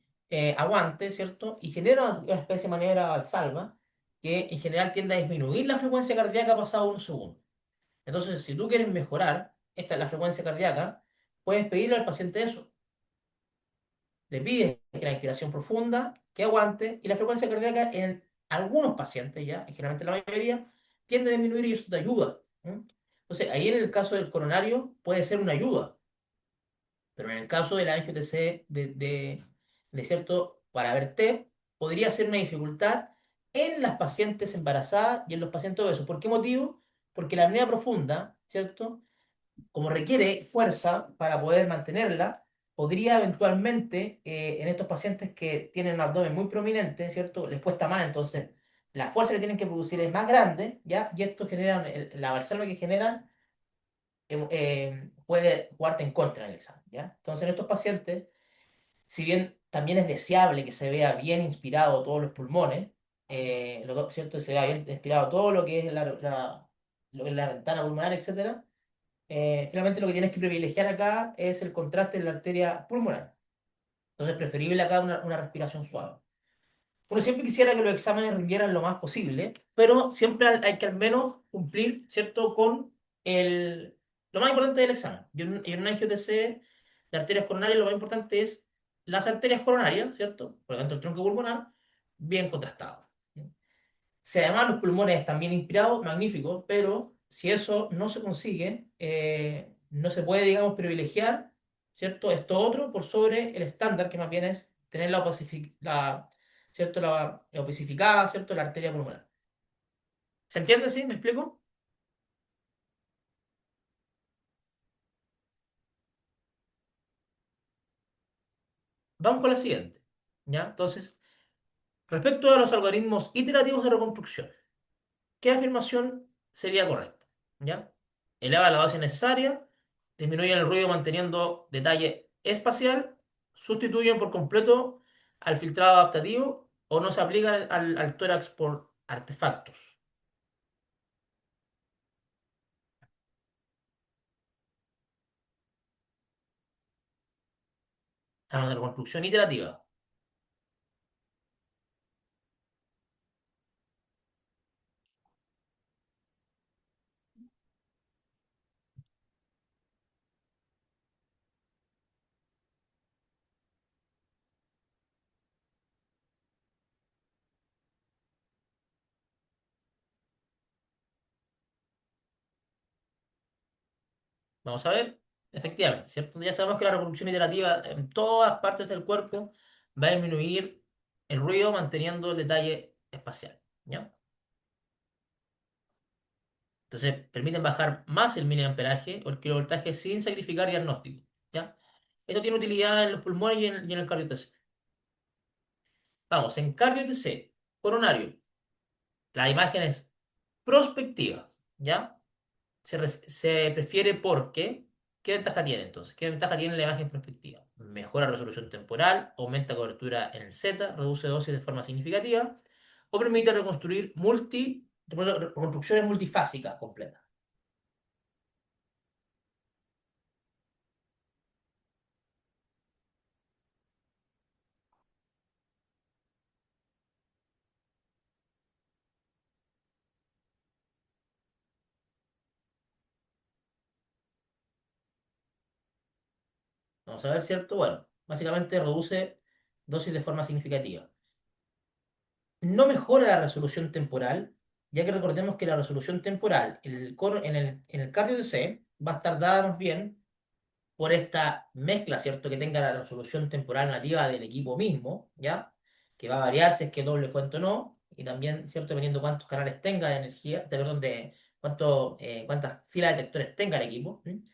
aguante, ¿cierto? Y genera una especie de maniobra valsalva que en general tiende a disminuir la frecuencia cardíaca pasado unos segundos. Entonces, si tú quieres mejorar esta la frecuencia cardíaca, puedes pedirle al paciente eso. Le pides que la inspiración profunda, que aguante, y la frecuencia cardíaca en algunos pacientes, ya, en generalmente la mayoría, tiende a disminuir y eso te ayuda. Entonces, ahí en el caso del coronario puede ser una ayuda, pero en el caso de la angiotensina de cierto, para ver T, podría ser una dificultad en las pacientes embarazadas y en los pacientes obesos. ¿Por qué motivo? Porque la apnea profunda, ¿cierto? Como requiere fuerza para poder mantenerla, podría eventualmente, en estos pacientes que tienen un abdomen muy prominente, ¿cierto? Les cuesta más, entonces la fuerza que tienen que producir es más grande, ¿ya? Y esto genera, la valsalva que generan puede jugarte en contra en el examen, ¿ya? Entonces en estos pacientes, si bien también es deseable que se vea bien inspirado todos los pulmones, ¿cierto? Se vea bien inspirado todo lo que es lo que es la ventana pulmonar, etcétera. Finalmente lo que tienes que privilegiar acá es el contraste en la arteria pulmonar. Entonces, preferible acá una respiración suave. Uno siempre quisiera que los exámenes rindieran lo más posible, pero siempre hay que al menos cumplir, ¿cierto?, con lo más importante del examen. Y en una IGTC de arterias coronarias lo más importante es las arterias coronarias, ¿cierto? Por lo tanto, el tronco pulmonar, bien contrastado. Si además los pulmones están bien inspirados, magnífico, pero si eso no se consigue, no se puede, digamos, privilegiar, ¿cierto? Esto otro por sobre el estándar, que más bien es tener ¿cierto? La opicificada, ¿cierto? La arteria pulmonar. ¿Se entiende, sí? ¿Me explico? Vamos con la siguiente, ¿ya? Entonces, respecto a los algoritmos iterativos de reconstrucción, ¿qué afirmación sería correcta? ¿Ya? Eleva la base necesaria, disminuye el ruido manteniendo detalle espacial, sustituyen por completo al filtrado adaptativo o no se aplica al tórax por artefactos. A la reconstrucción iterativa. Vamos a ver, efectivamente, ¿cierto? Ya sabemos que la reconstrucción iterativa en todas partes del cuerpo va a disminuir el ruido manteniendo el detalle espacial, ¿ya? Entonces, permiten bajar más el miliamperaje o el kilovoltaje sin sacrificar diagnóstico, ¿ya? Esto tiene utilidad en los pulmones y en el cardio TC. Vamos, en cardio TC, coronario, las imágenes prospectivas, ¿ya? Se prefiere porque, ¿qué ventaja tiene entonces? ¿Qué ventaja tiene la imagen prospectiva? Mejora resolución temporal, aumenta cobertura en el Z, reduce dosis de forma significativa o permite reconstrucciones multifásicas completas. Vamos a ver, ¿cierto? Bueno, básicamente reduce dosis de forma significativa. No mejora la resolución temporal, ya que recordemos que la resolución temporal en el cardio DC va a estar dada más bien por esta mezcla, ¿cierto? Que tenga la resolución temporal nativa del equipo mismo, ¿ya? Que va a variar si es que doble fuente o no, y también, ¿cierto? Dependiendo cuántos canales tenga de energía, perdón, de cuántas filas de detectores tenga el equipo. ¿Sí?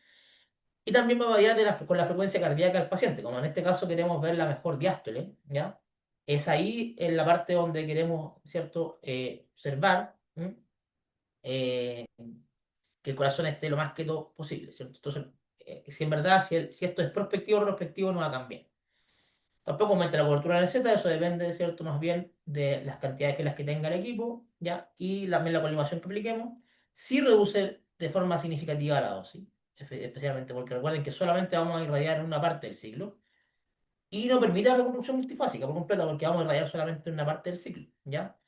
Y también va a variar con la frecuencia cardíaca del paciente, como en este caso queremos ver la mejor diástole, ¿ya? Es ahí en la parte donde queremos, ¿cierto? Observar, ¿m? Eh, que el corazón esté lo más quieto posible, ¿cierto? Entonces, si en verdad, si esto es prospectivo o retrospectivo, no va a cambiar. Tampoco aumenta la cobertura en el Z, eso depende, ¿cierto? Más bien de las cantidades de filas que tenga el equipo, ¿ya? Y también la colimación que apliquemos. Sí reduce de forma significativa la dosis, especialmente porque recuerden que solamente vamos a irradiar en una parte del ciclo y no permite la reconstrucción multifásica por completo porque vamos a irradiar solamente en una parte del ciclo, ¿ya?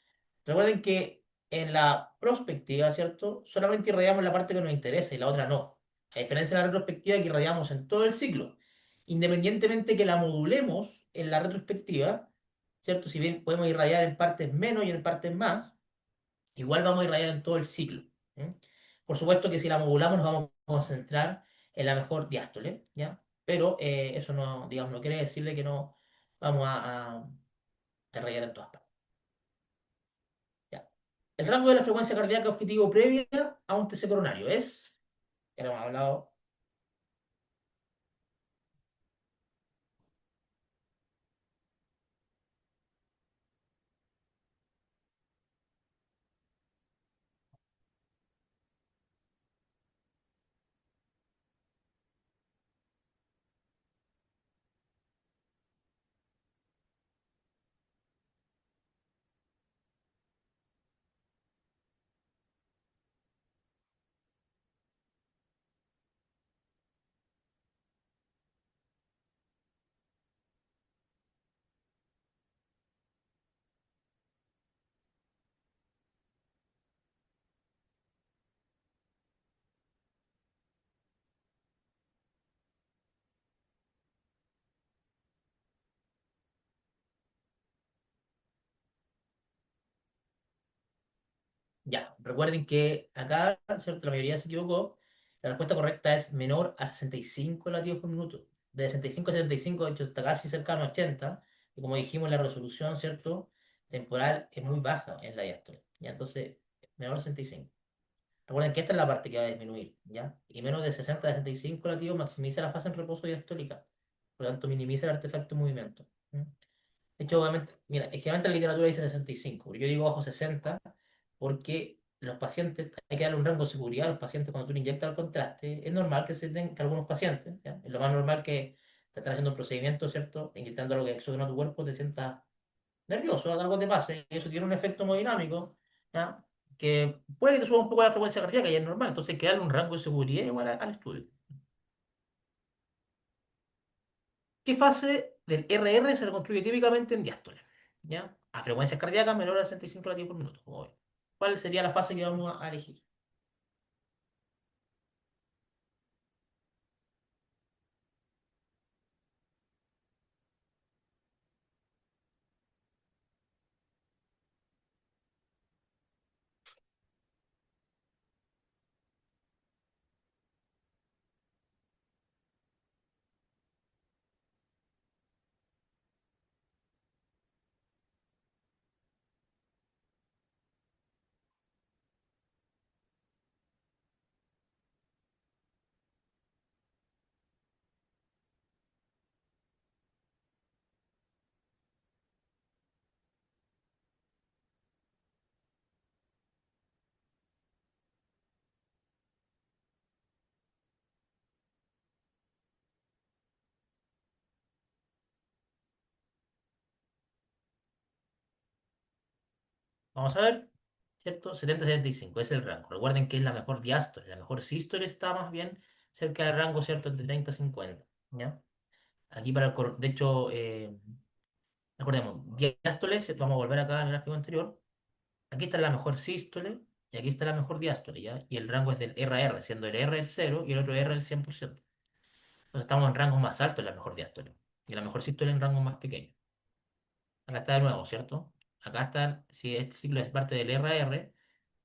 Recuerden que en la prospectiva, ¿cierto? Solamente irradiamos la parte que nos interesa y la otra no. A diferencia de la retrospectiva que irradiamos en todo el ciclo. Independientemente que la modulemos en la retrospectiva, ¿cierto? Si bien podemos irradiar en partes menos y en partes más, igual vamos a irradiar en todo el ciclo. ¿Eh? Por supuesto que si la modulamos nos vamos a concentrar en la mejor diástole, ¿ya? Pero eso no, digamos, no quiere decirle que no vamos a irradiar en todas partes. ¿Ya? El rango de la frecuencia cardíaca objetivo previa a un TC coronario es, ya lo hemos hablado, Ya, recuerden que acá, ¿cierto? La mayoría se equivocó. La respuesta correcta es menor a 65 latidos por minuto. De 65 a 75, de hecho, está casi cercano a 80. Y como dijimos, la resolución, ¿cierto? Temporal es muy baja en la diástole. Ya, entonces, menor a 65. Recuerden que esta es la parte que va a disminuir, ¿ya? Y menos de 60 a 65 latidos maximiza la fase en reposo diastólica. Por lo tanto, minimiza el artefacto en movimiento. ¿Mm? De hecho, obviamente, mira, es que obviamente la literatura dice 65, pero yo digo ojo 60 porque los pacientes, hay que darle un rango de seguridad a los pacientes cuando tú le inyectas el contraste. Es normal que se den, que algunos pacientes, ¿ya? Es lo más normal que te están haciendo un procedimiento, ¿cierto? Inyectando algo que exógeno a tu cuerpo, te sientas nervioso, algo te pase, y eso tiene un efecto hemodinámico, ¿ya? Que puede que te suba un poco la frecuencia cardíaca y es normal, entonces hay que darle un rango de seguridad igual al estudio. ¿Qué fase del RR se reconstruye típicamente en diástole? ¿Ya? A frecuencias cardíacas menor a 65 latidos por minuto, como ven. ¿Cuál sería la fase que vamos a elegir? Vamos a ver, ¿cierto? 70-75, ese es el rango. Recuerden que es la mejor diástole, la mejor sístole está más bien cerca del rango, ¿cierto? Entre 30 y 50, ¿ya? Aquí para el, de hecho, recordemos, diástoles, vamos a volver acá al gráfico anterior. Aquí está la mejor sístole y aquí está la mejor diástole, ¿ya? Y el rango es del RR, siendo el R el 0 y el otro R el 100%. Entonces estamos en rangos más altos en la mejor diástole. Y la mejor sístole en rangos más pequeños. Acá está de nuevo, ¿cierto? Acá están, si este ciclo es parte del RR,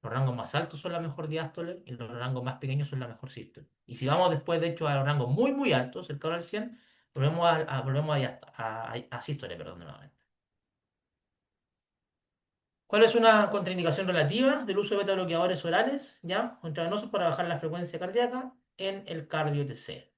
los rangos más altos son la mejor diástole y los rangos más pequeños son la mejor sístole. Y si vamos después, de hecho, a los rangos muy, muy altos, cercano al 100, volvemos a sístole, perdón, nuevamente. ¿Cuál es una contraindicación relativa del uso de beta bloqueadores orales, ya, o intravenosos para bajar la frecuencia cardíaca en el cardio-TC?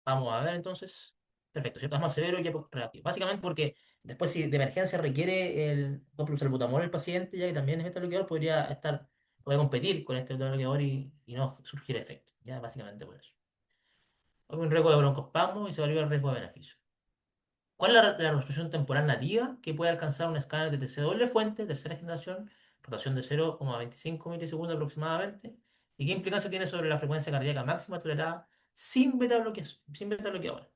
Vamos a ver entonces. Perfecto, ¿cierto? Es más severo y reactivo. Básicamente porque después si de emergencia requiere el salbutamol el paciente, ya que también es beta bloqueador, puede competir con este beta bloqueador y no surgir efecto. Ya, básicamente por eso. Hay un riesgo de broncoespasmo y se evalúa el riesgo de beneficio. ¿Cuál es la resolución temporal nativa que puede alcanzar un escáner de TC doble fuente, tercera generación, rotación de 0,25 milisegundos aproximadamente? ¿Y qué implicancia tiene sobre la frecuencia cardíaca máxima tolerada sin beta bloqueador?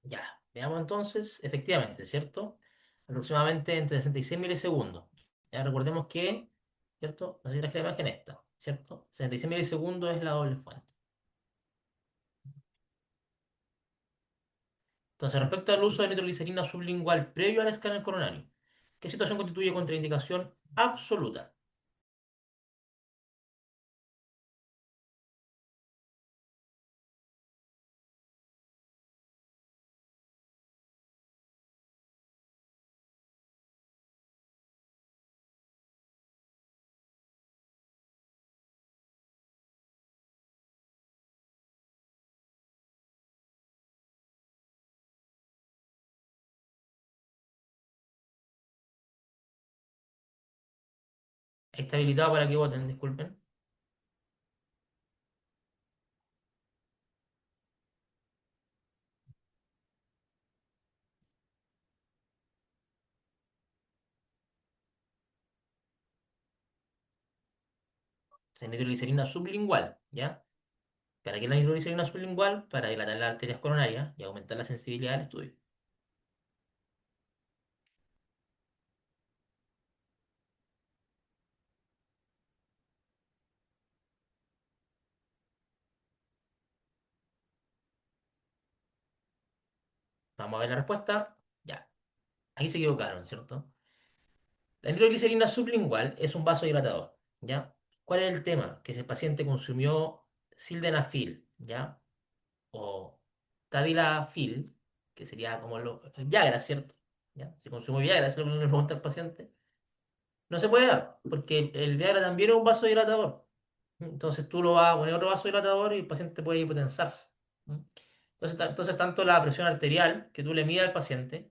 Ya, veamos entonces, efectivamente, ¿cierto? Aproximadamente entre 66 milisegundos. Ya recordemos que, ¿cierto? No sé si traje la imagen esta, ¿cierto? 66 milisegundos es la doble fuente. Entonces, respecto al uso de nitroglicerina sublingual previo al escáner coronario, ¿qué situación constituye contraindicación absoluta? Está habilitado para que voten, disculpen. Es nitroglicerina sublingual, ¿ya? ¿Para qué la nitroglicerina sublingual? Para dilatar las arterias coronarias y aumentar la sensibilidad del estudio. Vamos a ver la respuesta. Ya, ahí se equivocaron, ¿cierto? La nitroglicerina sublingual es un vasodilatador, ¿ya? ¿Cuál es el tema? Que si el paciente consumió sildenafil, ¿ya? O tadalafil, que sería como el Viagra, ¿cierto? ¿Ya? Si consumo Viagra, eso es lo que le pregunta al paciente. No se puede dar, porque el Viagra también es un vasodilatador. Entonces tú lo vas a poner otro vasodilatador y el paciente puede hipotensarse. ¿Mm? Entonces, tanto la presión arterial que tú le midas al paciente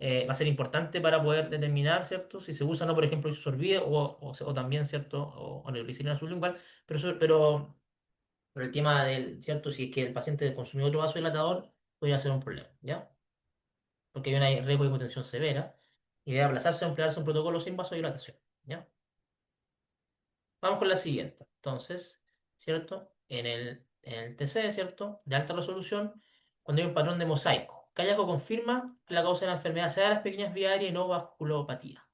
va a ser importante para poder determinar, ¿cierto? Si se usa o no, por ejemplo, isosorbide o también, ¿cierto? O neuroglicina sublingual, pero el tema del, ¿cierto? Si es que el paciente consumió otro vasodilatador, podría ser un problema, ¿ya? Porque hay una riesgo de hipotensión severa y debe aplazarse o emplearse un protocolo sin vasodilatación, ¿ya? Vamos con la siguiente. Entonces, ¿cierto? En el TC, ¿cierto? De alta resolución, cuando hay un patrón de mosaico. ¿Qué hallazgo confirma la causa de la enfermedad sea de las pequeñas vías aéreas y no vasculopatía?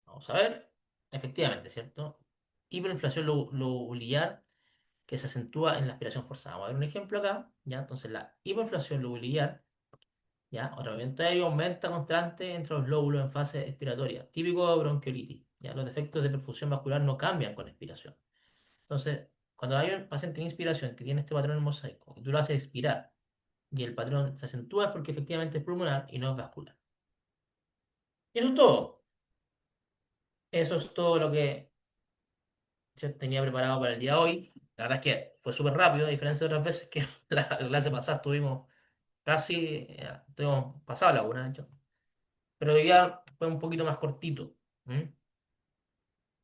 Vamos a ver. Efectivamente, ¿cierto? Hiperinflación lobular que se acentúa en la aspiración forzada. Vamos a ver un ejemplo acá, ¿ya? Entonces, la hipoinflación lobular, ¿ya? O tratamiento aéreo aumenta constante entre los lóbulos en fase expiratoria, típico de bronquiolitis, ¿ya? Los defectos de perfusión vascular no cambian con expiración. Entonces, cuando hay un paciente en inspiración que tiene este patrón en mosaico y tú lo haces expirar y el patrón se acentúa es porque efectivamente es pulmonar y no es vascular. Y eso es todo. Eso es todo lo que yo tenía preparado para el día de hoy. La verdad es que fue súper rápido, a diferencia de otras veces que la clase pasada estuvimos estuvimos pasado la una, de hecho. Pero hoy día fue un poquito más cortito. ¿Mm?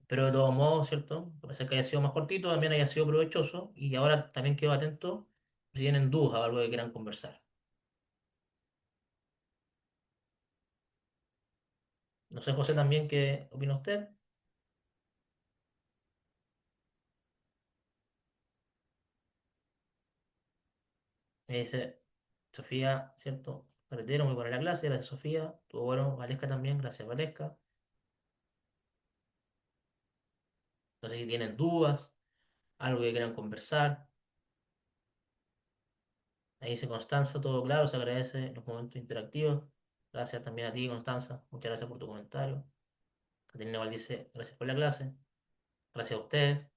Pero de todos modos, ¿cierto? Puede ser que haya sido más cortito, también haya sido provechoso y ahora también quedo atento si tienen dudas o algo que quieran conversar. No sé, José, también qué opina usted. Me dice Sofía, ¿cierto? Carretero, muy buena la clase, gracias Sofía. Tuvo bueno, Valesca también, gracias Valesca. No sé si tienen dudas, algo que quieran conversar. Ahí dice Constanza, todo claro, se agradece los momentos interactivos. Gracias también a ti, Constanza. Muchas gracias por tu comentario. Caterina Val dice, gracias por la clase. Gracias a ustedes.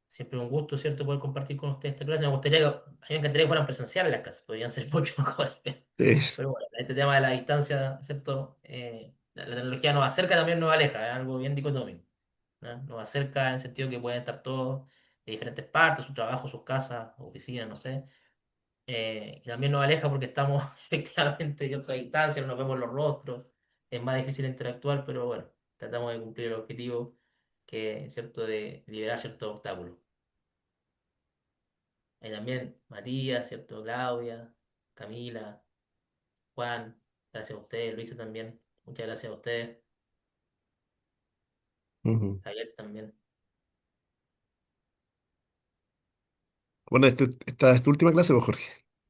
Siempre un gusto, ¿cierto?, poder compartir con ustedes esta clase. A mí me encantaría que fueran presenciales las clases, podrían ser mucho mejores. Sí. Pero bueno, este tema de la distancia, ¿cierto? la tecnología nos acerca, también nos aleja, es algo bien dicotómico, ¿no? Nos acerca en el sentido que pueden estar todos de diferentes partes, su trabajo, sus casas, oficinas, no sé. Y también nos aleja porque estamos efectivamente a otra distancia, no nos vemos los rostros, es más difícil interactuar, pero bueno, tratamos de cumplir el objetivo que es cierto de liberar ciertos obstáculos. Hay también Matías, cierto, Claudia, Camila, Juan, gracias a ustedes, Luisa también, muchas gracias a ustedes, Ujú. Javier también. Bueno, esta es tu última clase, pues, Jorge,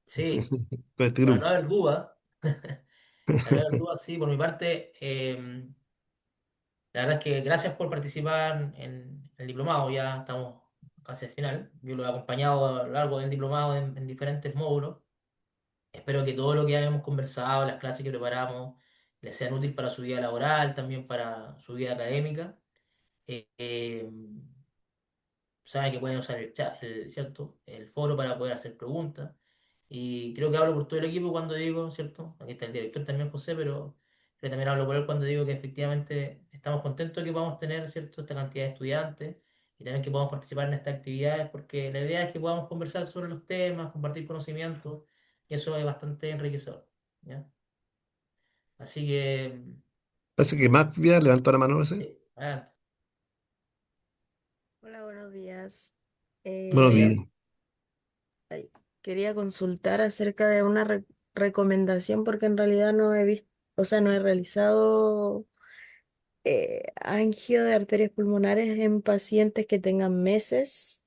Sí, con este para no grupo. haber duda, para no haber duda, sí, por mi parte, la verdad es que gracias por participar en el diplomado, ya estamos casi al final. Yo lo he acompañado a lo largo del diplomado en diferentes módulos. Espero que todo lo que hayamos conversado, las clases que preparamos, les sean útiles para su vida laboral, también para su vida académica. Eh, eh, Saben que pueden usar el chat, ¿cierto? El foro para poder hacer preguntas. Y creo que hablo por todo el equipo cuando digo, ¿cierto? Aquí está el director también, José, pero creo que también hablo por él cuando digo que efectivamente estamos contentos de que podamos tener, ¿cierto? Esta cantidad de estudiantes y también que podamos participar en estas actividades, porque la idea es que podamos conversar sobre los temas, compartir conocimientos, y eso es bastante enriquecedor, ¿ya? Así que, Parece que Matvia levantó la mano ese. sí, adelante. Hola, buenos días. Buenos Buenos Eh, días. días. ay, quería consultar acerca de una recomendación porque en realidad no he visto, o sea, no he realizado angio de arterias pulmonares en pacientes que tengan meses.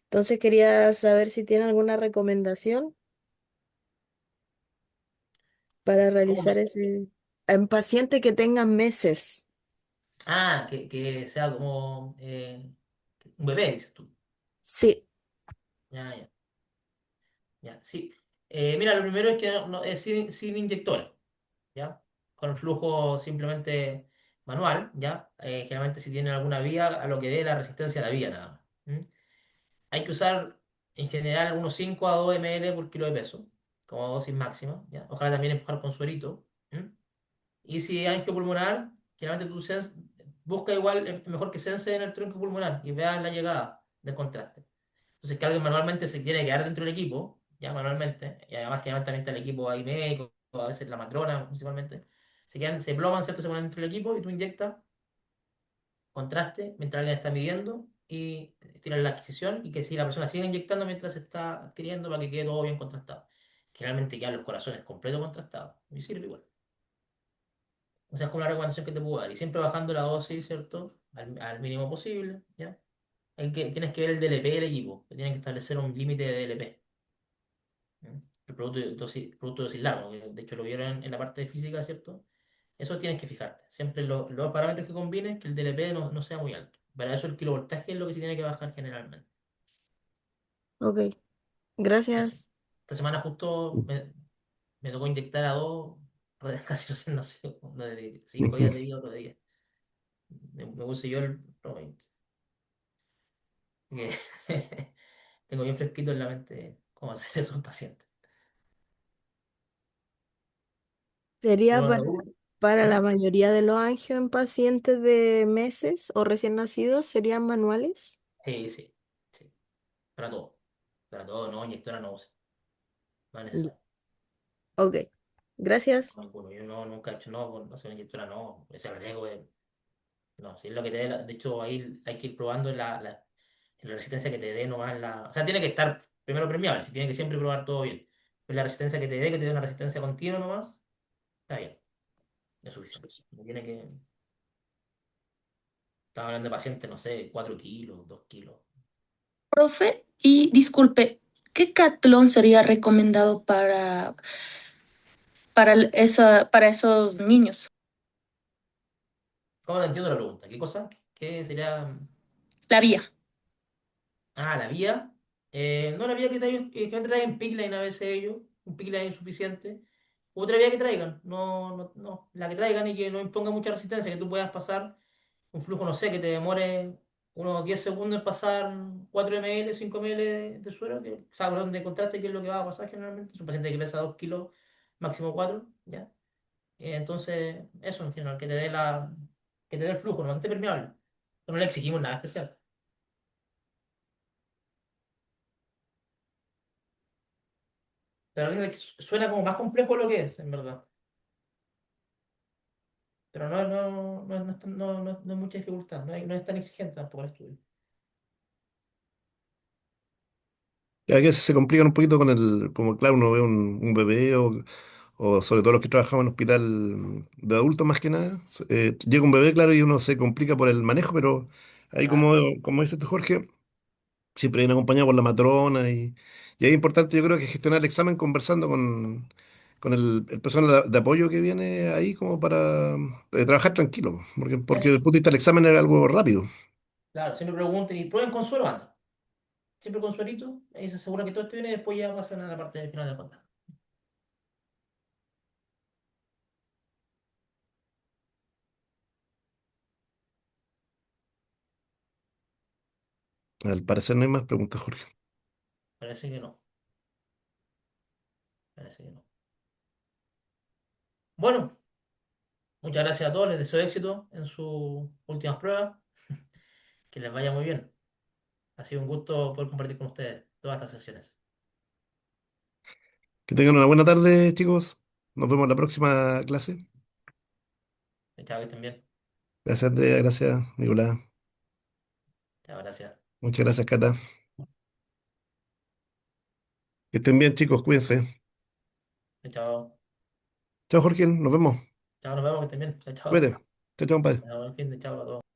Entonces quería saber si tiene alguna recomendación para ¿Cómo realizar me- ese en pacientes que tengan meses. Ah, que sea como un bebé, dices tú. Sí, Ya, ya. Ya, sí. Mira, lo primero es que es sin inyectora, ¿ya? Con el flujo simplemente manual, ¿ya? Generalmente si tiene alguna vía, a lo que dé la resistencia a la vía nada más. ¿M? Hay que usar en general unos 5 a 2 ml por kilo de peso, como dosis máxima, ¿ya? Ojalá también empujar con suerito. ¿M? Y si hay angiopulmonar, generalmente busca igual, es mejor que sense en el tronco pulmonar y veas la llegada del contraste. Entonces, que alguien manualmente se quiere quedar dentro del equipo, ya manualmente, y además que también está el equipo ahí médico, a veces la matrona principalmente, se quedan, se ploman, ¿cierto? Se ponen dentro del equipo y tú inyectas contraste mientras alguien está midiendo y tiras la adquisición y que si la persona sigue inyectando mientras se está adquiriendo para que quede todo bien contrastado. Generalmente quedan los corazones completos contrastados y sirve igual. O sea, es como la recomendación que te puedo dar. Y siempre bajando la dosis, ¿cierto? Al mínimo posible, ¿ya? Tienes que ver el DLP del equipo, que tienen que establecer un límite de DLP. ¿Mm? El producto de dosis largo, que de hecho lo vieron en la parte de física, ¿cierto? Eso tienes que fijarte. Siempre los parámetros que combines, que el DLP no sea muy alto. Para eso el kilovoltaje es lo que se tiene que bajar generalmente. ok, gracias. Esta semana justo me tocó inyectar a dos, casi no sé, uno de 5 días de vida, otro de 10. Me puse yo que tengo bien fresquito en la mente cómo hacer eso en pacientes. ¿Sería ¿Alguna otra duda? para ¿Mm? la mayoría de los angios en pacientes de meses o recién nacidos? ¿Serían manuales? Sí, sí, sí. Para todo. Para todo, no, inyectora no usa. No es Ya, necesario. ok, gracias. No, ninguno. Yo nunca he hecho no, con no sé, una inyectora no. Ese riesgo de. No, si es lo que te dé. De hecho, ahí hay que ir probando en la resistencia que te dé nomás la. O sea, tiene que estar primero permeable. Si tiene que siempre probar todo bien. Pero la resistencia que te dé una resistencia continua nomás, está bien. Es suficiente. No tiene que. Estamos hablando de pacientes, no sé, 4 kilos, 2 kilos. Profe, y disculpe, ¿qué catlón sería recomendado para esos niños? ¿Cómo no entiendo la pregunta? ¿Qué cosa? ¿Qué sería? La vía. Ah, la vía. No la vía que traigan, que traen pickline a veces ellos, un pickline insuficiente. Otra vía que traigan, no, la que traigan y que no imponga mucha resistencia, que tú puedas pasar un flujo, no sé, que te demore unos 10 segundos en pasar 4 ml, 5 ml de suero, que, o sea, perdón, de contraste, que es lo que va a pasar generalmente. Es un paciente que pesa 2 kilos, máximo 4, ¿ya? Entonces, eso en general, que te dé el flujo, no esté permeable. No le exigimos nada especial. Pero es que suena como más complejo de lo que es, en verdad. Pero no es no es mucha dificultad, no es tan exigente tampoco el estudio. Ya que se complican un poquito con el, como claro, uno ve un bebé o sobre todo los que trabajamos en hospital de adultos más que nada, llega un bebé, claro, y uno se complica por el manejo, pero ahí como, Claro, como dice tú, Jorge, siempre viene acompañado por la matrona y ahí es importante yo creo que gestionar el examen conversando con el personal de apoyo que viene ahí como para trabajar tranquilo, porque desde eso. el punto de vista del examen era algo rápido. Claro, siempre pregunten y prueben con suero antes. Siempre con suerito, ahí se asegura que todo esté bien y después ya pasan a la parte del final de cuentas. Al parecer no hay más preguntas, Jorge. Parece que no, parece que no. Bueno, muchas gracias a todos, les deseo éxito en sus últimas pruebas, que les vaya muy bien. Ha sido un gusto poder compartir con ustedes todas estas sesiones. Que tengan una buena tarde, chicos. Nos vemos en la próxima clase. Chao, que estén bien. Gracias, Andrea. Gracias, Nicolás. Chao, gracias. Muchas gracias, Cata. Que estén bien, chicos. Cuídense. Chao. Chao, Jorge. Nos vemos. Chao, nos vemos, que estén bien. Chao, chao. Cuídate. Chao, chao, compadre. Chao, buen fin de chao a todos.